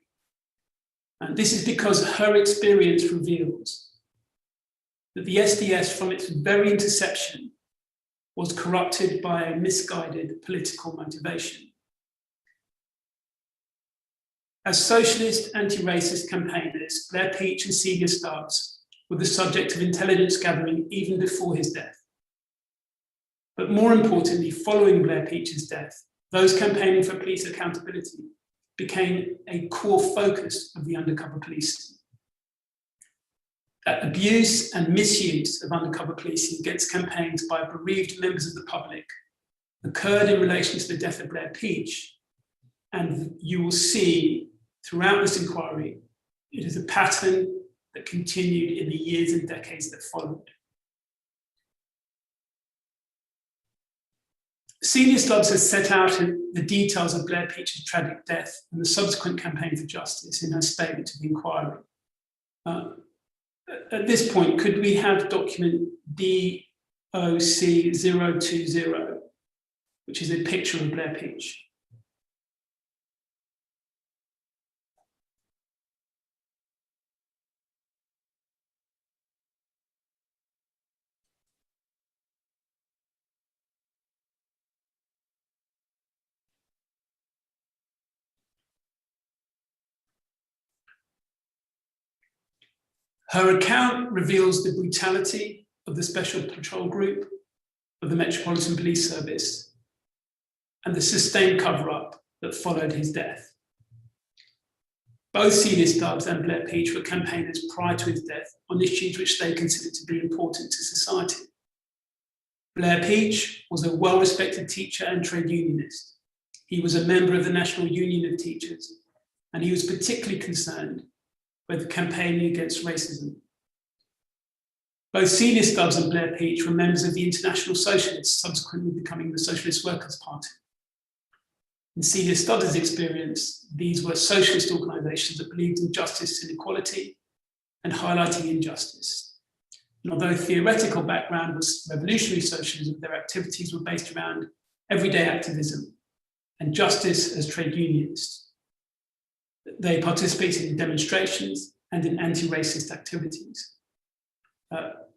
S6: And this is because her experience reveals that the SDS, from its very interception, was corrupted by a misguided political motivation. As socialist, anti-racist campaigners, Blair Peach and Celia Stubbs were the subject of intelligence gathering even before his death. But more importantly, following Blair Peach's death, those campaigning for police accountability became a core focus of the undercover policing. That abuse and misuse of undercover policing against campaigns by bereaved members of the public occurred in relation to the death of Blair Peach. And you will see throughout this inquiry, it is a pattern that continued in the years and decades that followed. Celia Stubbs has set out the details of Blair Peach's tragic death and the subsequent campaign for justice in her statement to the inquiry. At this point, could we have document DOC020, which is a picture of Blair Peach? Her account reveals the brutality of the Special Patrol Group of the Metropolitan Police Service and the sustained cover-up that followed his death. Both Celia Stubbs and Blair Peach were campaigners prior to his death on issues which they considered to be important to society. Blair Peach was a well-respected teacher and trade unionist. He was a member of the National Union of Teachers, and he was particularly concerned with campaigning against racism. Both Celia Stubbs and Blair Peach were members of the International Socialists, subsequently becoming the Socialist Workers' Party. In Celia Stubbs' experience, these were socialist organisations that believed in justice and equality and highlighting injustice. And although theoretical background was revolutionary socialism, their activities were based around everyday activism and justice as trade unionists. They participated in demonstrations and in anti-racist activities.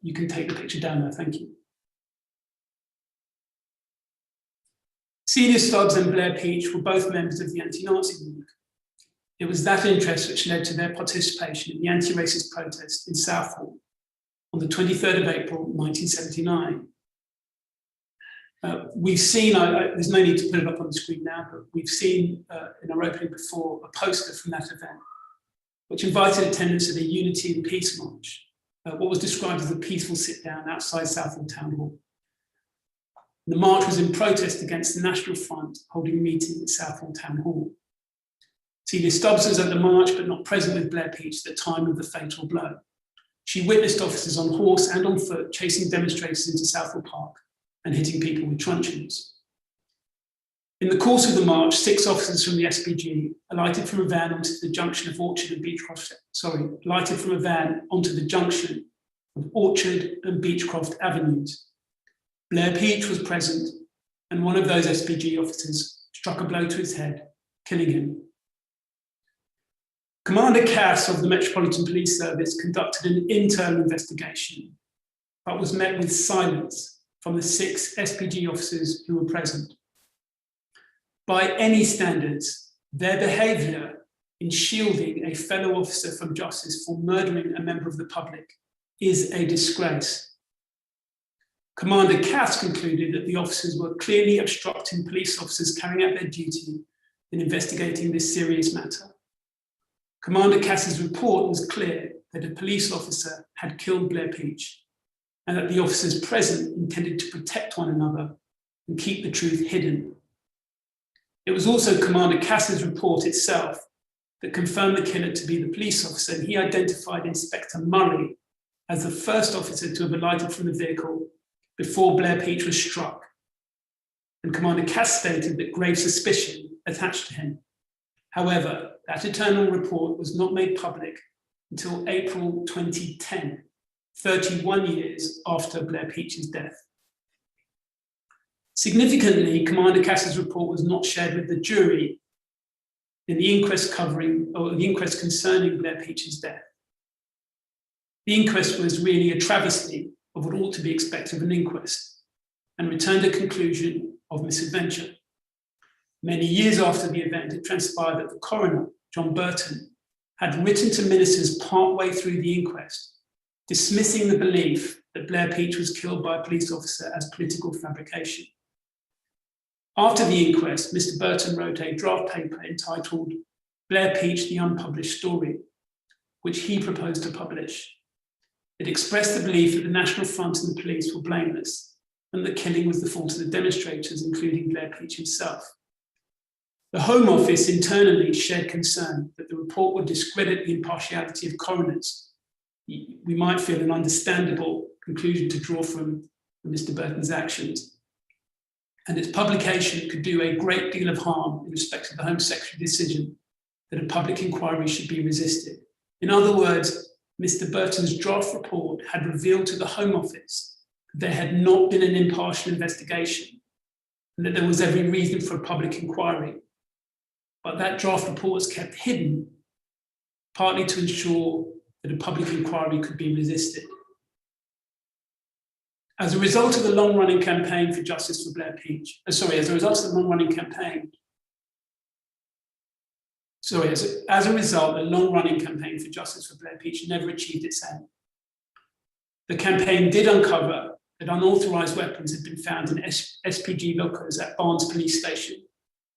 S6: You can take the picture down there, thank you. Celia Stubbs and Blair Peach were both members of the anti-Nazi movement. It was that interest which led to their participation in the anti-racist protest in Southall on the 23rd of April, 1979. We've seen, there's no need to put it up on the screen now, but we've seen in our opening before a poster from that event, which invited attendance at a Unity and Peace March, what was described as a peaceful sit-down outside Southall Town Hall. The march was in protest against the National Front holding a meeting at Southall Town Hall. Celia Stubbs was at the march but not present with Blair Peach at the time of the fatal blow. She witnessed officers on horse and on foot chasing demonstrators into Southall Park and hitting people with truncheons. In the course of the march, 6 officers from the SPG alighted from a van onto the junction of Orchard and Beechcroft, Beechcroft Avenues. Blair Peach was present, and one of those SPG officers struck a blow to his head, killing him. Commander Cass of the Metropolitan Police Service conducted an internal investigation, but was met with silence from the 6 SPG officers who were present. By any standards, their behaviour in shielding a fellow officer from justice for murdering a member of the public is a disgrace. Commander Cass concluded that the officers were clearly obstructing police officers carrying out their duty in investigating this serious matter. Commander Cass's report was clear that a police officer had killed Blair Peach and that the officers present intended to protect one another and keep the truth hidden. It was also Commander Cass's report itself that confirmed the killer to be the police officer, and he identified Inspector Murray as the first officer to have alighted from the vehicle before Blair Peach was struck. And Commander Cass stated that grave suspicion attached to him. However, that internal report was not made public until April 2010, 31 years after Blair Peach's death. Significantly, Commander Cass's report was not shared with the jury in the inquest concerning Blair Peach's death. The inquest was really a travesty of what ought to be expected of an inquest and returned a conclusion of misadventure. Many years after the event, it transpired that the coroner, John Burton, had written to ministers partway through the inquest, dismissing the belief that Blair Peach was killed by a police officer as political fabrication. After the inquest, Mr. Burton wrote a draft paper entitled Blair Peach, the Unpublished Story, which he proposed to publish. It expressed the belief that the National Front and the police were blameless and that killing was the fault of the demonstrators, including Blair Peach himself. The Home Office internally shared concern that the report would discredit the impartiality of coroners. We might feel an understandable conclusion to draw from Mr. Burton's actions. And its publication could do a great deal of harm in respect of the Home Secretary's decision that a public inquiry should be resisted. In other words, Mr. Burton's draft report had revealed to the Home Office that there had not been an impartial investigation and that there was every reason for a public inquiry. But that draft report was kept hidden, partly to ensure that a public inquiry could be resisted. As a result of the long-running campaign for justice for Blair Peach, as a result, the long-running campaign for justice for Blair Peach never achieved its aim. The campaign did uncover that unauthorised weapons had been found in SPG lockers at Barnes Police Station,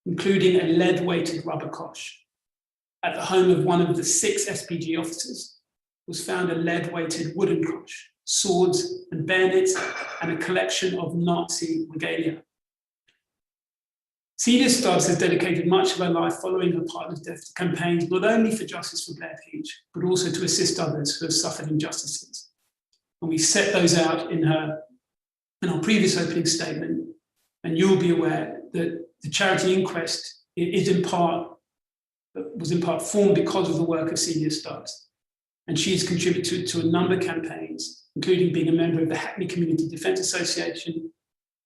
S6: including a lead-weighted rubber kosh. At the home of one of the 6 SPG officers was found a lead-weighted wooden kosh, swords and bayonets, and a collection of Nazi regalia. Celia Stubbs has dedicated much of her life following her partner's death to campaigns not only for justice for Blair Peach, but also to assist others who have suffered injustices. And we set those out in our previous opening statement, and you'll be aware that the charity inquest was in part formed because of the work of Celia Stubbs. And she has contributed to a number of campaigns, including being a member of the Hackney Community Defence Association.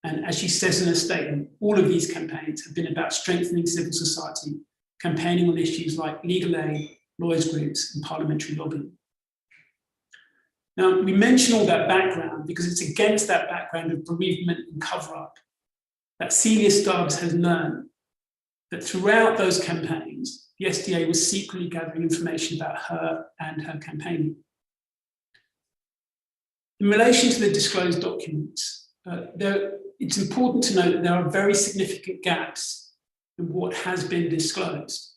S6: And as she says in her statement, all of these campaigns have been about strengthening civil society, campaigning on issues like legal aid, lawyers' groups, and parliamentary lobbying. Now, we mention all that background because it's against that background of bereavement and cover-up that Celia Stubbs has learned that throughout those campaigns, the SDA was secretly gathering information about her and her campaigning. In relation to the disclosed documents, it's important to note that there are very significant gaps in what has been disclosed.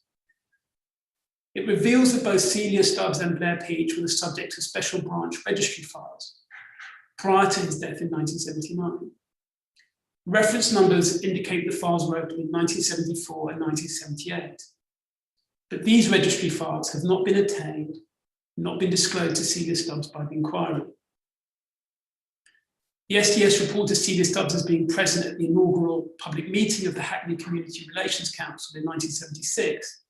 S6: It reveals that both Celia Stubbs and Blair Peach were the subject of special branch registry files prior to his death in 1979. Reference numbers indicate the files were opened in 1974 and 1978. But these registry files have not been obtained, not been disclosed to Celia Stubbs by the inquiry. The SDS reported Celia Stubbs as being present at the inaugural public meeting of the Hackney Community Relations Council in 1976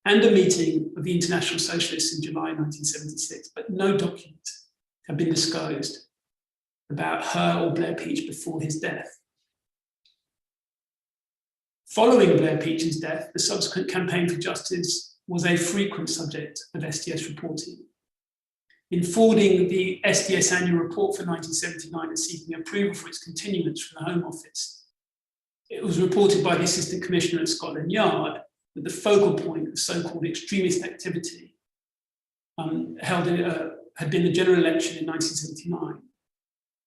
S6: and a meeting of the International Socialists in July 1976, but no documents have been disclosed about her or Blair Peach before his death. Following Blair Peach's death, the subsequent campaign for justice was a frequent subject of SDS reporting. In forwarding the SDS annual report for 1979 and seeking approval for its continuance from the Home Office, it was reported by the Assistant Commissioner at Scotland Yard that the focal point of so-called extremist activity had been the general election in 1979,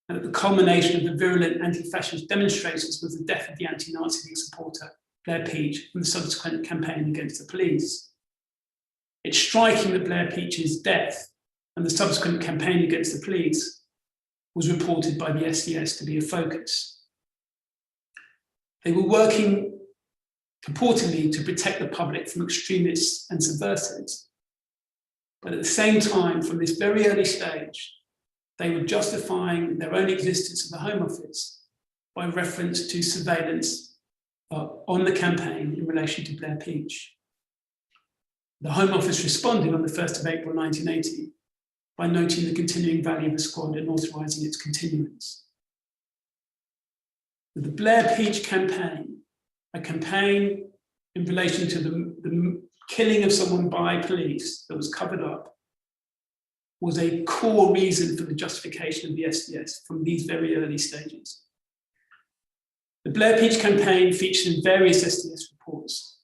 S6: and that the culmination of the virulent anti-fascist demonstrations was the death of the anti-Nazi League supporter Blair Peach and the subsequent campaign against the police. It's striking that Blair Peach's death and the subsequent campaign against the police was reported by the SDS to be a focus. They were working purportedly to protect the public from extremists and subversives, but at the same time, from this very early stage, they were justifying their own existence of the Home Office by reference to surveillance on the campaign in relation to Blair Peach. The Home Office responded on the 1st of April 1980 by noting the continuing value of the squad and authorising its continuance. The Blair Peach campaign, a campaign in relation to the killing of someone by police that was covered up, was a core reason for the justification of the SDS from these very early stages. The Blair Peach campaign featured in various SDS reports,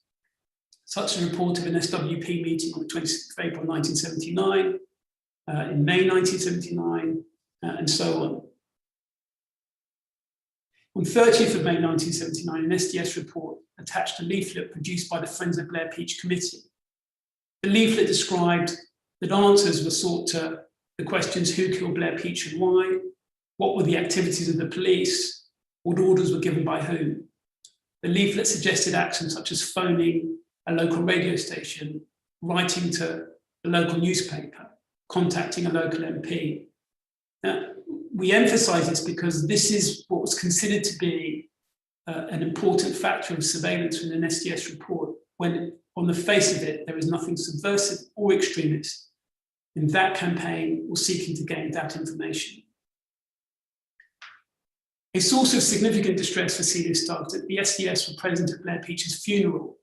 S6: such as a report of an SWP meeting on the 26th of April 1979, in May 1979, and so on. On 30th of May 1979, an SDS report attached a leaflet produced by the Friends of Blair Peach Committee. The leaflet described that answers were sought to the questions: who killed Blair Peach and why? What were the activities of the police? What orders were given by whom? The leaflet suggested actions such as phoning a local radio station, writing to a local newspaper, contacting a local MP. Now, we emphasize this because this is what was considered to be an important factor of surveillance from an SDS report, when on the face of it, there is nothing subversive or extremist in that campaign or seeking to gain that information. A source of significant distress for Celia Stubbs that the SDS were present at Blair Peach's funeral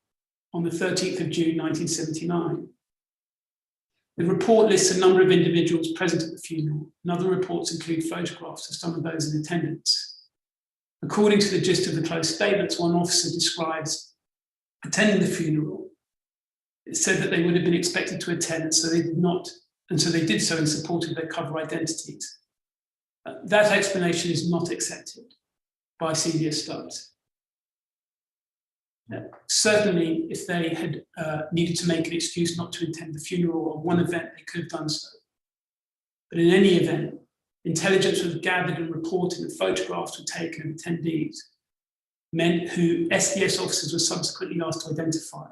S6: on the 13th of June 1979. The report lists a number of individuals present at the funeral, and other reports include photographs of some of those in attendance. According to the gist of the closed statements, one officer describes attending the funeral. It said that they would have been expected to attend, and so they did not, and so they did so in support of their cover identities. That explanation is not accepted by Celia Stubbs. Certainly, if they had needed to make an excuse not to attend the funeral of one event, they could have done so. But in any event, intelligence was gathered and reported and photographs were taken of attendees, men who SDS officers were subsequently asked to identify.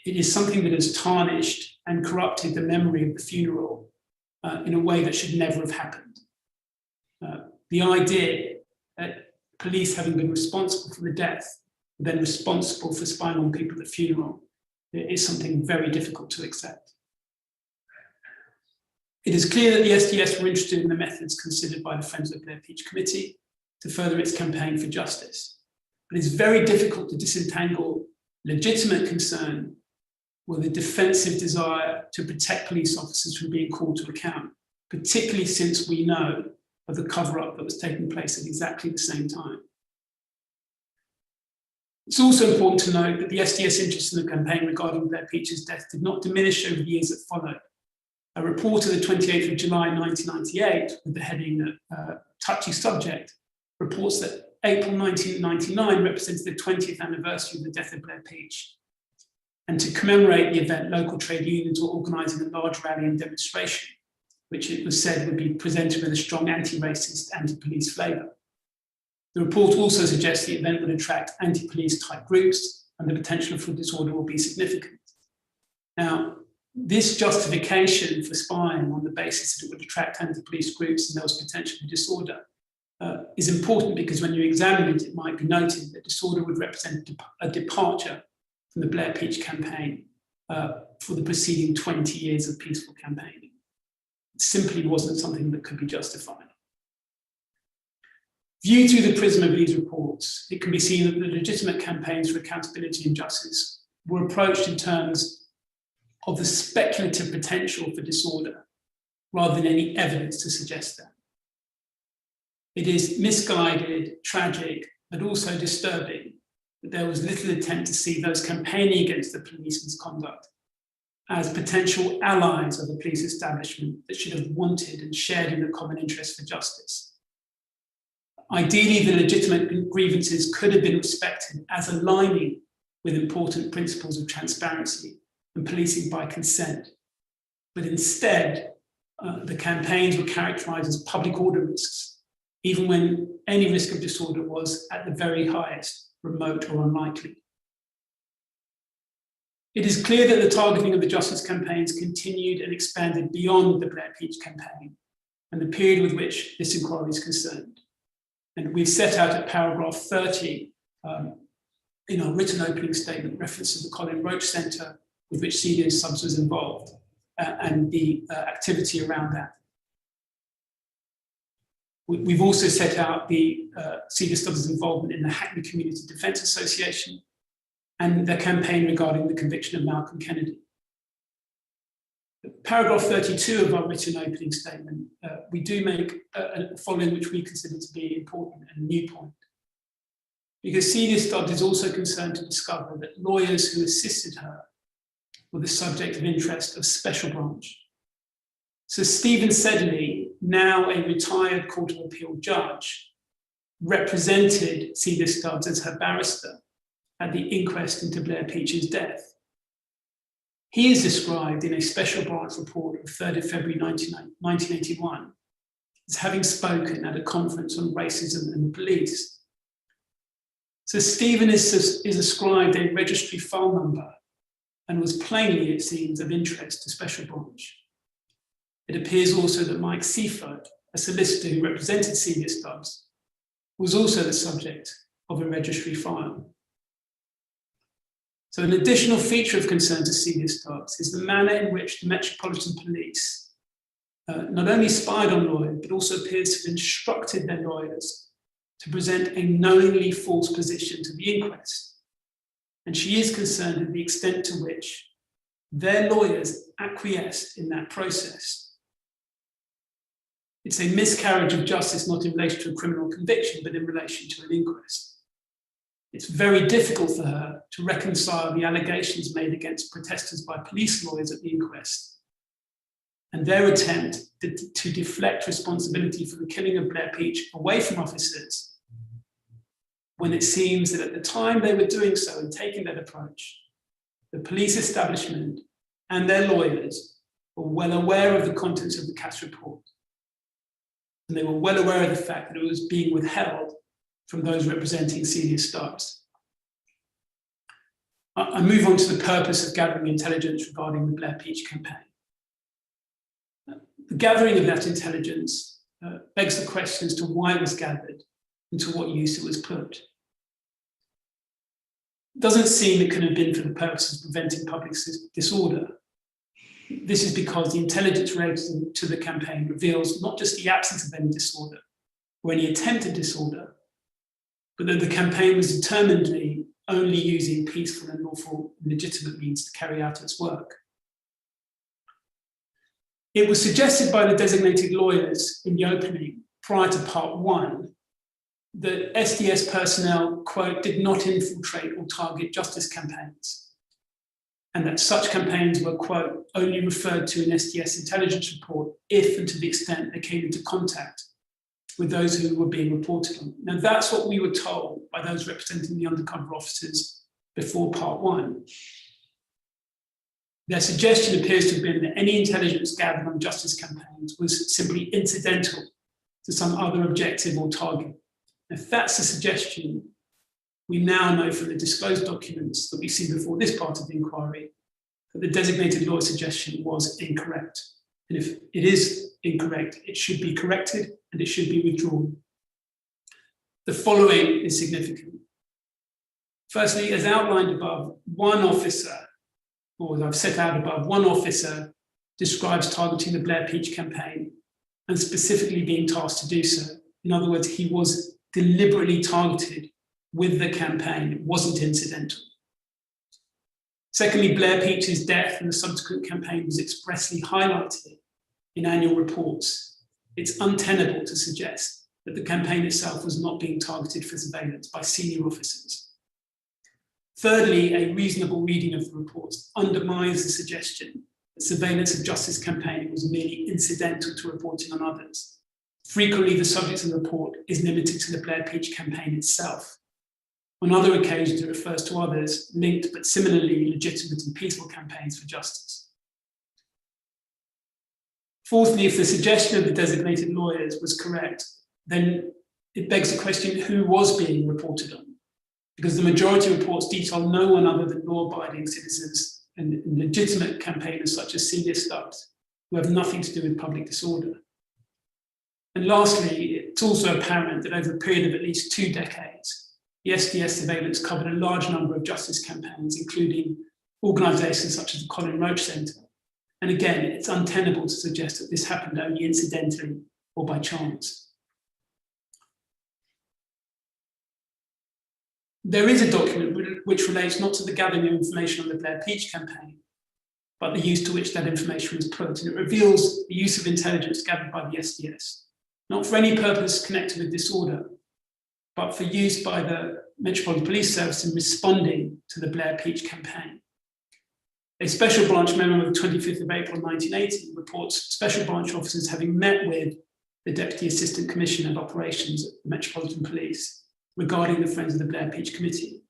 S6: It is something that has tarnished and corrupted the memory of the funeral in a way that should never have happened. The idea that police, having been responsible for the death, then responsible for spying on people at the funeral, is something very difficult to accept. It is clear that the SDS were interested in the methods considered by the Friends of Blair Peach Committee to further its campaign for justice. But it's very difficult to disentangle legitimate concern with a defensive desire to protect police officers from being called to account, particularly since we know of the cover-up that was taking place at exactly the same time. It's also important to note that the SDS interest in the campaign regarding Blair Peach's death did not diminish over the years that followed. A report of the 28th of July 1998, with the heading Touchy Subject, reports that April 1999 represented the 20th anniversary of the death of Blair Peach. And to commemorate the event, local trade unions were organising a large rally and demonstration, which it was said would be presented with a strong anti-racist, anti-police flavour. The report also suggests the event would attract anti-police type groups and the potential for disorder will be significant. Now, this justification for spying on the basis that it would attract anti-police groups and there was potential for disorder is important because when you examine it, it might be noted that disorder would represent a departure from the Blair-Peach campaign for the preceding 20 years of peaceful campaigning. It simply wasn't something that could be justified. Viewed through the prism of these reports, it can be seen that the legitimate campaigns for accountability and justice were approached in terms of the speculative potential for disorder rather than any evidence to suggest that. It is misguided, tragic, but also disturbing that there was little attempt to see those campaigning against the police misconduct as potential allies of the police establishment that should have wanted and shared in the common interest for justice. Ideally, the legitimate grievances could have been respected as aligning with important principles of transparency and policing by consent. But instead, the campaigns were characterized as public order risks, even when any risk of disorder was at the very highest, remote or unlikely. It is clear that the targeting of the justice campaigns continued and expanded beyond the Blair-Peach campaign and the period with which this inquiry is concerned. And we've set out at paragraph 30 in our written opening statement reference to the Colin Roach Centre with which Celia Stubbs was involved and the activity around that. We've also set out the Celia Stubbs' involvement in the Hackney Community Defence Association and their campaign regarding the conviction of Malcolm Kennedy. Paragraph 32 of our written opening statement, we do make a following which we consider to be important and a new point. Because Celia Stubbs is also concerned to discover that lawyers who assisted her were the subject of interest of special branch. So Stephen Sedley, now a retired Court of Appeal judge, represented Celia Stubbs as her barrister at the inquest into Blair-Peach's death. He is described in a special branch report of 3rd of February 1981 as having spoken at a conference on racism and the police. So Stephen is ascribed a registry file number and was plainly, it seems, of interest to special branch. It appears also that Mike Seaford, a solicitor who represented Celia Stubbs, was also the subject of a registry file. So an additional feature of concern to Celia Stubbs is the manner in which the Metropolitan Police not only spied on lawyers, but also appears to have instructed their lawyers to present a knowingly false position to the inquest. And she is concerned with the extent to which their lawyers acquiesced in that process. It's a miscarriage of justice, not in relation to a criminal conviction, but in relation to an inquest. It's very difficult for her to reconcile the allegations made against protesters by police lawyers at the inquest and their attempt to deflect responsibility for the killing of Blair-Peach away from officers, when it seems that at the time they were doing so and taking that approach, the police establishment and their lawyers were well aware of the contents of the Cass report. And they were well aware of the fact that it was being withheld from those representing Celia Stubbs. I move on to the purpose of gathering intelligence regarding the Blair-Peach campaign. The gathering of that intelligence begs the question as to why it was gathered and to what use it was put. It doesn't seem it could have been for the purpose of preventing public disorder. This is because the intelligence related to the campaign reveals not just the absence of any disorder or any attempted disorder, but that the campaign was determinedly only using peaceful and lawful and legitimate means to carry out its work. It was suggested by the designated lawyers in the opening prior to part 1 that SDS personnel, quote, did not infiltrate or target justice campaigns, and that such campaigns were, quote, only referred to in SDS intelligence report if and to the extent they came into contact with those who were being reported on. Now, that's what we were told by those representing the undercover officers before part 1. Their suggestion appears to have been that any intelligence gathered on justice campaigns was simply incidental to some other objective or target, If that's a suggestion, we now know from the disclosed documents that we've seen before this part of the inquiry that the designated lawyer suggestion was incorrect. And if it is incorrect, it should be corrected and it should be withdrawn. The following is significant. Firstly, as outlined above, one officer, or as I've set out above, one officer describes targeting the Blair Peach campaign and specifically being tasked to do so. In other words, he was deliberately targeted with the campaign. It wasn't incidental. Secondly, Blair Peach's death and the subsequent campaign was expressly highlighted in annual reports. It's untenable to suggest that the campaign itself was not being targeted for surveillance by senior officers. Thirdly, a reasonable reading of the reports undermines the suggestion that surveillance of justice campaigning was merely incidental to reporting on others. Frequently, the subject of the report is limited to the Blair Peach campaign itself. On other occasions, it refers to others linked but similarly legitimate and peaceful campaigns for justice. Fourthly, if the suggestion of the designated lawyers was correct, then it begs the question who was being reported on, because the majority of reports detail no one other than law-abiding citizens and legitimate campaigners such as Celia Stubbs, who have nothing to do with public disorder. And lastly, it's also apparent that over a period of at least 2 decades, the SDS surveillance covered a large number of justice campaigns, including organisations such as the Colin Roach Centre. And again, it's untenable to suggest that this happened only incidentally or by chance. There is a document which relates not to the gathering of information on the Blair Peach campaign, but the use to which that information was put. And it reveals the use of intelligence gathered by the SDS, not for any purpose connected with disorder, but for use by the Metropolitan Police Service in responding to the Blair Peach campaign. A special branch memo of 25th of April 1980 reports special branch officers having met with the Deputy Assistant Commissioner of Operations at the Metropolitan Police regarding the Friends of the Blair Peach Committee,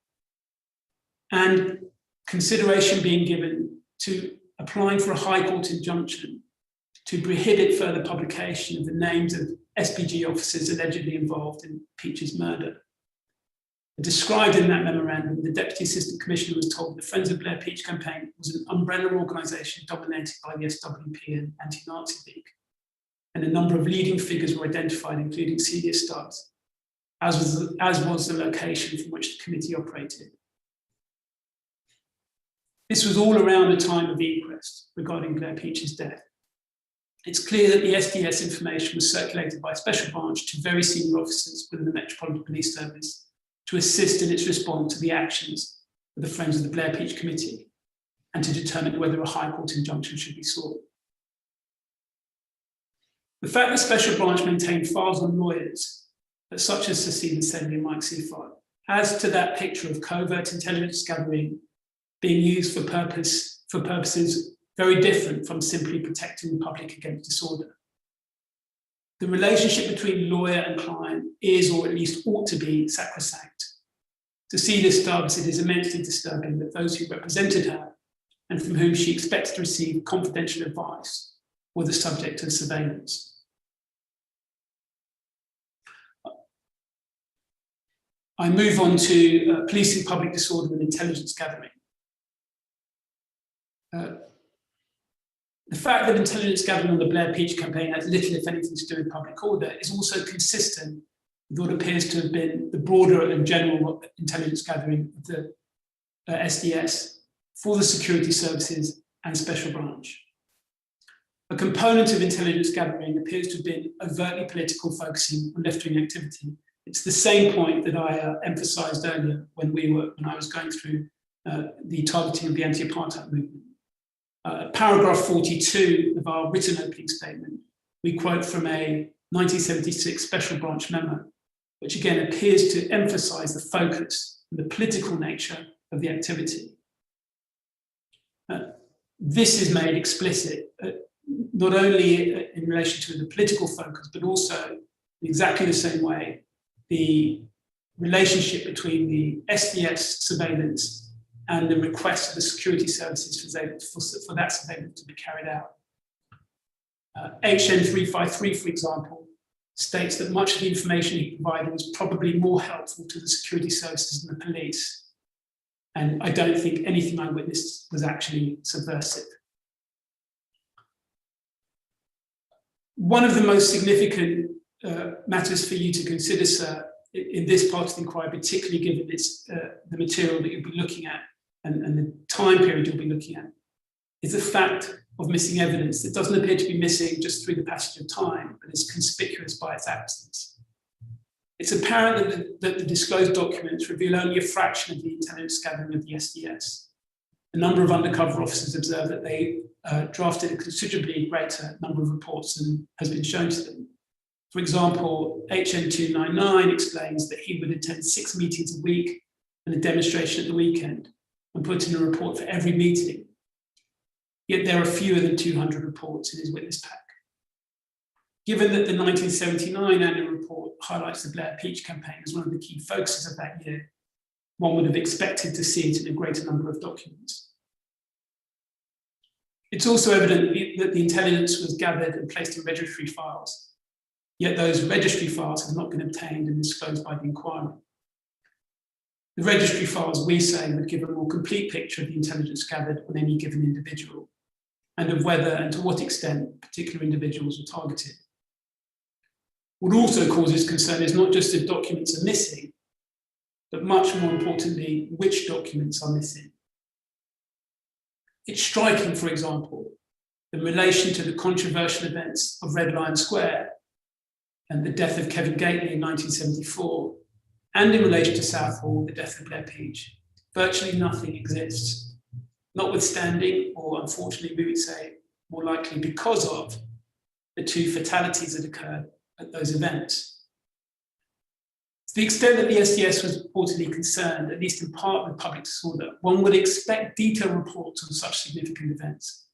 S6: and consideration being given to applying for a High Court injunction to prohibit further publication of the names of SPG officers allegedly involved in Peach's murder. Described in that memorandum, the Deputy Assistant Commissioner was told the Friends of Blair Peach campaign was an umbrella organisation dominated by the SWP and Anti-Nazi League, and a number of leading figures were identified, including Celia Stubbs, as was the location from which the committee operated. This was all around the time of the inquest regarding Blair Peach's death. It's clear that the SDS information was circulated by a special branch to very senior officers within the Metropolitan Police Service to assist in its response to the actions of the Friends of the Blair Peach Committee and to determine whether a High Court injunction should be sought. The fact that special branch maintained files on lawyers, such as Celia and Mike Seafire, adds to that picture of covert intelligence gathering being used for purposes very different from simply protecting the public against disorder. The relationship between lawyer and client is, or at least ought to be, sacrosanct. To Celia Stubbs, it is immensely disturbing that those who represented her and from whom she expected to receive confidential advice were the subject of surveillance. I move on to policing public disorder and intelligence gathering. The fact that intelligence gathering on the Blair Peach campaign has little, if anything, to do with public order is also consistent with what appears to have been the broader and general intelligence gathering of the SDS for the security services and special branch. A component of intelligence gathering appears to have been overtly political, focusing on left-wing activity. It's the same point that I emphasised earlier when I was going through the targeting of the anti-apartheid movement. Paragraph 42 of our written opening statement, we quote from a 1976 special branch memo, which again appears to emphasise the focus and the political nature of the activity. This is made explicit not only in relation to the political focus, but also in exactly the same way the relationship between the SDS surveillance and the request of the security services for that surveillance to be carried out. HN 353, for example, states that much of the information he provided was probably more helpful to the security services than the police. And I don't think anything I witnessed was actually subversive. One of the most significant matters for you to consider, sir, in this part of the inquiry, particularly given the material that you'll be looking at and the time period you'll be looking at, is the fact of missing evidence that doesn't appear to be missing just through the passage of time, but is conspicuous by its absence. It's apparent that the disclosed documents reveal only a fraction of the intelligence gathering of the SDS. A number of undercover officers observed that they drafted a considerably greater number of reports than has been shown to them. For example, HN299 explains that he would attend 6 meetings a week and a demonstration at the weekend and put in a report for every meeting. Yet there are fewer than 200 reports in his witness pack. Given that the 1979 annual report highlights the Blair Peach campaign as one of the key focuses of that year, one would have expected to see it in a greater number of documents. It's also evident that the intelligence was gathered and placed in registry files, yet those registry files have not been obtained and disclosed by the inquiry. The registry files, we say, would give a more complete picture of the intelligence gathered on any given individual and of whether and to what extent particular individuals were targeted. What also causes concern is not just if documents are missing, but much more importantly, which documents are missing. It's striking, for example, in relation to the controversial events of Red Lion Square and the death of Kevin Gately in 1974, and in relation to Southall, the death of Blair Peach, virtually nothing exists, notwithstanding, or unfortunately we would say more likely because of, the 2 fatalities that occurred at those events. To the extent that the SDS was reportedly concerned, at least in part with public disorder, one would expect detailed reports on such significant events.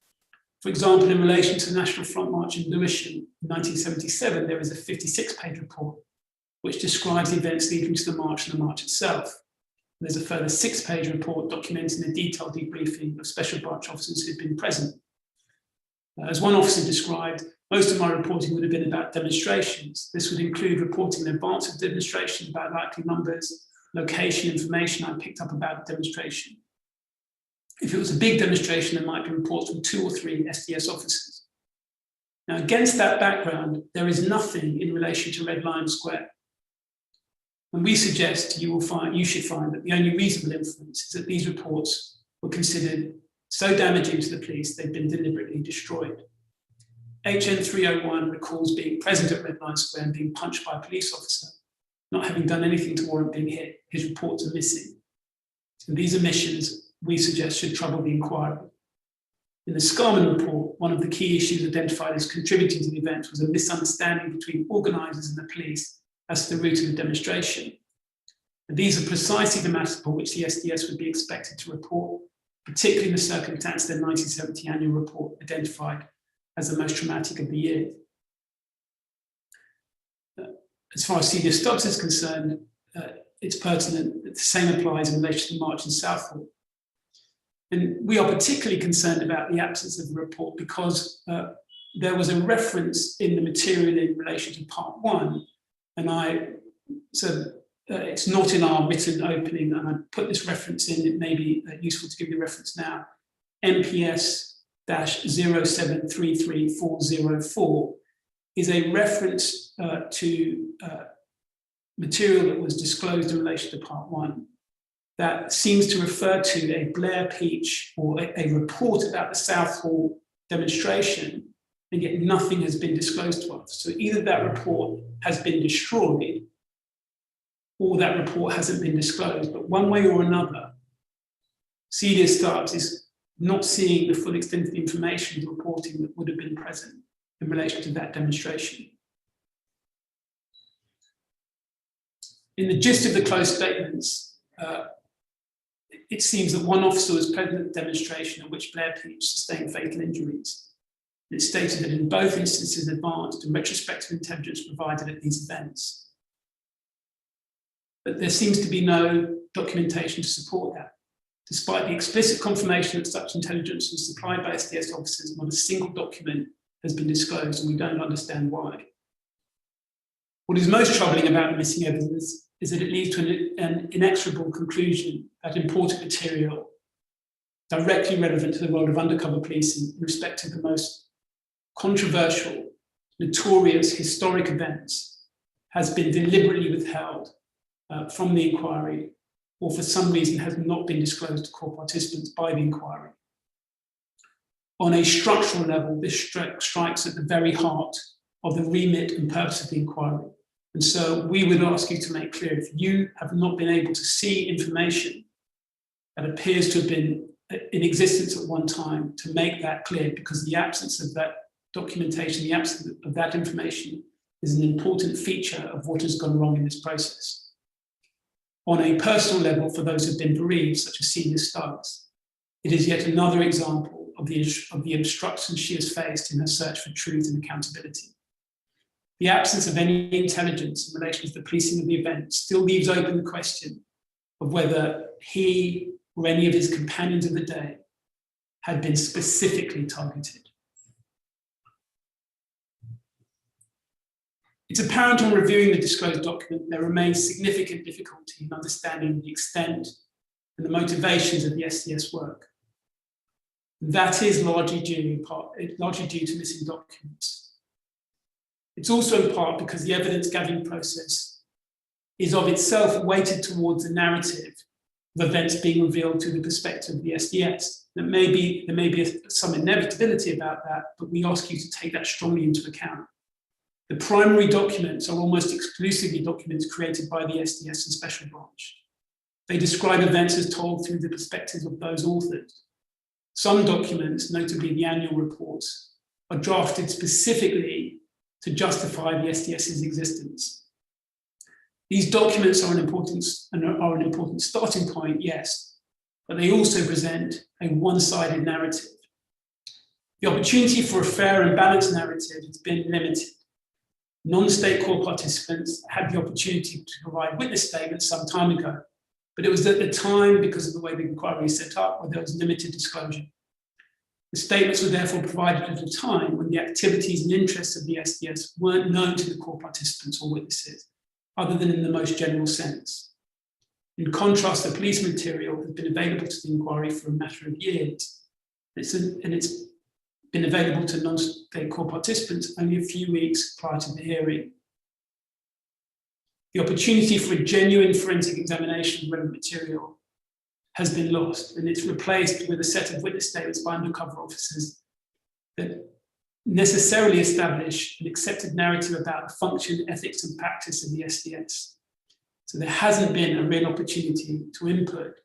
S6: For example, in relation to the National Front March in Lewisham in 1977, there is a 56-page report which describes the events leading to the march and the march itself. There's a further 6-page report documenting the detailed debriefing of special branch officers who'd been present. As one officer described, most of my reporting would have been about demonstrations. This would include reporting in advance of demonstration about likely numbers, location information I picked up about the demonstration. If it was a big demonstration, there might be reports from 2 or 3 SDS officers. Now, against that background, there is nothing in relation to Red Lion Square. And we suggest you should find that the only reasonable inference is that these reports were considered so damaging to the police they've been deliberately destroyed. HN 301 recalls being present at Red Lion Square and being punched by a police officer, not having done anything to warrant being hit. His reports are missing. And these omissions, we suggest, should trouble the inquiry. In the Scarman report, one of the key issues identified as contributing to the event was a misunderstanding between organisers and the police as to the route of the demonstration. And these are precisely the matters for which the SDS would be expected to report, particularly in the circumstance their 1970 annual report identified as the most traumatic of the year. As far as Celia Stubbs is concerned, it's pertinent that the same applies in relation to the march in Southall. And we are particularly concerned about the absence of the report because there was a reference in the material in relation to part 1, and it's not in our written opening, and I put this reference in. It may be useful to give the reference now. MPS-0733404 is a reference to material that was disclosed in relation to part 1 that seems to refer to a Blair Peach or a report about the Southall demonstration, and yet nothing has been disclosed to us. So either that report has been destroyed or that report hasn't been disclosed, but one way or another, Celia Stubbs is not seeing the full extent of the information, the reporting that would have been present in relation to that demonstration. In the gist of the closed statements, it seems that one officer was present at the demonstration in which Blair Peach sustained fatal injuries. It stated that in both instances, advanced and retrospective intelligence provided at these events. But there seems to be no documentation to support that. Despite the explicit confirmation that such intelligence was supplied by SDS officers, not a single document has been disclosed, and we don't understand why. What is most troubling about the missing evidence is that it leads to an inexorable conclusion that important material directly relevant to the role of undercover policing in respect of the most controversial, notorious historic events has been deliberately withheld from the inquiry, or for some reason has not been disclosed to core participants by the inquiry. On a structural level, this strikes at the very heart of the remit and purpose of the inquiry. And so we would ask you to make clear, if you have not been able to see information that appears to have been in existence at one time, to make that clear, because the absence of that documentation, the absence of that information is an important feature of what has gone wrong in this process. On a personal level, for those who have been bereaved, such as Celia Stubbs, it is yet another example of the obstructions she has faced in her search for truth and accountability. The absence of any intelligence in relation to the policing of the event still leaves open the question of whether he or any of his companions of the day had been specifically targeted. It's apparent on reviewing the disclosed document there remains significant difficulty in understanding the extent and the motivations of the SDS work. That is largely due to missing documents. It's also in part because the evidence gathering process is of itself weighted towards the narrative of events being revealed through the perspective of the SDS. There may be some inevitability about that, but we ask you to take that strongly into account. The primary documents are almost exclusively documents created by the SDS and Special Branch. They describe events as told through the perspectives of those authors. Some documents, notably the annual reports, are drafted specifically to justify the SDS's existence. These documents are an important starting point, yes, but they also present a one-sided narrative. The opportunity for a fair and balanced narrative has been limited. Non-state core participants had the opportunity to provide witness statements some time ago, but it was at the time, because of the way the inquiry is set up, where there was limited disclosure. The statements were therefore provided at a time when the activities and interests of the SDS weren't known to the core participants or witnesses, other than in the most general sense. In contrast, the police material has been available to the inquiry for a matter of years, and it's been available to non-state core participants only a few weeks prior to the hearing. The opportunity for a genuine forensic examination of relevant material has been lost, and it's replaced with a set of witness statements by undercover officers that necessarily establish an accepted narrative about the function, ethics, and practice of the SDS. So there hasn't been a real opportunity to input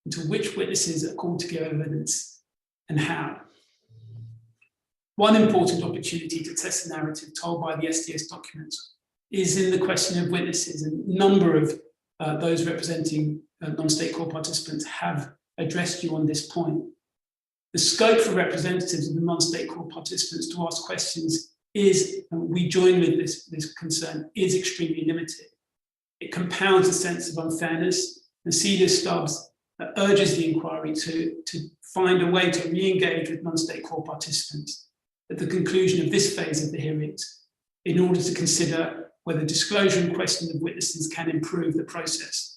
S6: into which witnesses are called to give evidence and how. One important opportunity to test the narrative told by the SDS documents is in the question of witnesses, and a number of those representing non-state core participants have addressed you on this point. The scope for representatives of the non-state core participants to ask questions is, and we join with this concern, is extremely limited. It compounds a sense of unfairness, and Celia Stubbs urges the inquiry to find a way to re-engage with non-state core participants at the conclusion of this phase of the hearings in order to consider whether disclosure and questioning of witnesses can improve the process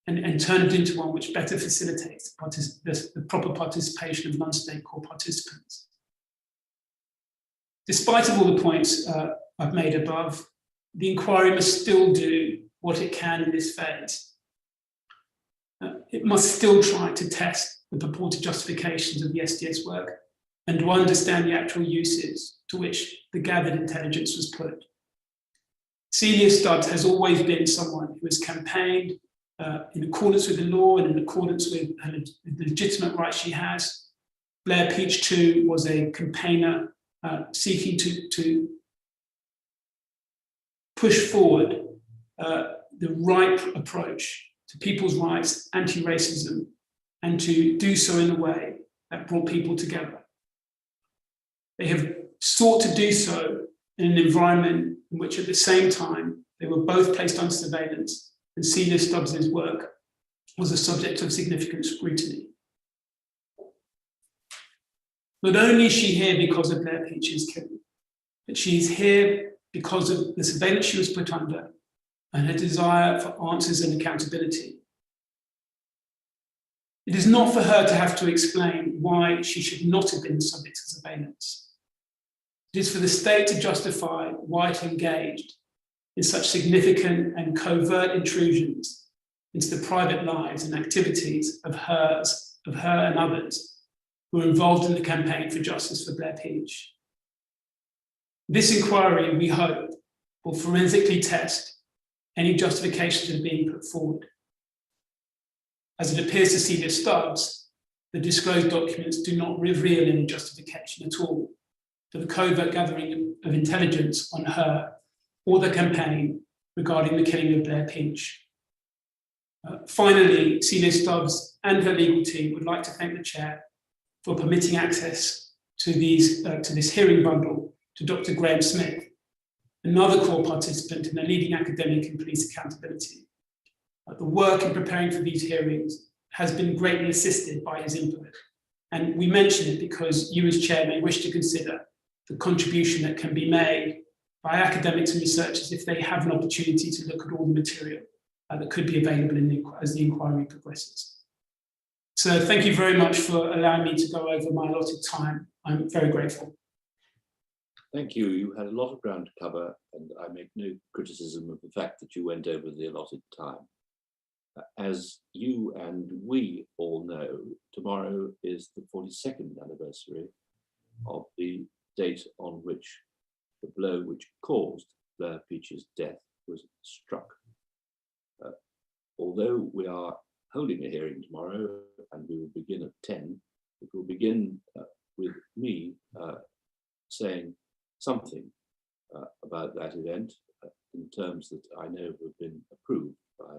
S6: and turn it into one which better facilitates the proper participation of non-state core participants. Despite of all the points I've made above, the inquiry must still do what it can in this phase. It must still try to test the purported justifications of the SDS work and to understand the actual uses to which the gathered intelligence was put. Celia Stubbs has always been someone who has campaigned in accordance with the law and in accordance with the legitimate rights she has. Blair Peach too was a campaigner seeking to push forward the right approach to people's rights, anti-racism, and to do so in a way that brought people together. They have sought to do so in an environment in which at the same time they were both placed on surveillance, and Celia Stubbs' work was a subject of significant scrutiny. Not only is she here because of Blair Peach's killing, but she is here because of the surveillance she was put under and her desire for answers and accountability. It is not for her to have to explain why she should not have been subject to surveillance. It is for the state to justify why it engaged in such significant and covert intrusions into the private lives and activities of her and others who were involved in the campaign for justice for Blair Peach. This inquiry, we hope, will forensically test any justifications that are being put forward. As it appears to Celia Stubbs, the disclosed documents do not reveal any justification at all for the covert gathering of intelligence on her or the campaign regarding the killing of Blair Peach. Finally, Celia Stubbs and her legal team would like to thank the chair for permitting access to this hearing bundle to Dr. Graham Smith, another core participant in a leading academic in police accountability. The work in preparing for these hearings has been greatly assisted by his input. And we mention it because you as chair may wish to consider the contribution that can be made by academics and researchers if they have an opportunity to look at all the material that could be available as the inquiry progresses. So thank you very much for allowing me to go over my allotted time. I'm very grateful.
S2: Thank you. You had a lot of ground to cover, and I make no criticism of the fact that you went over the allotted time. As you and we all know, tomorrow is the 42nd anniversary of the date on which the blow which caused Blair Peach's death was struck. Although we are holding a hearing tomorrow and we will begin at 10, it will begin with me saying something about that event in terms that I know have been approved by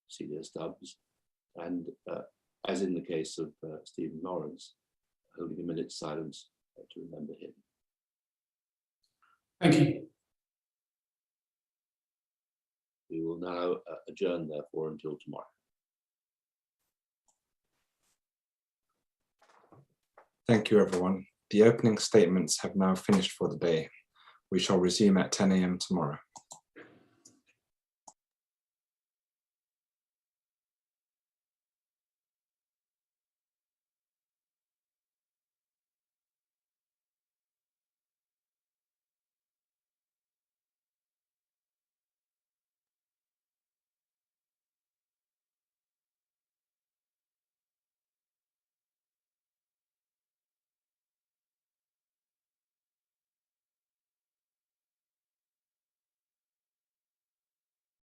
S2: Celia Stubbs, and as in the case of Stephen Lawrence, holding a minute's silence to remember him.
S6: Thank you.
S2: We will now adjourn, therefore, until tomorrow.
S1: Thank you, everyone. The opening statements have now finished for the day. We shall resume at 10 a.m. tomorrow.